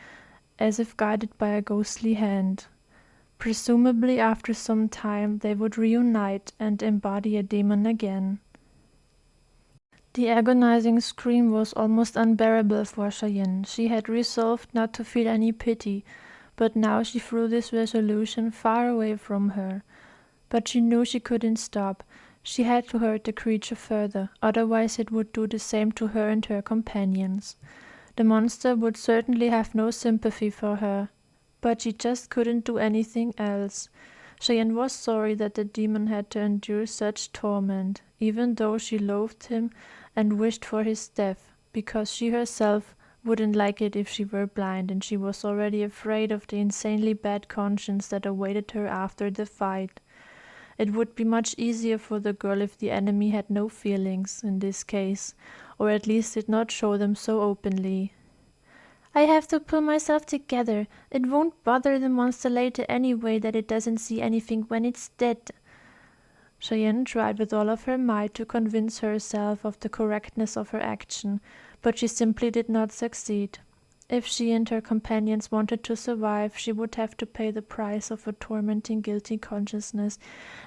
as if guided by a ghostly hand. Presumably after some time they would reunite and embody a demon again. The agonizing scream was almost unbearable for Cheyenne. She had resolved not to feel any pity, but now she threw this resolution far away from her. But she knew she couldn't stop. She had to hurt the creature further, otherwise it would do the same to her and her companions. The monster would certainly have no sympathy for her, but she just couldn't do anything else. Cheyenne was sorry that the demon had to endure such torment, even though she loathed him and wished for his death, because she herself wouldn't like it if she were blind, and she was already afraid of the insanely bad conscience that awaited her after the fight. It would be much easier for the girl if the enemy had no feelings in this case, or at least did not show them so openly. I have to pull myself together. It won't bother the monster later anyway that it doesn't see anything when it's dead. Cheyenne tried with all of her might to convince herself of the correctness of her action, but she simply did not succeed. If she and her companions wanted to survive, she would have to pay the price of a tormenting guilty consciousness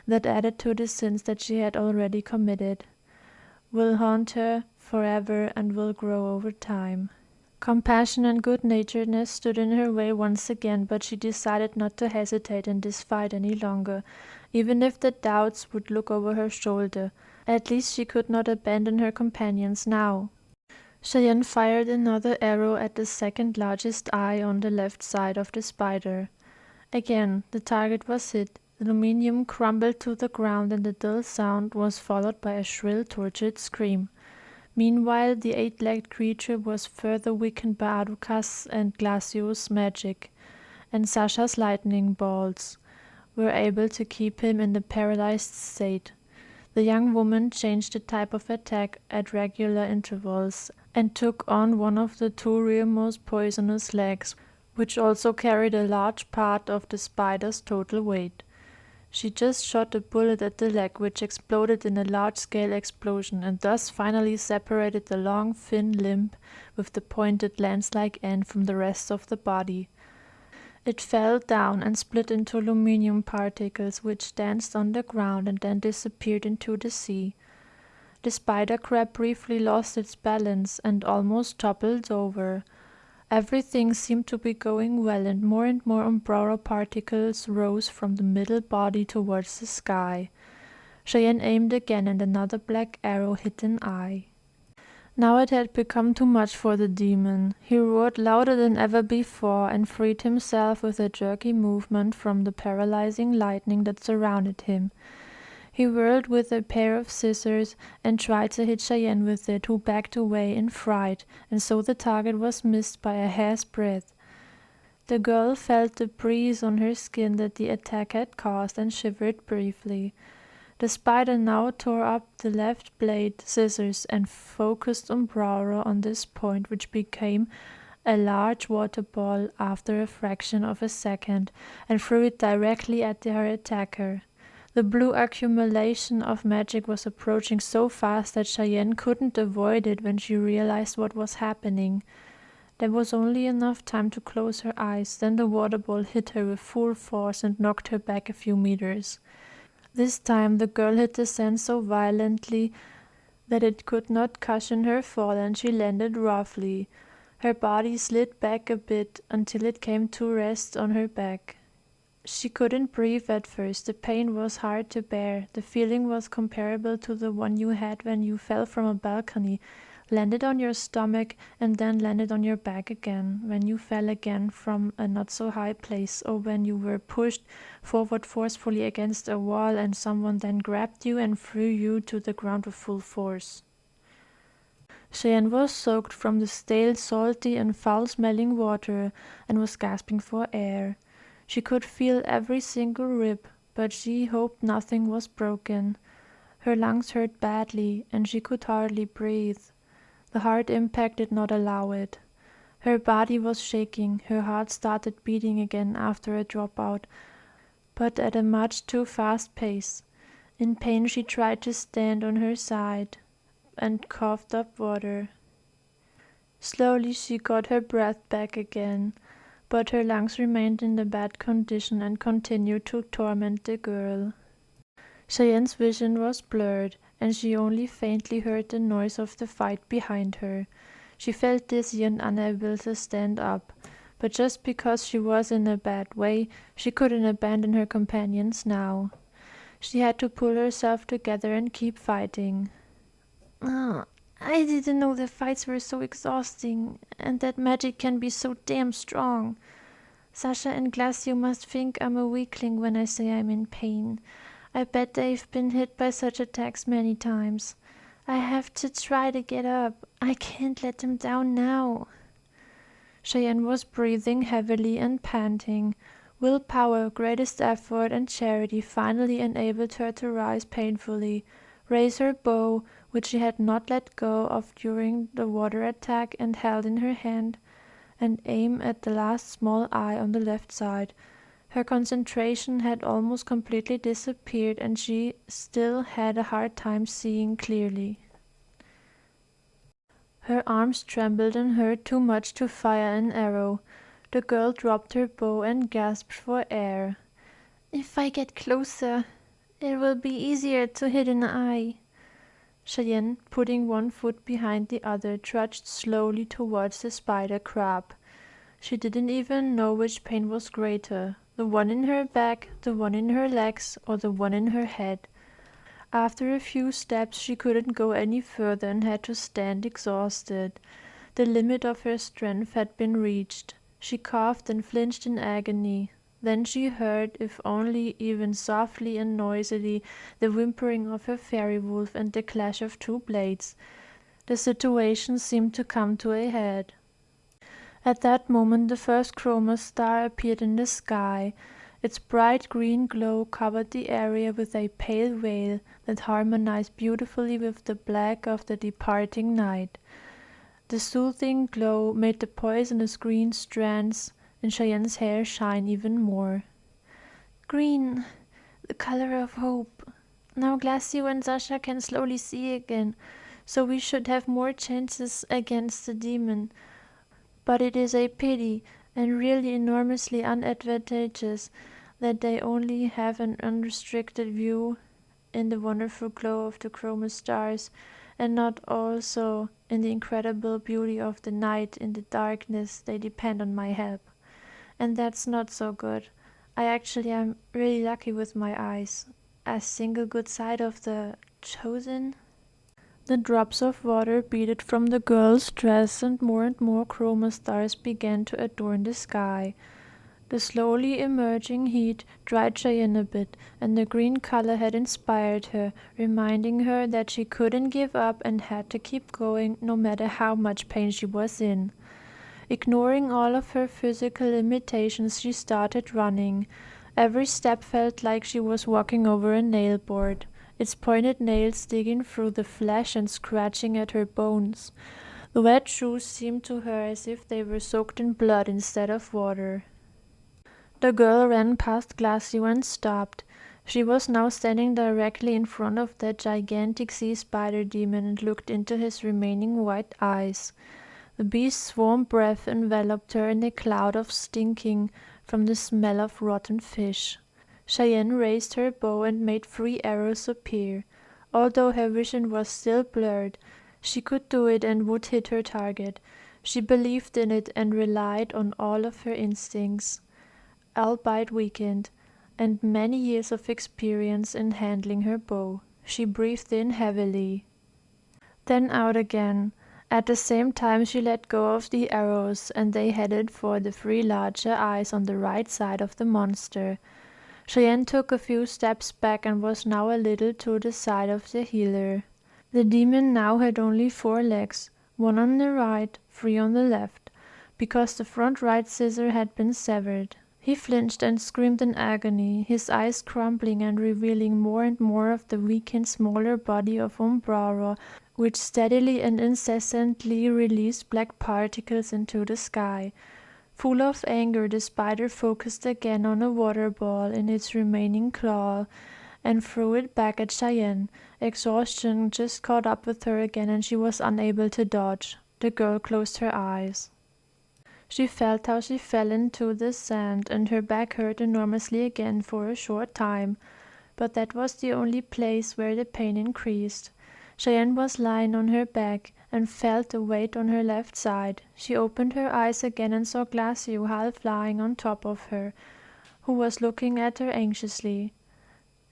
that added to the sins that she had already committed, will haunt her forever and will grow over time. Compassion and good-naturedness stood in her way once again, but she decided not to hesitate in this fight any longer, even if the doubts would look over her shoulder. At least she could not abandon her companions now. Cheyenne fired another arrow at the second largest eye on the left side of the spider. Again the target was hit, the aluminium crumbled to the ground, and the dull sound was followed by a shrill, tortured scream. Meanwhile the eight-legged creature was further weakened by Adukas and Glacio's magic, and Sasha's lightning bolts were able to keep him in the paralyzed state. The young woman changed the type of attack at regular intervals and took on one of the two rearmost poisonous legs, which also carried a large part of the spider's total weight. She just shot a bullet at the leg, which exploded in a large-scale explosion, and thus finally separated the long, thin limb with the pointed lance-like end from the rest of the body. It fell down and split into aluminium particles, which danced on the ground and then disappeared into the sea. The spider crab briefly lost its balance and almost toppled over. Everything seemed to be going well, and more umbra particles rose from the middle body towards the sky. Cheyenne aimed again, and another black arrow hit an eye. Now it had become too much for the demon. He roared louder than ever before and freed himself with a jerky movement from the paralyzing lightning that surrounded him. He whirled with a pair of scissors and tried to hit Cheyenne with it, who backed away in fright, and so the target was missed by a hair's breadth. The girl felt the breeze on her skin that the attack had caused and shivered briefly. The spider now tore up the left blade scissors and focused Umbraura on this point, which became a large water ball after a fraction of a second, and threw it directly at her attacker. The blue accumulation of magic was approaching so fast that Cheyenne couldn't avoid it when she realized what was happening. There was only enough time to close her eyes, then the water ball hit her with full force and knocked her back a few meters. This time the girl hit the sand so violently that it could not cushion her fall, and she landed roughly. Her body slid back a bit until it came to rest on her back. She couldn't breathe at first. The pain was hard to bear. The feeling was comparable to the one you had when you fell from a balcony, landed on your stomach, and then landed on your back again, when you fell again from a not so high place, or when you were pushed forward forcefully against a wall and someone then grabbed you and threw you to the ground with full force. Cheyenne was soaked from the stale, salty, and foul-smelling water and was gasping for air. She could feel every single rib, but she hoped nothing was broken. Her lungs hurt badly, and she could hardly breathe. The hard impact did not allow it. Her body was shaking, her heart started beating again after a dropout, but at a much too fast pace. In pain she tried to stand on her side and coughed up water. Slowly she got her breath back again, but her lungs remained in a bad condition and continued to torment the girl. Cheyenne's vision was blurred, and she only faintly heard the noise of the fight behind her. She felt dizzy and unable to stand up, but just because she was in a bad way, she couldn't abandon her companions now. She had to pull herself together and keep fighting. "Oh, I didn't know the fights were so exhausting, and that magic can be so damn strong. Sasha and Glacio must think I'm a weakling when I say I'm in pain. I bet they've been hit by such attacks many times. I have to try to get up. I can't let them down now." Cheyenne was breathing heavily and panting. Willpower, greatest effort, and charity finally enabled her to rise painfully, raise her bow, which she had not let go of during the water attack and held in her hand, and aim at the last small eye on the left side. Her concentration had almost completely disappeared, and she still had a hard time seeing clearly. Her arms trembled and hurt too much to fire an arrow. The girl dropped her bow and gasped for air. "If I get closer, it will be easier to hit an eye." Cheyenne, putting one foot behind the other, trudged slowly towards the spider crab. She didn't even know which pain was greater, the one in her back, the one in her legs, or the one in her head. After a few steps she couldn't go any further and had to stand exhausted. The limit of her strength had been reached. She coughed and flinched in agony. Then she heard, if only even softly and noisily, the whimpering of her fairy wolf and the clash of two blades. The situation seemed to come to a head. At that moment the first chroma star appeared in the sky. Its bright green glow covered the area with a pale veil that harmonized beautifully with the black of the departing night. The soothing glow made the poisonous green strands in Cheyenne's hair shine even more. "Green, the color of hope. Now Glacio and Sasha can slowly see again, so we should have more chances against the demon. But it is a pity, and really enormously unadvantageous, that they only have an unrestricted view in the wonderful glow of the chroma stars, and not also in the incredible beauty of the night. In the darkness they depend on my help. And that's not so good. I actually am really lucky with my eyes. A single good sight of the chosen." The drops of water beaded from the girl's dress, and more chroma stars began to adorn the sky. The slowly emerging heat dried Cheyenne a bit, and the green color had inspired her, reminding her that she couldn't give up and had to keep going no matter how much pain she was in. Ignoring all of her physical limitations, she started running. Every step felt like she was walking over a nail board, its pointed nails digging through the flesh and scratching at her bones. The wet shoes seemed to her as if they were soaked in blood instead of water. The girl ran past Glacio and stopped. She was now standing directly in front of that gigantic sea spider demon and looked into his remaining white eyes. The beast's warm breath enveloped her in a cloud of stinking from the smell of rotten fish. Cheyenne raised her bow and made 3 arrows appear. Although her vision was still blurred, she could do it and would hit her target. She believed in it and relied on all of her instincts. albeit weakened, and many years of experience in handling her bow. She breathed in heavily, then out again. At the same time she let go of the arrows, and they headed for the 3 larger eyes on the right side of the monster. Cheyenne took a few steps back and was now a little to the side of the healer. The demon now had only 4 legs, 1 on the right, 3 on the left, because the front right scissor had been severed. He flinched and screamed in agony, his eyes crumbling and revealing more and more of the weakened smaller body of Umbrara, which steadily and incessantly released black particles into the sky. Full of anger, the spider focused again on a water ball in its remaining claw and threw it back at Cheyenne. Exhaustion just caught up with her again and she was unable to dodge. The girl closed her eyes. She felt how she fell into the sand, and her back hurt enormously again for a short time, but that was the only place where the pain increased. Cheyenne was lying on her back, and felt the weight on her left side. She opened her eyes again and saw Glacio half lying on top of her, who was looking at her anxiously.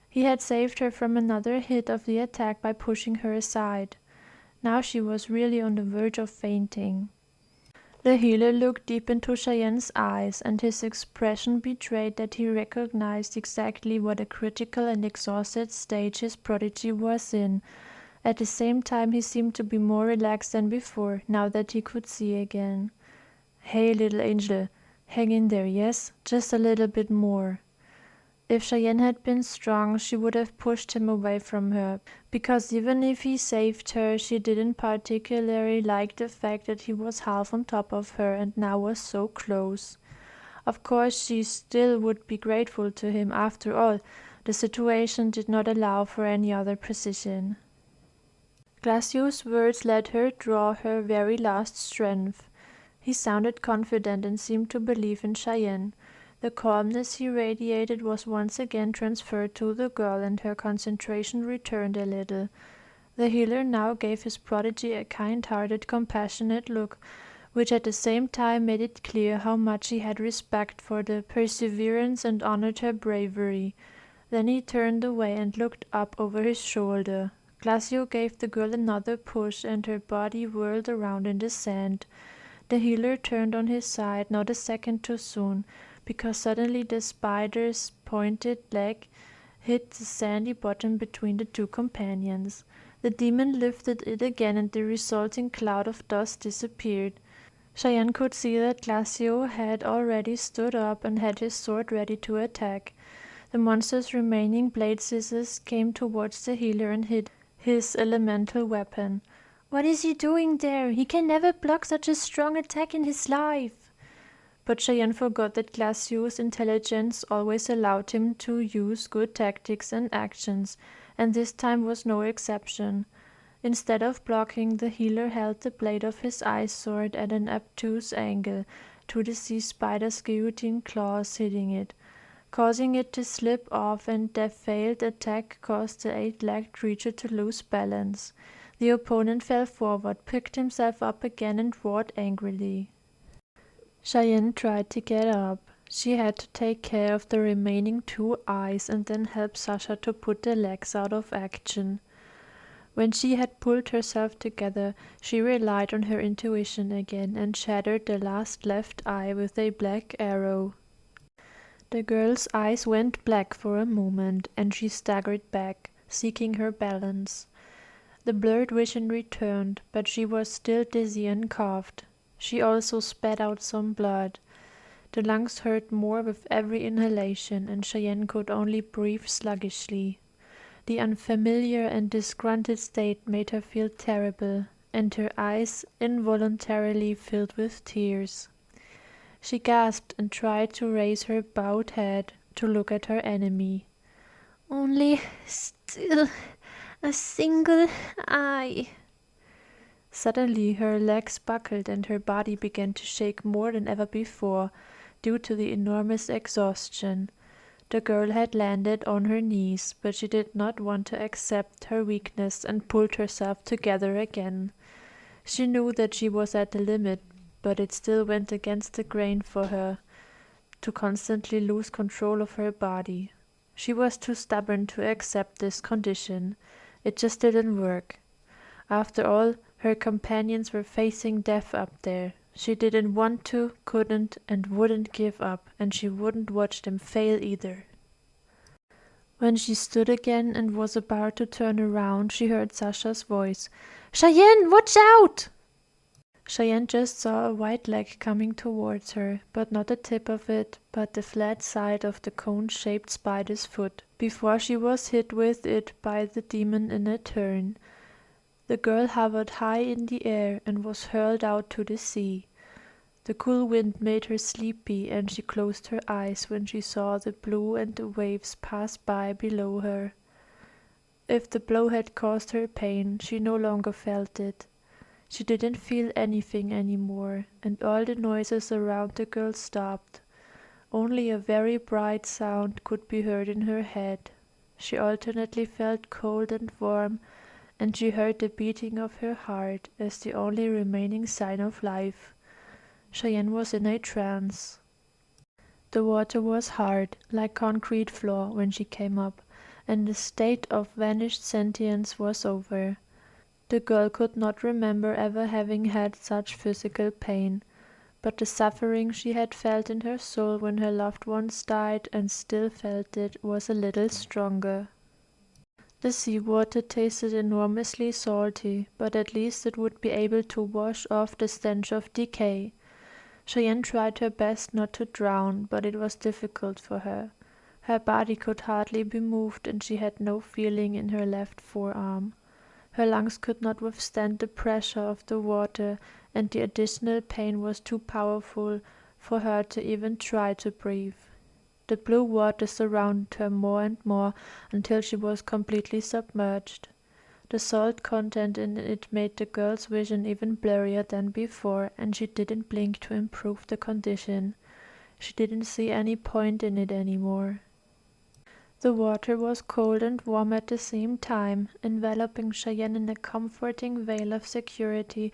He had saved her from another hit of the attack by pushing her aside. Now she was really on the verge of fainting. The healer looked deep into Cheyenne's eyes, and his expression betrayed that he recognized exactly what a critical and exhausted stage his prodigy was in. At the same time he seemed to be more relaxed than before, now that he could see again. "Hey, little angel, hang in there, yes? Just a little bit more." If Cheyenne had been strong, she would have pushed him away from her, because even if he saved her, she didn't particularly like the fact that he was half on top of her and now was so close. Of course, she still would be grateful to him. After all, the situation did not allow for any other precision. Glacio's words let her draw her very last strength. He sounded confident and seemed to believe in Cheyenne. The calmness he radiated was once again transferred to the girl, and her concentration returned a little. The healer now gave his prodigy a kind-hearted, compassionate look, which at the same time made it clear how much he had respect for the perseverance and honored her bravery. Then he turned away and looked up over his shoulder. Glacio gave the girl another push, and her body whirled around in the sand. The healer turned on his side, not a second too soon, because suddenly the spider's pointed leg hit the sandy bottom between the 2 companions. The demon lifted it again, and the resulting cloud of dust disappeared. Cheyenne could see that Glacio had already stood up and had his sword ready to attack. The monster's remaining blade scissors came towards the healer and hit his elemental weapon. "What is he doing there? He can never block such a strong attack in his life." But Cheyenne forgot that Glacio's intelligence always allowed him to use good tactics and actions, and this time was no exception. Instead of blocking, the healer held the blade of his ice sword at an obtuse angle to the sea spider's guillotine claws hitting it, causing it to slip off, and the failed attack caused the 8-legged creature to lose balance. The opponent fell forward, picked himself up again, and roared angrily. Cheyenne tried to get up. She had to take care of the remaining 2 eyes and then help Sasha to put the legs out of action. When she had pulled herself together, she relied on her intuition again and shattered the last left eye with a black arrow. The girl's eyes went black for a moment, and she staggered back, seeking her balance. The blurred vision returned, but she was still dizzy and coughed. She also spat out some blood. The lungs hurt more with every inhalation, and Cheyenne could only breathe sluggishly. The unfamiliar and disgruntled state made her feel terrible, and her eyes involuntarily filled with tears. She gasped and tried to raise her bowed head to look at her enemy. "Only still a single eye." Suddenly her legs buckled and her body began to shake more than ever before, due to the enormous exhaustion. The girl had landed on her knees, but she did not want to accept her weakness and pulled herself together again. She knew that she was at the limit, but it still went against the grain for her. to constantly lose control of her body. She was too stubborn to accept this condition. It just didn't work. After all, her companions were facing death up there. She didn't want to, couldn't, and wouldn't give up, and she wouldn't watch them fail either. When she stood again and was about to turn around, she heard Sasha's voice. "Cheyenne, watch out!" Cheyenne just saw a white leg coming towards her, but not the tip of it, but the flat side of the cone-shaped spider's foot, before she was hit with it by the demon in a turn. The girl hovered high in the air and was hurled out to the sea. The cool wind made her sleepy, and she closed her eyes when she saw the blue and the waves pass by below her. If the blow had caused her pain, she no longer felt it. She didn't feel anything anymore, and all the noises around the girl stopped. Only a very bright sound could be heard in her head. She alternately felt cold and warm, and she heard the beating of her heart as the only remaining sign of life. Cheyenne was in a trance. The water was hard, like concrete floor, when she came up, and the state of vanished sentience was over. The girl could not remember ever having had such physical pain, but the suffering she had felt in her soul when her loved ones died and still felt it was a little stronger. The sea-water tasted enormously salty, but at least it would be able to wash off the stench of decay. Cheyenne tried her best not to drown, but it was difficult for her. Her body could hardly be moved, and she had no feeling in her left forearm. Her lungs could not withstand the pressure of the water, and the additional pain was too powerful for her to even try to breathe. The blue water surrounded her more and more until she was completely submerged. The salt content in it made the girl's vision even blurrier than before, and she didn't blink to improve the condition. She didn't see any point in it anymore. The water was cold and warm at the same time, enveloping Cheyenne in a comforting veil of security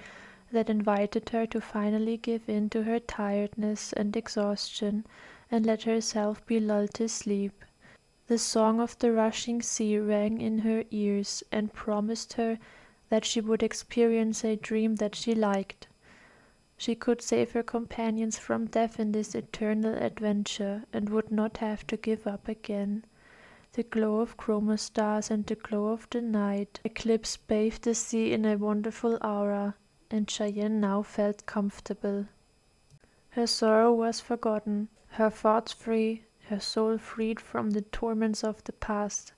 that invited her to finally give in to her tiredness and exhaustion and let herself be lulled to sleep. The song of the rushing sea rang in her ears and promised her that she would experience a dream that she liked. She could save her companions from death in this eternal adventure and would not have to give up again. The glow of chroma stars and the glow of the night eclipse bathed the sea in a wonderful aura, and Cheyenne now felt comfortable. Her sorrow was forgotten, her thoughts free, her soul freed from the torments of the past,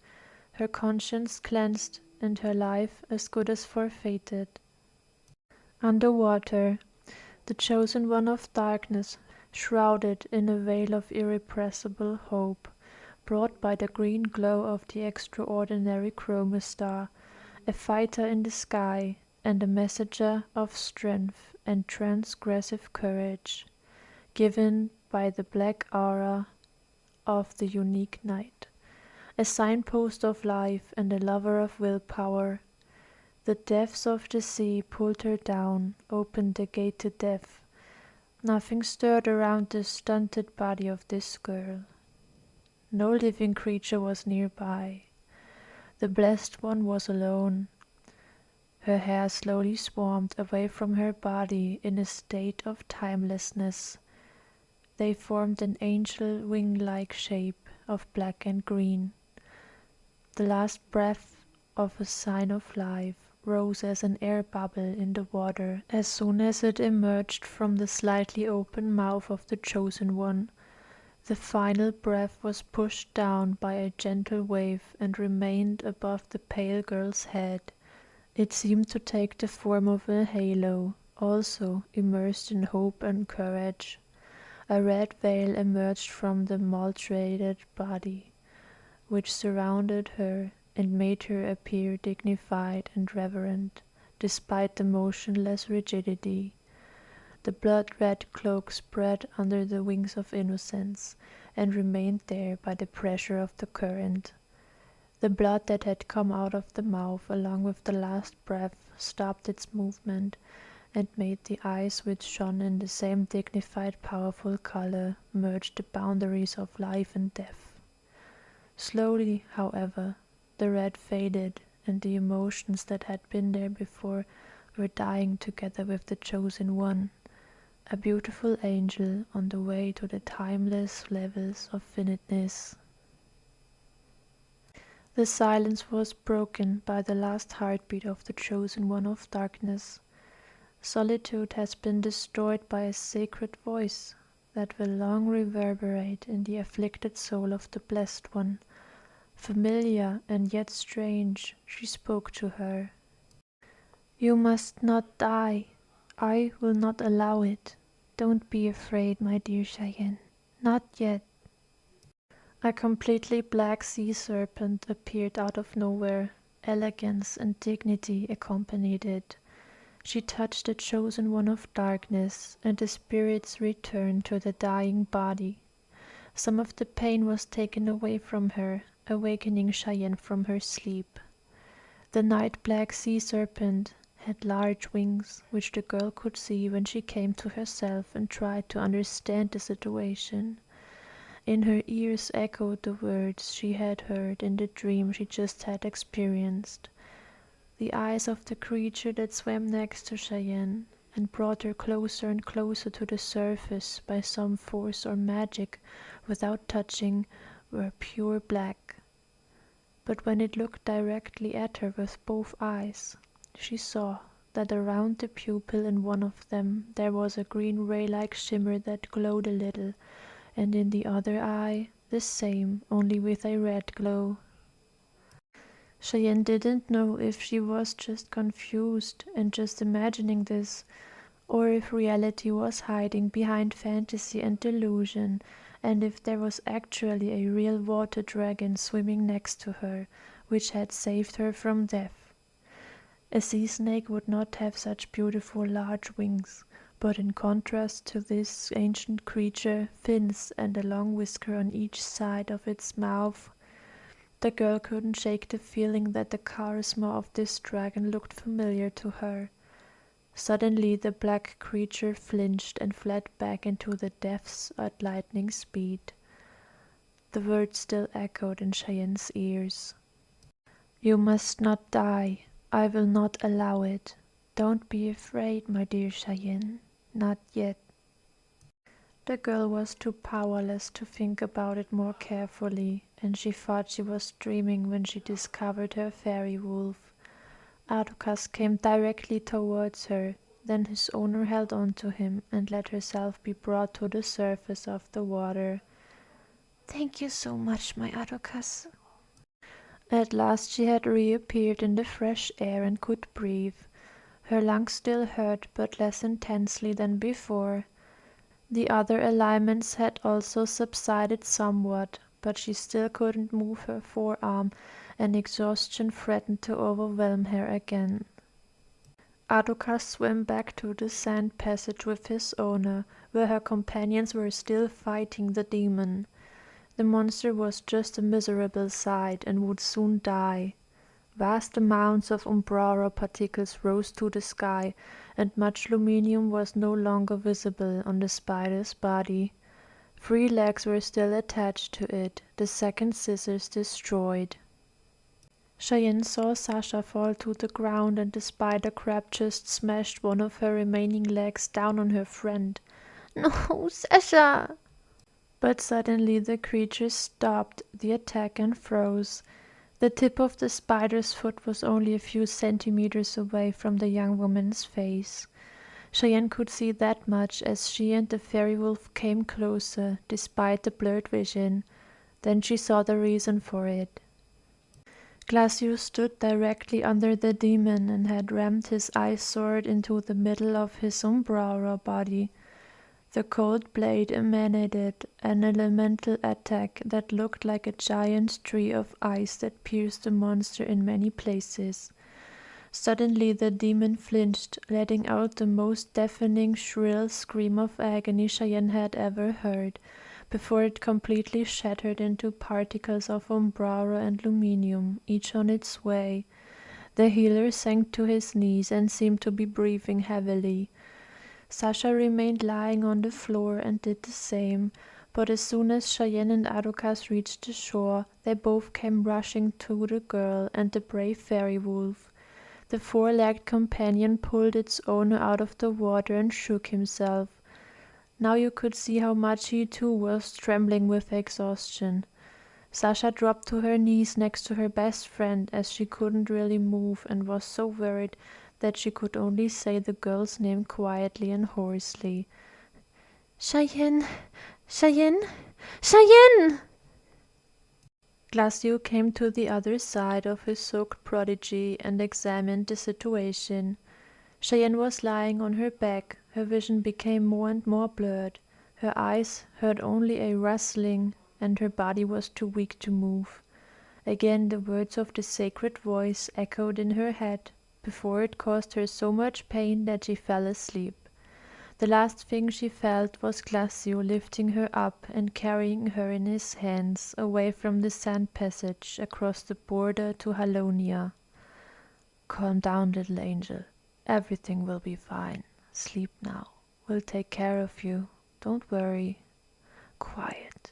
her conscience cleansed, and her life as good as forfeited. Underwater, the chosen one of darkness, shrouded in a veil of irrepressible hope, brought by the green glow of the extraordinary chroma star, a fighter in the sky, and a messenger of strength and transgressive courage, given by the black aura of the unique night, a signpost of life and a lover of willpower. The depths of the sea pulled her down, opened the gate to death. Nothing stirred around the stunted body of this girl. No living creature was nearby. The blessed one was alone. Her hair slowly swarmed away from her body in a state of timelessness. They formed an angel wing-like shape of black and green. The last breath of a sign of life rose as an air bubble in the water as soon as it emerged from the slightly open mouth of the chosen one. The final breath was pushed down by a gentle wave and remained above the pale girl's head. It seemed to take the form of a halo, also immersed in hope and courage. A red veil emerged from the maltreated body, which surrounded her and made her appear dignified and reverent, despite the motionless rigidity. The blood-red cloak spread under the wings of innocence, and remained there by the pressure of the current. The blood that had come out of the mouth along with the last breath stopped its movement, and made the eyes, which shone in the same dignified, powerful color, merge the boundaries of life and death. Slowly, however, the red faded, and the emotions that had been there before were dying together with the chosen one, a beautiful angel on the way to the timeless levels of finiteness. The silence was broken by the last heartbeat of the chosen one of darkness. Solitude has been destroyed by a sacred voice that will long reverberate in the afflicted soul of the blessed one. Familiar and yet strange, she spoke to her. "You must not die. I will not allow it. Don't be afraid, my dear Cheyenne. Not yet." A completely black sea serpent appeared out of nowhere. Elegance and dignity accompanied it. She touched the chosen one of darkness, and the spirits returned to the dying body. Some of the pain was taken away from her, awakening Cheyenne from her sleep. The night black sea serpent had large wings, which the girl could see when she came to herself and tried to understand the situation. In her ears echoed the words she had heard in the dream she just had experienced. The eyes of the creature that swam next to Cheyenne and brought her closer and closer to the surface by some force or magic without touching were pure black. But when it looked directly at her with both eyes, she saw that around the pupil in one of them there was a green ray-like shimmer that glowed a little, and in the other eye the same, only with a red glow. Cheyenne didn't know if she was just confused and just imagining this, or if reality was hiding behind fantasy and delusion, and if there was actually a real water dragon swimming next to her, which had saved her from death. A sea snake would not have such beautiful large wings, but in contrast to this ancient creature, fins and a long whisker on each side of its mouth. The girl couldn't shake the feeling that the charisma of this dragon looked familiar to her. Suddenly the black creature flinched and fled back into the depths at lightning speed. The words still echoed in Cheyenne's ears. "You must not die. I will not allow it. Don't be afraid, my dear Cheyenne. Not yet." The girl was too powerless to think about it more carefully, and she thought she was dreaming when she discovered her fairy wolf. Ardukas came directly towards her, then his owner held on to him and let herself be brought to the surface of the water. "Thank you so much, my Ardukas." At last she had reappeared in the fresh air and could breathe. Her lungs still hurt, but less intensely than before. The other ailments had also subsided somewhat, but she still couldn't move her forearm, and exhaustion threatened to overwhelm her again. Ardukas swam back to the sand passage with his owner, where her companions were still fighting the demon. The monster was just a miserable sight and would soon die. Vast amounts of umbrara particles rose to the sky, and much luminium was no longer visible on the spider's body. 3 legs were still attached to it, the second scissors destroyed. Cheyenne saw Sasha fall to the ground, and the spider crab just smashed one of her remaining legs down on her friend. "No, Sasha!" But suddenly the creature stopped the attack and froze. The tip of the spider's foot was only a few centimeters away from the young woman's face. Cheyenne could see that much as she and the fairy wolf came closer, despite the blurred vision. Then she saw the reason for it. Glacius stood directly under the demon and had rammed his ice sword into the middle of his umbrella body. The cold blade emanated an elemental attack that looked like a giant tree of ice that pierced the monster in many places. Suddenly the demon flinched, letting out the most deafening shrill scream of agony Cheyenne had ever heard, before it completely shattered into particles of umbrara and luminium, each on its way. The healer sank to his knees and seemed to be breathing heavily. Sasha remained lying on the floor and did the same, but as soon as Cheyenne and Adokas reached the shore, they both came rushing to the girl and the brave fairy wolf. The four-legged companion pulled its owner out of the water and shook himself. Now you could see how much he too was trembling with exhaustion. Sasha dropped to her knees next to her best friend as she couldn't really move and was so worried that she could only say the girl's name quietly and hoarsely. Cheyenne! Cheyenne! Cheyenne! Glacio came to the other side of his soaked prodigy and examined the situation. Cheyenne was lying on her back. Her vision became more and more blurred. Her eyes heard only a rustling, and her body was too weak to move. Again the words of the sacred voice echoed in her head, before it caused her so much pain that she fell asleep. The last thing she felt was Glacio lifting her up and carrying her in his hands away from the sand passage across the border to Halonia. "Calm down, little angel. Everything will be fine. Sleep now. We'll take care of you. Don't worry. Quiet."